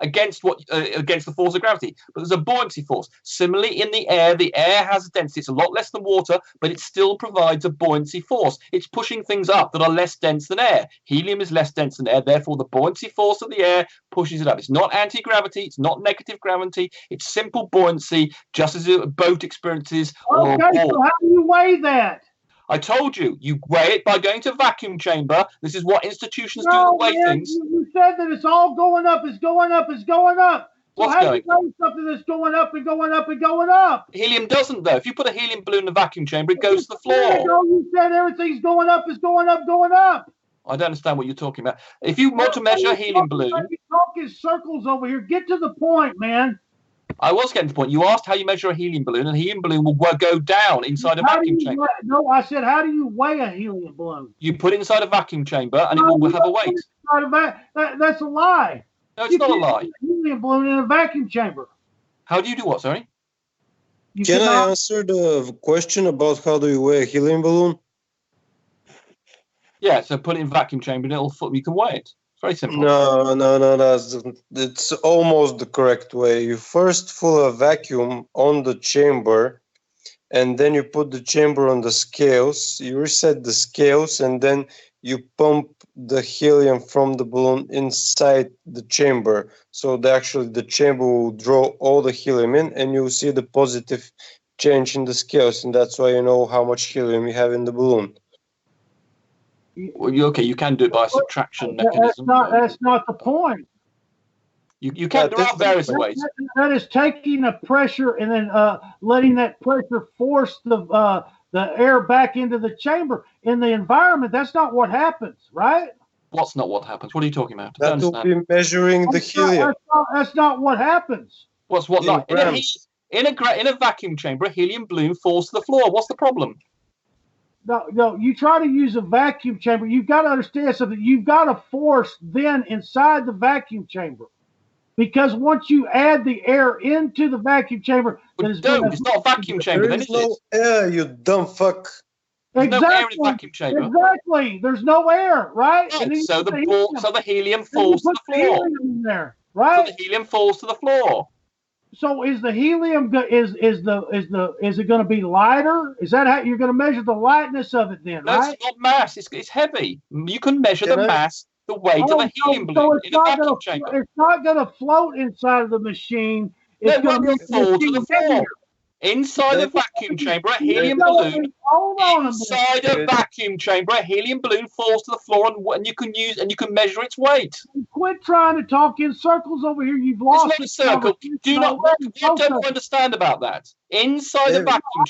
against the force of gravity. But there's a buoyancy force. Similarly, in the air has a density. It's a lot less than water, but it still provides a buoyancy force. It's pushing things up that are less dense than air. Helium is less dense than air, therefore the buoyancy force of the air pushes it up. It's not anti-gravity, it's not negative gravity, it's simple buoyancy, just as a boat experiences. Okay, so how do you weigh that? I told you, you weigh it by going to a vacuum chamber. This is what institutions do to weigh things. You said that it's all going up, it's going up, it's going up. So What's how going? do you weigh something that's going up and going up and going up? Helium doesn't, though. If you put a helium balloon in a vacuum chamber, it goes to the floor. You said everything's going up, it's going up, going up. I don't understand what you're talking about. If you want to measure a helium balloon... You're talking circles over here. Get to the point, man. I was getting to the point. You asked how you measure a helium balloon, and a helium balloon will go down inside a vacuum chamber. No, I said, how do you weigh a helium balloon? You put it inside a vacuum chamber, and it will have a weight. That's a lie. No, it's not a lie. A helium balloon in a vacuum chamber. How do you do what, sorry? Can I answer the question about how do you weigh a helium balloon? Yeah, so put it in a vacuum chamber, and you can weigh it. It's very simple. No. It's almost the correct way. You first fill a vacuum on the chamber, and then you put the chamber on the scales. You reset the scales, and then you pump the helium from the balloon inside the chamber. So the chamber will draw all the helium in, and you'll see the positive change in the scales, and that's why you know how much helium you have in the balloon. Well, you can do it by a subtraction mechanism. That's not the point. You can. There are various ways. That is taking the pressure and then letting that pressure force the air back into the chamber. In the environment, that's not what happens, right? What's not what happens? What are you talking about? That will be measuring the helium. That's not what happens. What's what not? In a vacuum chamber, a helium balloon falls to the floor. What's the problem? No, you try to use a vacuum chamber. You've got to understand something. You've got a force then inside the vacuum chamber. Because once you add the air into the vacuum chamber... It's not a vacuum chamber, then, is it? There is no air, you dumb fuck. There's no air in the vacuum chamber. Exactly. There's no air, right? Right. So the helium falls to the floor. There, right? So the helium falls to the floor. So is the helium is it going to be lighter? Is that how you're going to measure the lightness of it then? No, right? it's not mass. It's heavy. You can measure the mass the weight of a helium balloon in a vacuum chamber. It's not going to float inside of the machine. It's going to fall to the floor. Inside a vacuum chamber, a helium balloon. Inside a vacuum chamber, a helium balloon falls to the floor, and you can measure its weight. Quit trying to talk in circles over here. You've lost. It's not a circle. What don't you understand about that? Inside a vacuum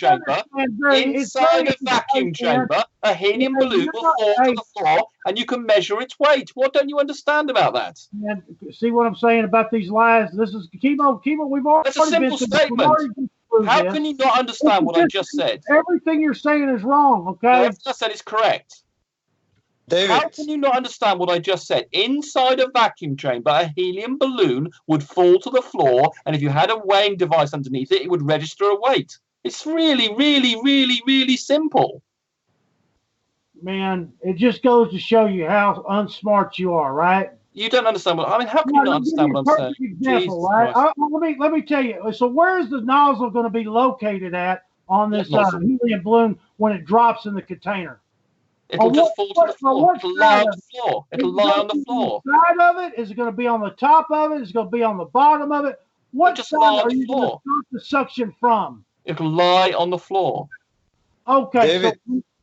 chamber, a helium balloon will fall to the floor, and you can measure its weight. What don't you understand about that? And see what I'm saying about these lies? This is keep on. We've already. That's a simple statement. How can you not understand what I just said? Everything you're saying is wrong, okay? What I said is correct. David. How can you not understand what I just said? Inside a vacuum chamber, a helium balloon would fall to the floor, and if you had a weighing device underneath it, it would register a weight. It's really, really, really, really simple. Man, it just goes to show you how unsmart you are, right? You don't understand what I mean. How can you not understand what I'm saying? Example, right? Let me tell you. So, where is the nozzle going to be located at on this helium balloon when it drops in the container? It'll just fall to the floor. It'll lie on the floor. It'll lie on the floor. Side of it? Is it going to be on the top of it? Is it going to be on the bottom of it? What side are you going to start the suction from? It'll lie on the floor. Okay,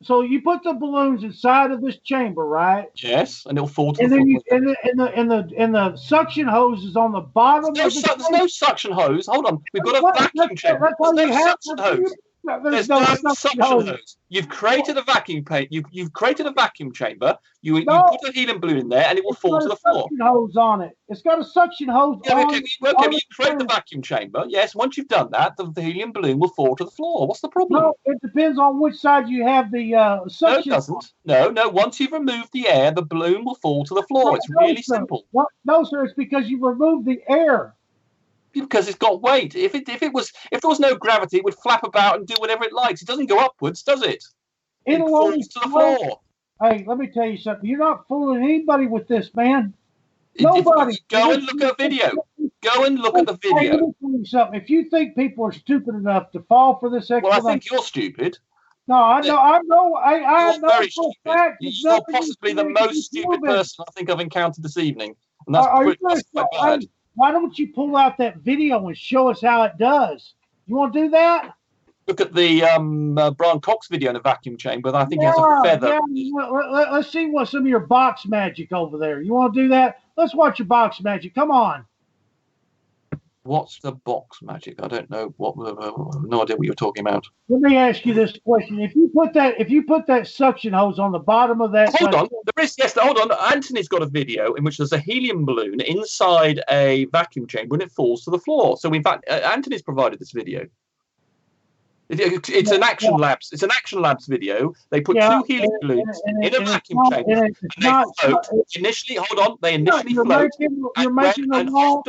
so you put the balloons inside of this chamber, right? Yes, and it'll fall to the floor. And the suction hose is on the bottom. There's no suction hose. Hold on, we've got a vacuum chamber. There's no suction hose. There's no suction hose. You've created a vacuum You've created a vacuum chamber. You put a helium balloon in there, and it will fall to the floor. Suction hose on it. It's got a suction hose. Okay, you create the vacuum chamber. Yes, once you've done that, the helium balloon will fall to the floor. What's the problem? No, it depends on which side you have the suction. No, it doesn't. No. Once you've removed the air, the balloon will fall to the floor. It's really simple. No, sir. It's because you've removed the air. Because it's got weight. If there was no gravity, it would flap about and do whatever it likes. It doesn't go upwards, does it? It falls to the floor. Hey, let me tell you something. You're not fooling anybody with this, man. Nobody. Go and look at a video. Go and look at the video. Hey, let me tell you something. If you think people are stupid enough to fall for this explanation, well, I think you're stupid. No, I know. I know. Very stupid. You're possibly the most stupid person I think I've encountered this evening, and that's quite bad. Why don't you pull out that video and show us how it does? You want to do that? Look at the Brian Cox video in a vacuum chamber. I think it has a feather. Yeah. Let's see what some of your box magic over there. You want to do that? Let's watch your box magic. Come on. What's the box magic? I don't know. No idea what you're talking about. Let me ask you this question: If you put that suction hose on the bottom of that, hold on. Anthony's got a video in which there's a helium balloon inside a vacuum chamber and it falls to the floor. So in fact, Anthony's provided this video. It's an Action Labs. It's an Action Labs video. They put two helium balloons in a vacuum chamber, and they float. Initially, hold on. They initially float. Hold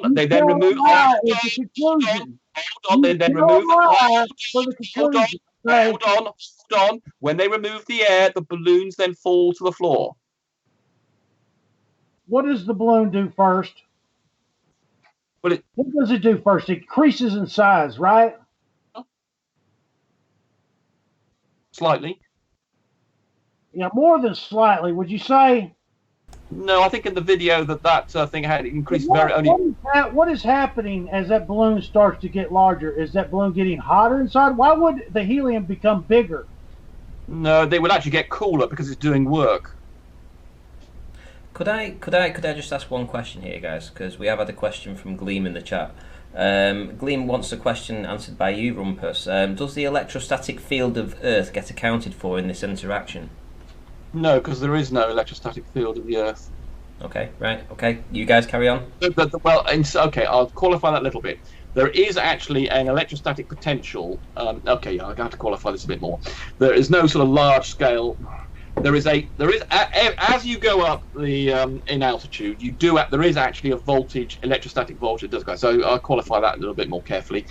on. They then remove. Hold on. When they remove the air, the balloons then fall to the floor. What does the balloon do first? What does it do first? It increases in size, right? Slightly. Yeah, more than slightly. Would you say? No, I think in the video that thing had increased very only. What is happening as that balloon starts to get larger? Is that balloon getting hotter inside? Why would the helium become bigger? No, they would actually get cooler because it's doing work. Could I just ask one question here, guys? Because we have had a question from Gleam in the chat. Gleam wants a question answered by you, Rumpus. Does the electrostatic field of Earth get accounted for in this interaction? No, because there is no electrostatic field of the Earth. Okay, right. Okay, you guys carry on. Okay, I'll qualify that a little bit. There is actually an electrostatic potential. I'm going to have to qualify this a bit more. There is no sort of large scale. There is as you go up the in altitude, there is actually a voltage, electrostatic voltage that does go. So I'll qualify that a little bit more carefully,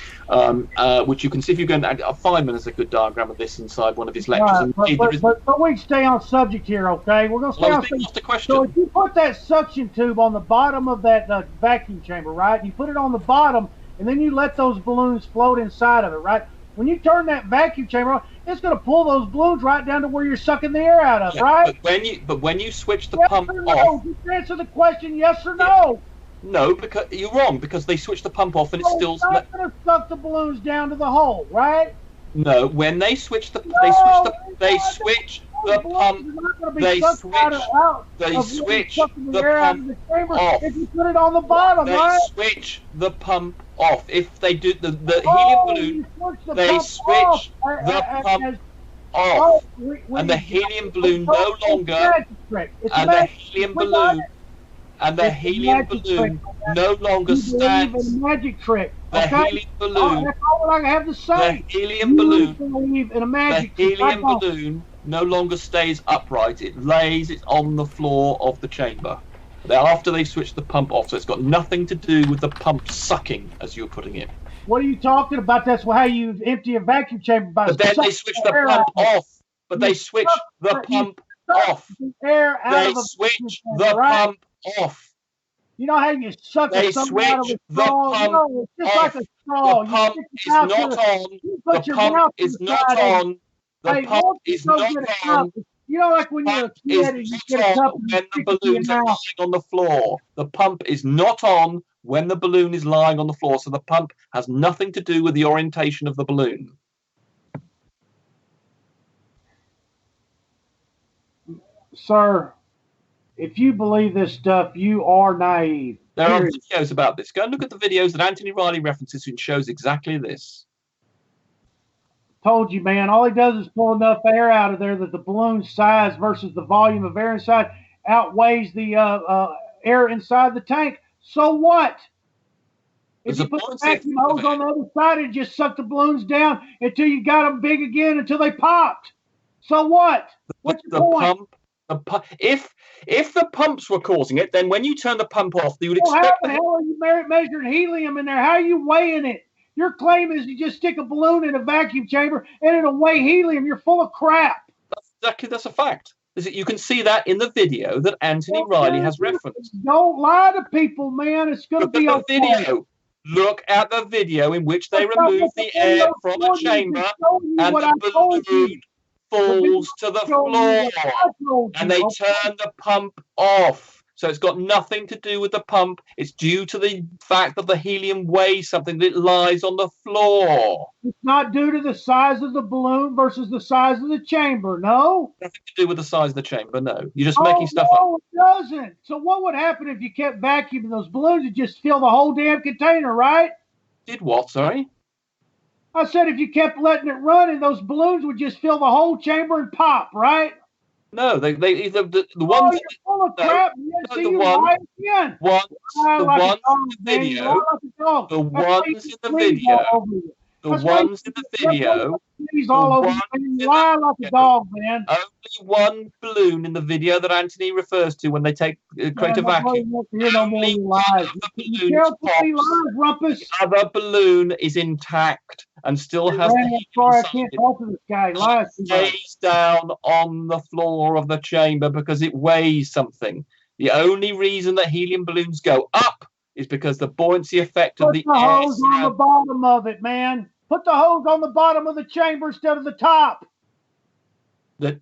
which you can see if you go. Feynman has a good diagram of this inside one of his lectures. Right, but we stay on subject here, okay? We're going to stay on subject. So if you put that suction tube on the bottom of that vacuum chamber, right? You put it on the bottom, and then you let those balloons float inside of it, right? When you turn that vacuum chamber on, it's going to pull those balloons right down to where you're sucking the air out of, right? But when you switch the yes pump or no? off, Just answer the question, yes or no. No, because you're wrong. Because they switch the pump off and it's still. It's not going to suck the balloons down to the hole, right? No, when they switch the pump. They switch the pump off. If you put it on the bottom, they switch the pump off. If they do the helium balloon, they switch the pump off, and the helium balloon no longer, and the helium balloon. And the helium balloon no longer stands. Magic trick. The helium balloon. That's all I have to say. The helium balloon. Believe in a magic the helium balloon no longer stays upright. It lays. It's on the floor of the chamber. After they switch the pump off, so it's got nothing to do with the pump sucking, as you're putting it. What are you talking about? That's how you empty a vacuum chamber. But then they switch the pump off. But they switch the pump off. They switch the pump off. You know how you suck they switch out of a straw? No, it's just off. like a straw. The pump is not on. The pump is not on. The pump is not on. You know, like when you're a kid and you get a cup when the balloons are lying on the floor. The pump is not on when the balloon is lying on the floor, so the pump has nothing to do with the orientation of the balloon. Sir, if you believe this stuff, you are naive. There are videos about this. Go and look at the videos that Anthony Riley references, which shows exactly this. Told you, man. All he does is pull enough air out of there that the balloon size versus the volume of air inside outweighs the air inside the tank. So what? If you put the vacuum hose on the other side and just suck the balloons down until you got them big again, until they popped. So what? What's your point? If the pumps were causing it, then when you turn the pump off, you would expect. How the hell are you measuring helium in there? How are you weighing it? Your claim is you just stick a balloon in a vacuum chamber and it'll weigh helium. You're full of crap. That's a fact. You can see that in the video that Anthony Riley has referenced. Don't lie to people, man. It's going to be a video. Look at the video in which they remove the air from the chamber and the balloon falls to the floor and they turn the pump off. So it's got nothing to do with the pump. It's due to the fact that the helium weighs something that lies on the floor. It's not due to the size of the balloon versus the size of the chamber, no? Nothing to do with the size of the chamber, no. You're just making stuff up. No, it doesn't. So what would happen if you kept vacuuming those balloons and just fill the whole damn container, right? Did what, sorry? I said if you kept letting it run and those balloons would just fill the whole chamber and pop, right? No, the ones. You're full of crap. The ones in the video. The ones in the video. The ones in the video. All over you lie like a dog, man. Only one balloon in the video that Anthony refers to when they create a vacuum. Only one of the balloons pops. The other balloon is intact and still has the helium stays down on the floor of the chamber because it weighs something. The only reason that helium balloons go up is because the buoyancy effect of the air. Put the hose on the bottom of it, man. Put the hose on the bottom of the chamber instead of the top. The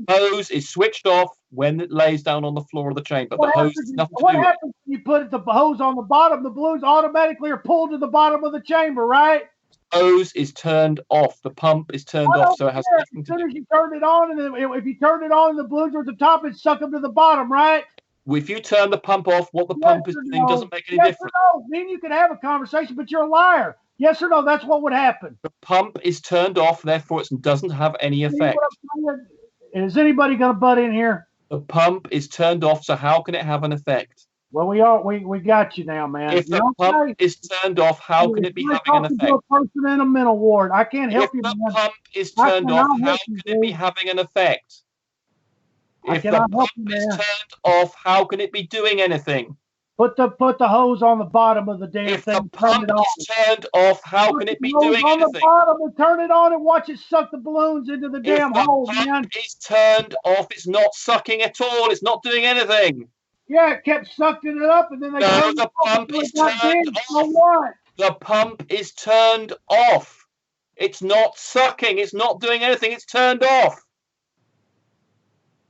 hose is switched off when it lays down on the floor of the chamber. What happens when you put the hose on the bottom? The balloons automatically are pulled to the bottom of the chamber, right? The hose is turned off. The pump is turned off, so it has nothing to do. As soon as you turn it on, and if you turn it on and the balloons are at the top, it suck them to the bottom, right? If you turn the pump off, what the pump is doing doesn't make any difference. No. Then you can have a conversation, but you're a liar. Yes or no? That's what would happen. The pump is turned off, therefore it doesn't have any effect. Is anybody going to butt in here? The pump is turned off, so how can it have an effect? Well, we got you now, man. If the pump is turned off, how can it be having an effect? A person in a mental ward. I can't help you. If the pump is turned off, how can it be having an effect? If the pump is turned off, how can it be doing anything? Put the hose on the bottom of the damn thing. If the pump is turned off, how can it be doing anything? On the bottom and turn it on and watch it suck the balloons into the damn hole, man. If the pump is turned off, it's not sucking at all. It's not doing anything. Yeah, it kept sucking it up, and then the pump is turned off. The pump is turned off. It's not sucking. It's not doing anything. It's turned off.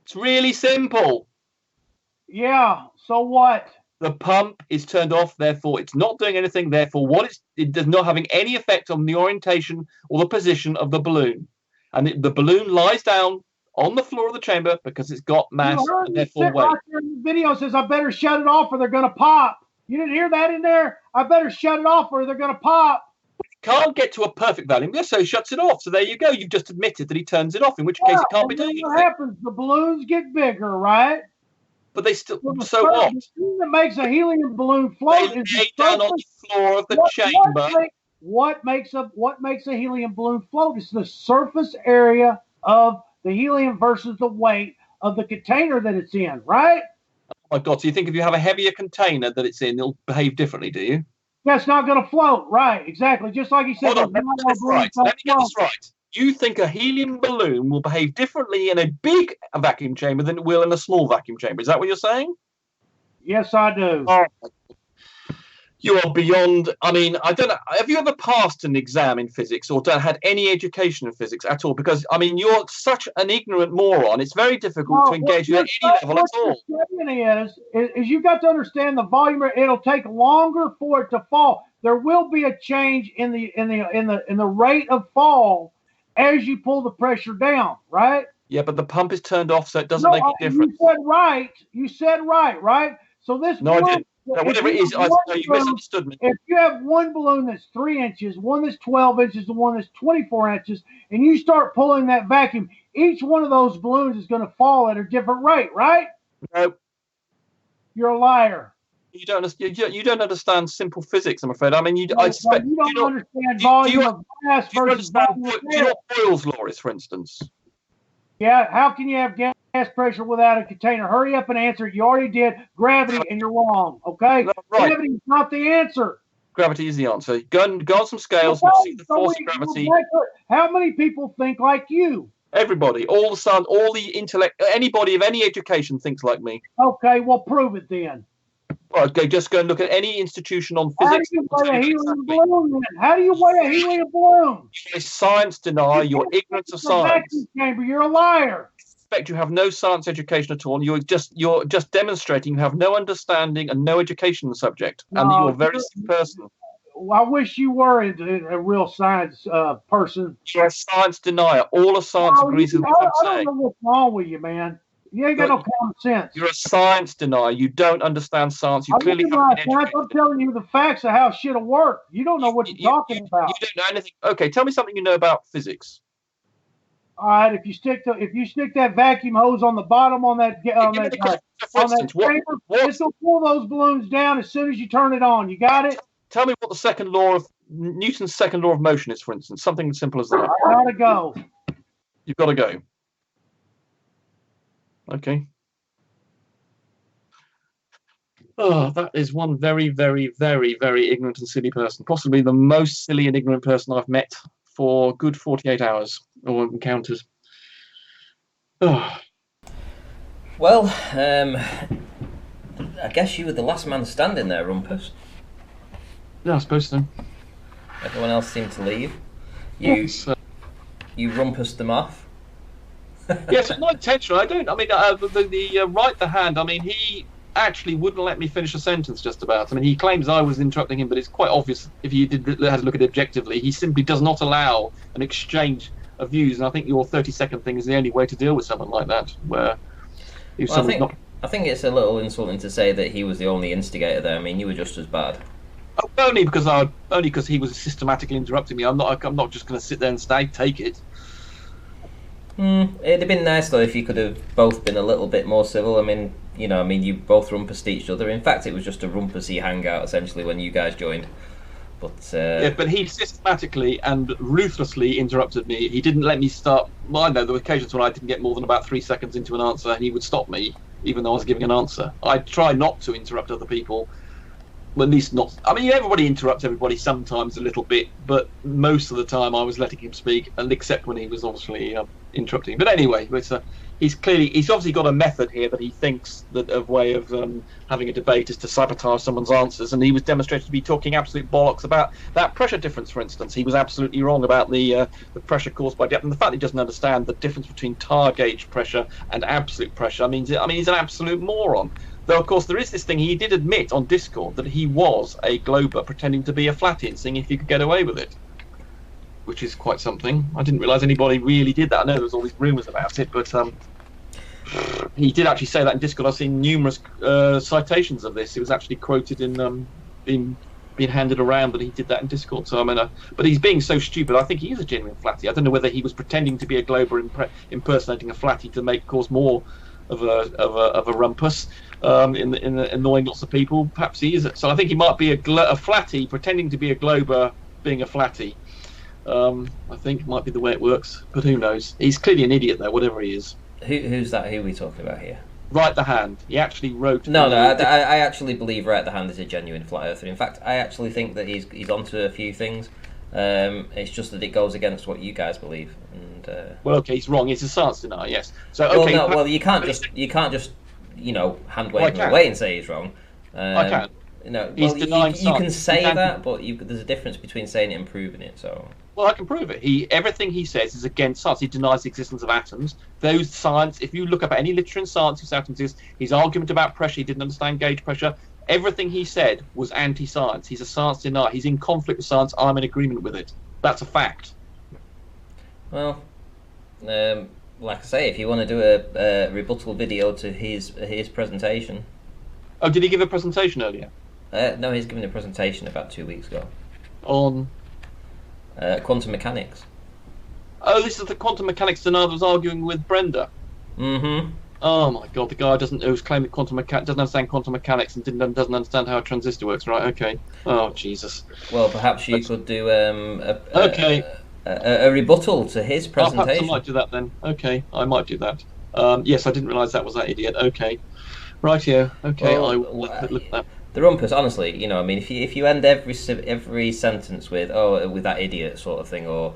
It's really simple. Yeah, so what? The pump is turned off, therefore it's not doing anything. Therefore, it does not having any effect on the orientation or the position of the balloon. And the balloon lies down on the floor of the chamber because it's got mass and therefore weight. Right there in the video says I better shut it off or they're going to pop. You didn't hear that in there? I better shut it off or they're going to pop. Can't get to a perfect value, so he shuts it off. So there you go. You've just admitted that he turns it off, in which case it can't be doing anything. What happens? The balloons get bigger, right? But they still. So what? The thing that makes a helium balloon float They is lay down on the floor of the chamber. What makes a helium balloon float is the surface area of the helium versus the weight of the container that it's in, right? Oh my God! So you think if you have a heavier container that it's in, it'll behave differently, do you? Yeah, it's not going to float, right? Exactly, just like he said. Hold on, let me get this right. You think a helium balloon will behave differently in a big vacuum chamber than it will in a small vacuum chamber? Is that what you're saying? Yes, I do. Oh, you are beyond. I mean, I don't know. Have you ever passed an exam in physics or had any education in physics at all? Because, I mean, you're such an ignorant moron. It's very difficult to engage you at any level at all. What you're saying is you've got to understand the volume. It'll take longer for it to fall. There will be a change in the rate of fall as you pull the pressure down, right? Yeah, but the pump is turned off, so it doesn't make a difference. You said right? So this no, I didn't. No, whatever it is, you misunderstood me. If you have one balloon that's 3 inches, one that's 12 inches, and one that's 24 inches, and you start pulling that vacuum, each one of those balloons is going to fall at a different rate, right? No. You're a liar. You don't understand simple physics, I'm afraid. I mean, you don't understand volume of gas versus volume of air. Do you know what Boyle's law is, for instance? Yeah, how can you have gas pressure without a container? Hurry up and answer it. You already did. Gravity, and you're wrong, okay? Right. Gravity is not the answer. Gravity is the answer. Go on some scales and see the force of gravity. How many people think like you? Everybody. All the intellect, anybody of any education thinks like me. Okay, well, prove it then. Right, okay, just go and look at any institution on physics. How do you weigh a helium balloon then? How do you weigh a helium balloon? You're a science denier. You're ignorant of science. Chamber, you're a liar. I suspect you have no science education at all. You're just demonstrating you have no understanding and no education on the subject, and that you're a very sick person. I wish you were a real science person. You're a science denier. All of science agrees with what I'm saying. I don't know what's wrong with you, man. You ain't got no common sense. You're a science denier. You don't understand science. You clearly haven't been educated. I'm telling you the facts of how shit'll work. You don't know what you're talking about. You don't know anything. Okay, tell me something you know about physics. All right, if you stick that vacuum hose on the bottom on that chamber, it'll pull those balloons down as soon as you turn it on. You got it? Tell me what the Newton's second law of motion is, for instance. Something as simple as that. I gotta go. You've got to go. Okay. Oh, that is one very, very, very, very ignorant and silly person. Possibly the most silly and ignorant person I've met for good 48 hours or encounters. Oh. Well, I guess you were the last man standing there, Rumpus. Yeah, I suppose so. Everyone else seemed to leave. You rumpused them off. Yes, not intentional. The right hand. I mean, he actually wouldn't let me finish a sentence. Just about. I mean, he claims I was interrupting him, but it's quite obvious if you had to look at it objectively. He simply does not allow an exchange of views, and I think your 30-second thing is the only way to deal with someone like that. Where I think it's a little insulting to say that he was the only instigator there. I mean, you were just as bad. Only because he was systematically interrupting me. I'm not just going to sit there and take it. It'd have been nice though if you could have both been a little bit more civil. I mean, you both rumpused each other. In fact, it was just a rumpusy hangout essentially when you guys joined. But he systematically and ruthlessly interrupted me. He didn't let me start. Well, I know there were occasions when I didn't get more than about 3 seconds into an answer, and he would stop me even though I was giving an answer. I try not to interrupt other people. Well, at least not. I mean, everybody interrupts everybody sometimes a little bit, but most of the time I was letting him speak, and except when he was obviously interrupting. But anyway, he's obviously got a method here that he thinks that a way of having a debate is to sabotage someone's answers, and he was demonstrated to be talking absolute bollocks about that pressure difference, for instance. He was absolutely wrong about the pressure caused by depth, and the fact that he doesn't understand the difference between tire gauge pressure and absolute pressure. I mean, he's an absolute moron. Though, of course, there is this thing. He did admit on Discord that he was a glober pretending to be a flatty and seeing if he could get away with it, which is quite something. I didn't realise anybody really did that. I know there was all these rumours about it, but he did actually say that in Discord. I've seen numerous citations of this. It was actually quoted in being handed around that he did that in Discord. So I mean, but he's being so stupid. I think he is a genuine flatty. I don't know whether he was pretending to be a glober impersonating a flatty to cause more of a rumpus. In annoying lots of people. Perhaps he is. So I think he might be a flatty pretending to be a glober being a flatty. I think might be the way it works, but who knows? He's clearly an idiot though, whatever he is. Who's that? Who are we talking about here? Right the Hand. He actually wrote. No, I actually believe Right the Hand is a genuine flat earther. In fact, I actually think that he's onto a few things. It's just that it goes against what you guys believe. And well, okay, he's wrong. He's a science denier. Yes. So okay. You can't just hand wave him away and say he's wrong. I can. He's denying science. You can say that, but there's a difference between saying it and proving it. So. Well, I can prove it. Everything he says is against science. He denies the existence of atoms. Those science, if you look up any literature in science, his atoms exist. His argument about pressure, he didn't understand gauge pressure. Everything he said was anti-science. He's a science denier. He's in conflict with science. I'm in agreement with it. That's a fact. Well, like I say, if you want to do a rebuttal video to his presentation. Oh, did he give a presentation earlier? No, he's given a presentation about 2 weeks ago. On? Quantum mechanics. Oh, this is the quantum mechanics denier that was arguing with Brenda. Mm-hmm. Oh my god, the guy who's claiming doesn't understand quantum mechanics and doesn't understand how a transistor works, right? Okay. Oh, Jesus. Well, perhaps you could do a rebuttal to his presentation. Perhaps I might do that then. Okay, I might do that. Yes, I didn't realise that was that idiot. Okay. Rightio. Okay, I will look at that. The rumpus, honestly, if you end every sentence with with that idiot sort of thing, or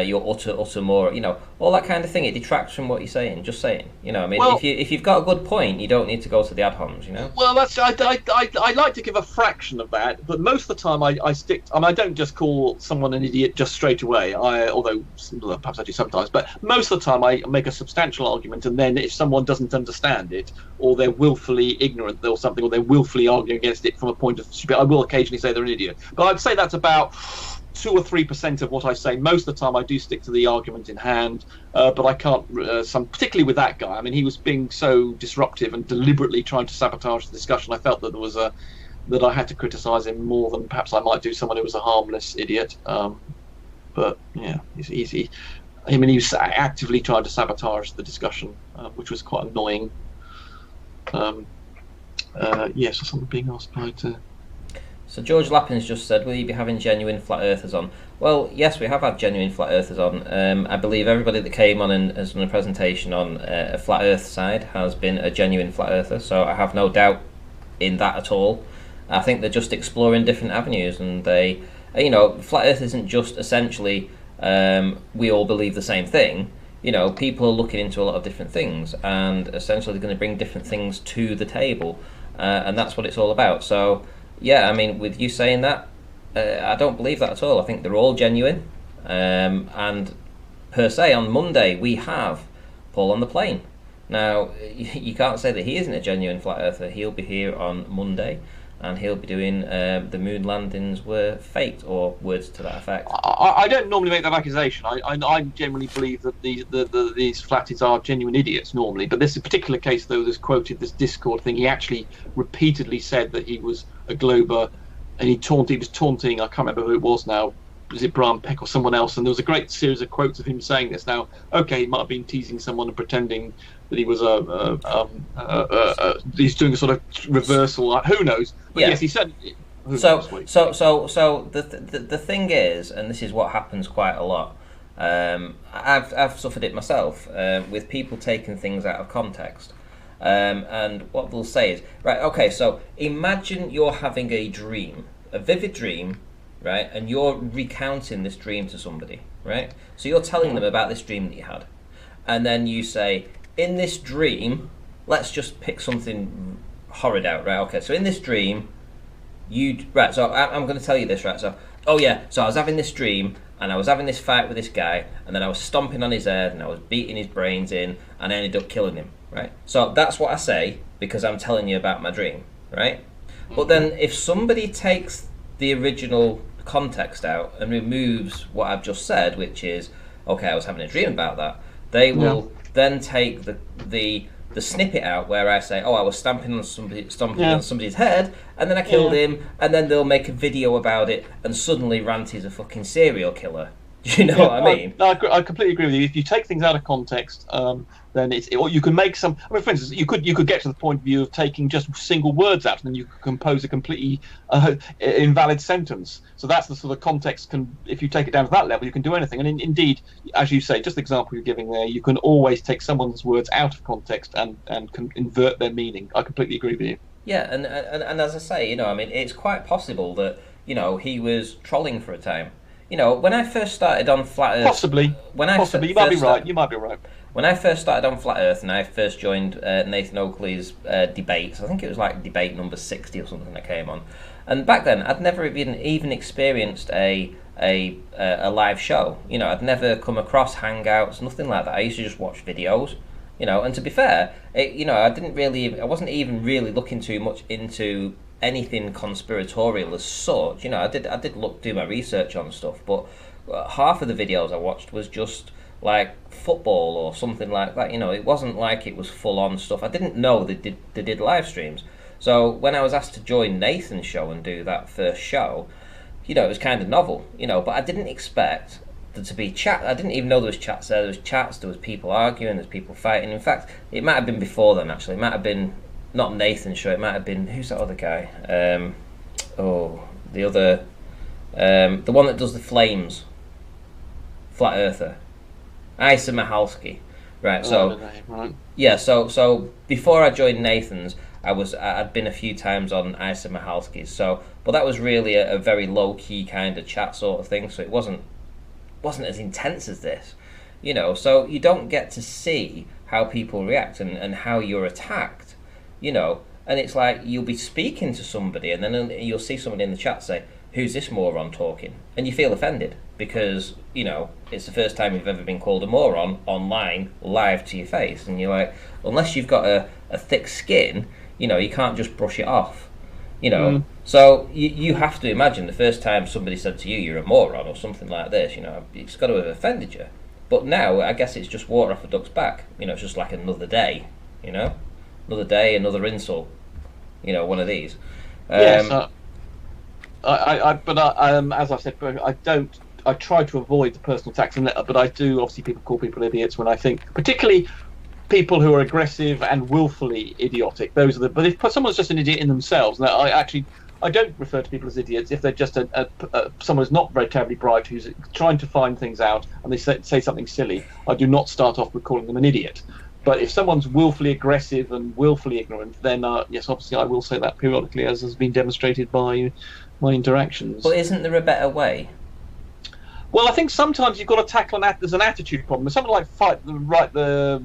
you're utter more, all that kind of thing, it detracts from what you're saying. Just saying, well, if you've got a good point, you don't need to go to the ad homs, Well, that's I like to give a fraction of that, but most of the time I stick. I don't just call someone an idiot just straight away. Although perhaps I do sometimes, but most of the time I make a substantial argument, and then if someone doesn't understand it, or they're willfully ignorant or something, or they're willfully arguing against it from a point of stupidity, I will occasionally say they're an idiot. But I'd say that's about 2 or 3% of what I say. Most of the time I do stick to the argument in hand, but I can't, particularly with that guy. I mean, he was being so disruptive and deliberately trying to sabotage the discussion. I felt that there was that I had to criticise him more than perhaps I might do someone who was a harmless idiot. But yeah, he's easy. I mean, he was actively trying to sabotage the discussion, which was quite annoying. Yes, or something being asked by to. So George Lappin's just said, will you be having genuine flat earthers on? Well, yes, we have had genuine flat earthers on. I believe everybody that came on and has done a presentation on a flat earth side has been a genuine flat earther, so I have no doubt in that at all. I think they're just exploring different avenues, and they, flat earth isn't just essentially we all believe the same thing. People are looking into a lot of different things, and essentially they're going to bring different things to the table, and that's what it's all about. So yeah, I mean, with you saying that, I don't believe that at all. I think they're all genuine. And per se, on Monday, we have Paul on the plane. Now, you can't say that he isn't a genuine flat earther. He'll be here on Monday, and he'll be doing the moon landings were faked, or words to that effect. I don't normally make that accusation. I generally believe that these flatties are genuine idiots normally. But this particular case, though, this quoted this Discord thing. He actually repeatedly said that he was a glober, and he was taunting. I can't remember who it was now. Was it Brian Peck or someone else? And there was a great series of quotes of him saying this. Now, okay, he might have been teasing someone and pretending that he was he's doing a sort of reversal. Who knows? But yeah. Yes, he said. So the thing is, and this is what happens quite a lot. I've suffered it myself with people taking things out of context. And what they'll say is, right, okay, so imagine you're having a dream, a vivid dream, right, and you're recounting this dream to somebody, right? So you're telling them about this dream that you had, and then you say, in this dream, let's just pick something horrid out, right? Okay, so in this dream, so I'm going to tell you this, right? So, so I was having this dream, and I was having this fight with this guy, and then I was stomping on his head, and I was beating his brains in, and I ended up killing him, right? So that's what I say, because I'm telling you about my dream, right? But then if somebody takes the original context out and removes what I've just said, which is, okay, I was having a dream about that, they will then take the snippet out where I say, I was stomping on somebody's head, and then I killed him, and then they'll make a video about it, and suddenly Ranty's a fucking serial killer. Do you know what I mean? I completely agree with you. If you take things out of context, then or you can make some. I mean, for instance, you could get to the point of view of taking just single words out, and then you could compose a completely invalid sentence. So that's the sort of context. If you take it down to that level, you can do anything. And indeed, as you say, just the example you're giving there, you can always take someone's words out of context and can invert their meaning. I completely agree with you. Yeah, and as I say, I mean, it's quite possible that he was trolling for a time. When I first started on Flat Earth... Possibly. You might be right. You might be right. When I first started on Flat Earth and I first joined Nathan Oakley's debates, I think it was like debate number 60 or something that came on. And back then, I'd never even experienced a live show. I'd never come across Hangouts, nothing like that. I used to just watch videos. And to be fair, I wasn't even really looking too much into anything conspiratorial as such. I did do my research on stuff, but half of the videos I watched was just like football or something like that. It wasn't like it was full on stuff. I didn't know they did live streams. So when I was asked to join Nathan's show and do that first show, it was kind of novel, but I didn't expect there to be chat. I didn't even know there was chats there. There was chats, there was people arguing, there was people fighting. In fact, it might have been before then, actually. It might have been not Nathan's show, it might have been, who's that other guy? The one that does the flames. Flat Earther. Isa Mahalski. Right, so before I joined Nathan's, I'd been a few times on Isa Mahalski's, but that was really a very low key kind of chat sort of thing, so it wasn't as intense as this. So you don't get to see how people react and how you're attacked. And it's like you'll be speaking to somebody and then you'll see somebody in the chat say, who's this moron talking? And you feel offended because, it's the first time you've ever been called a moron online, live to your face. And you're like, unless you've got a thick skin, you can't just brush it off, So you have to imagine the first time somebody said to you, you're a moron or something like this, it's got to have offended you. But now, I guess it's just water off a duck's back. It's just like another day, Another day, another insult. One of these. Yes, as I said, I try to avoid the personal attacks, but I do. Obviously, people call people idiots when I think, particularly people who are aggressive and willfully idiotic. Those are the. But if someone's just an idiot in themselves, now I don't refer to people as idiots if they're just someone who's not very terribly bright, who's trying to find things out, and they say something silly. I do not start off with calling them an idiot. But if someone's willfully aggressive and willfully ignorant, then yes, obviously I will say that periodically, as has been demonstrated by my interactions. But isn't there a better way? Well, I think sometimes you've got to tackle there's an attitude problem. Something like right the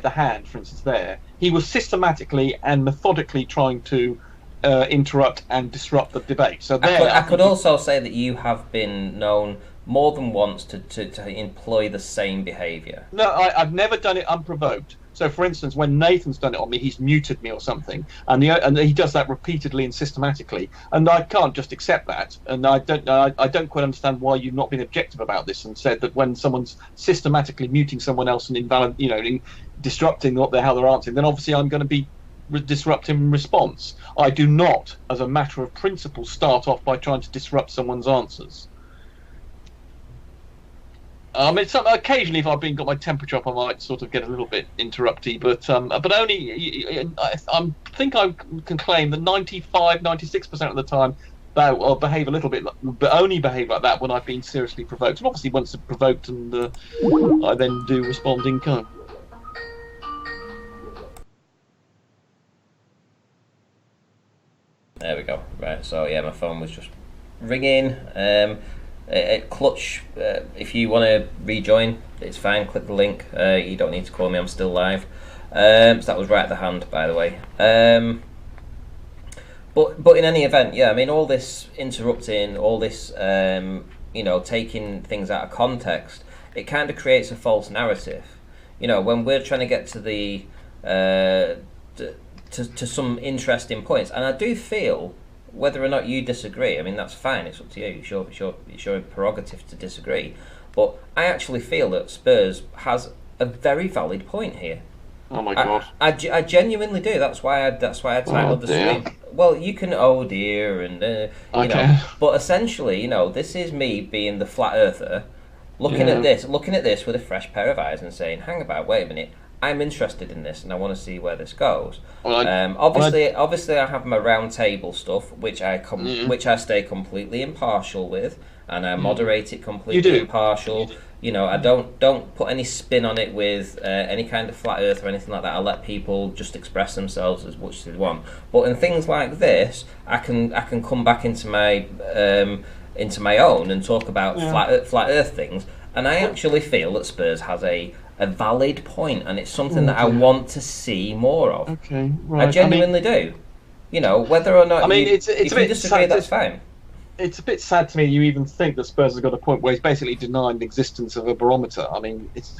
hand, for instance. There, he was systematically and methodically trying to interrupt and disrupt the debate. So I could also say that you have been known more than once to employ the same behaviour. No, I've never done it unprovoked. So, for instance, when Nathan's done it on me, he's muted me or something, and he does that repeatedly and systematically, and I can't just accept that. And I don't quite understand why you've not been objective about this and said that when someone's systematically muting someone else and disrupting how they're answering, then obviously I'm going to be disrupting in response. I do not, as a matter of principle, start off by trying to disrupt someone's answers. Occasionally, if I've got my temperature up, I might sort of get a little bit interrupty, but only I think I can claim that 95-96% of the time I'll behave a little bit, but only behave like that when I've been seriously provoked. And obviously, once it's provoked, and I then do respond in kind. There we go. Right, so yeah, my phone was just ringing. Clutch, if you want to rejoin, it's fine. Click the link. You don't need to call me. I'm still live. So that was right at the hand, by the way. But in any event, yeah, I mean, all this interrupting, all this, taking things out of context, it kind of creates a false narrative. When we're trying to get to the to some interesting points, and I do feel, whether or not you disagree, I mean, that's fine. It's up to you. It's your prerogative to disagree. But I actually feel that Spurs has a very valid point here. Oh my god! I genuinely do. That's why I titled the stream. Well, you can dear and okay. But essentially, this is me being the flat earther, looking at this with a fresh pair of eyes and saying, "Hang about, wait a minute. I'm interested in this and I want to see where this goes." Obviously, I have my round table stuff, which I stay completely impartial with, and I moderate it completely impartial. I don't put any spin on it with any kind of flat earth or anything like that. I let people just express themselves as much as they want. But in things like this, I can come back into my own and talk about flat earth things. And I actually feel that Spurs has a valid point, and it's something that I want to see more of. Okay, right. I genuinely do. Whether or not it's a bit disagree, that's fine. It's a bit sad to me you even think that Spurs has got a point where he's basically denying the existence of a barometer. I mean, it's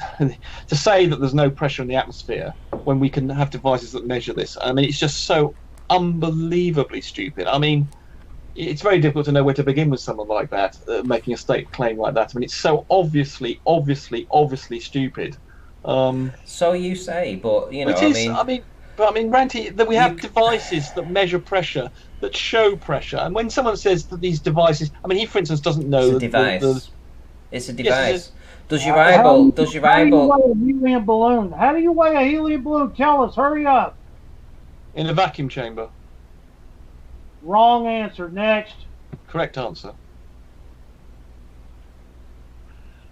to say that there's no pressure in the atmosphere when we can have devices that measure this. I mean, it's just so unbelievably stupid. I mean, it's very difficult to know where to begin with someone like that, making a state claim like that. I mean, it's so obviously stupid. So you say, but Ranty, that we have devices that measure pressure, that show pressure, and when someone says that these devices, I mean, he, for instance, doesn't know. It's a device. It's a device. Yes, does your eyeball? How do you weigh a helium balloon? How do you weigh a helium balloon? Tell us. Hurry up. In a vacuum chamber. Wrong answer. Next. Correct answer.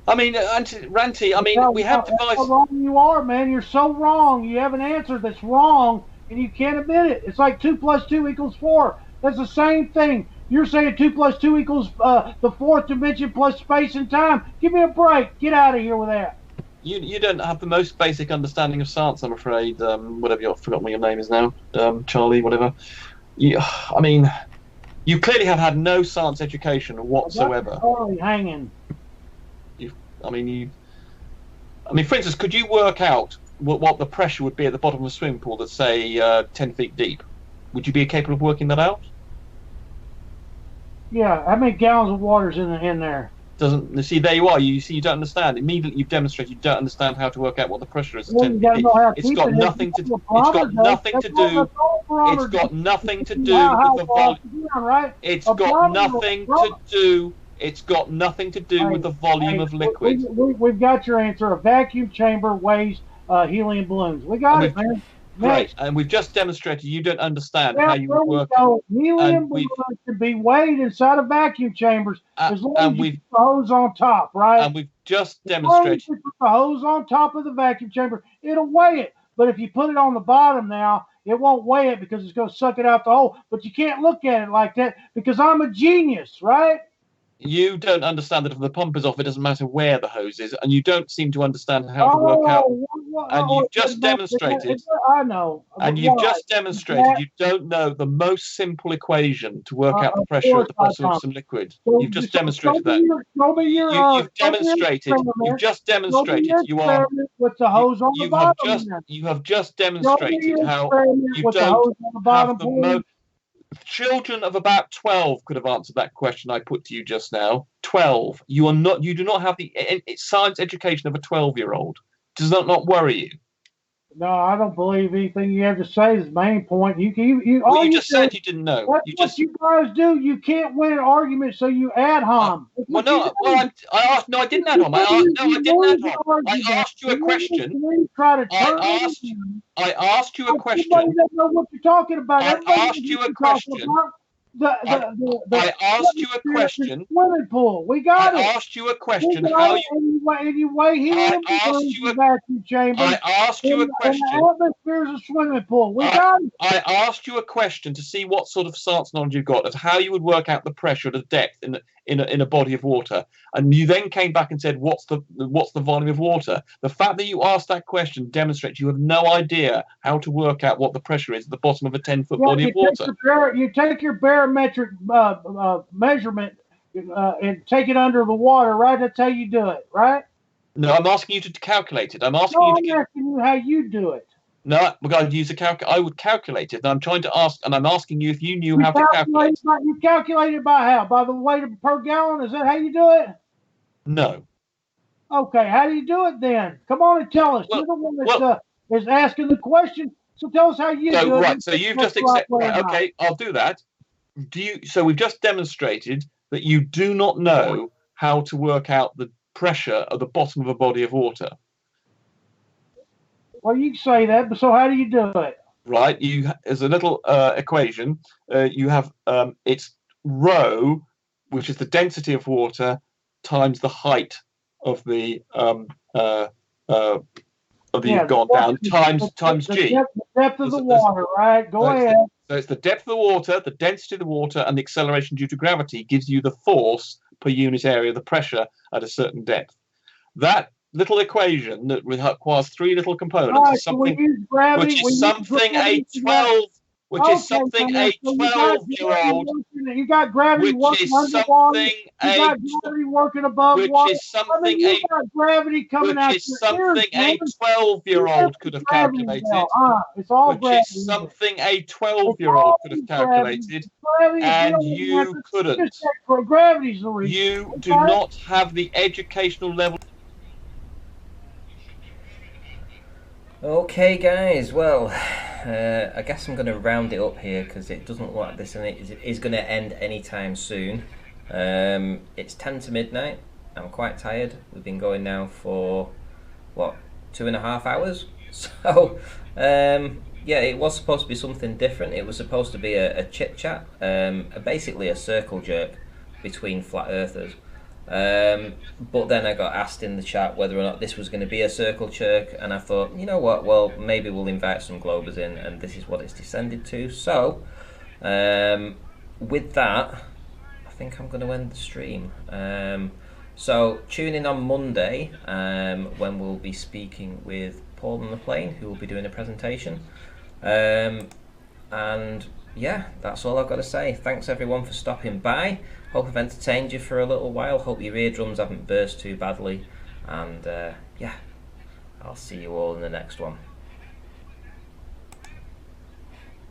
I mean, Ranty, I mean, we have devices. How wrong you are, man. You're so wrong. You have an answer that's wrong, and you can't admit it. It's like 2 + 2 = 4. That's the same thing. You're saying 2 + 2 = the fourth dimension plus space and time. Give me a break. Get out of here with that. You don't have the most basic understanding of science, I'm afraid. Whatever, I've forgotten what your name is now. Charlie, whatever. I mean, you clearly have had no science education whatsoever. Charlie hanging. I mean, for instance, could you work out what the pressure would be at the bottom of a swimming pool that's, say, 10 feet deep? Would you be capable of working that out? Yeah, how many gallons of water's in there? See, there you are. You don't understand. Immediately, you've demonstrated you don't understand how to work out what the pressure is. Well, it's got nothing to do with the volume. It's got nothing to do with the volume of liquid. We've got your answer. A vacuum chamber weighs helium balloons. We got it, man. Right, and we've just demonstrated you don't understand how you would work. Helium balloons can be weighed inside of vacuum chambers as long as you put the hose on top, right? And we've just demonstrated. As long as you put the hose on top of the vacuum chamber, it'll weigh it. But if you put it on the bottom now, it won't weigh it because it's going to suck it out the hole. But you can't look at it like that because I'm a genius, right? You don't understand that if the pump is off, it doesn't matter where the hose is, and you don't seem to understand how to work out. And you've just demonstrated. I know. And you've just demonstrated you don't know the most simple equation to work out the pressure at the bottom of some liquid. You've just demonstrated that. You've demonstrated. You've just demonstrated. You are. With the hose on the bottom. You have just demonstrated how you don't have the most. Children of about 12 could have answered that question I put to you just now. 12. You do not have the science education of a 12-year-old. Does that not worry you? No, I don't believe anything you have to say is the main point. You just said you didn't know. That's what you guys do. You can't win an argument, so you ad hom. I didn't ad hom. I asked you a question. I asked you a question. Everybody doesn't know what you're talking about. I asked you a question. I asked you a question. Swimming pool. We got it. I asked you a question. Anyway, helium balloons in the vacuum chamber. I asked you a question. The atmosphere is a swimming pool. We got it. I asked you a question to see what sort of science knowledge you've got of how you would work out the pressure at a depth in a body of water, and you then came back and said, what's the volume of water? The fact that you asked that question demonstrates you have no idea how to work out what the pressure is at the bottom of a 10-foot body of water. You take your barometric measurement and take it under the water, right? That's how you do it, right? No, I'm asking you to calculate it. I'm asking you how you do it. No, we're going to use I would calculate it. And I'm trying to ask, and I'm asking you if you knew how to calculate it. You calculate it by how? By the weight per gallon? Is that how you do it? No. Okay, how do you do it then? Come on and tell us. You're the one that is asking the question. So tell us how you do it. Right, so you've just accepted. Right, okay, I'll do that. So we've just demonstrated that you do not know how to work out the pressure at the bottom of a body of water. Well, you can say that, but so how do you do it? Right, as a little equation, you have it's rho, which is the density of water, times the height of the you've gone down, times G. The depth of the water, right? Go ahead. So it's the depth of the water, the density of the water, and the acceleration due to gravity gives you the force per unit area, the pressure at a certain depth. That little equation that requires three little components is something which is something a 12-year-old you got gravity working underwater. You got gravity working above water. You got gravity coming out. Which is something a 12-year-old could have calculated. It's all which is something a 12-year-old could have calculated, and you couldn't. Gravity's the reason. You do not have the educational level. Okay, guys. Well, I guess I'm going to round it up here because it doesn't look like this and it is going to end anytime soon. It's 10 to midnight. I'm quite tired. We've been going now for, what, 2.5 hours? So, yeah, it was supposed to be something different. It was supposed to be a chit chat, basically a circle jerk between flat earthers. But then I got asked in the chat whether or not this was going to be a circle jerk, and I thought, you know what, well, maybe we'll invite some Globers in, and this is what it's descended to. So, with that, I think I'm going to end the stream. So, tune in on Monday, when we'll be speaking with Paul on the plane, who will be doing a presentation. And yeah, that's all I've got to say. Thanks everyone for stopping by. Hope I've entertained you for a little while. Hope your eardrums haven't burst too badly. And yeah, I'll see you all in the next one.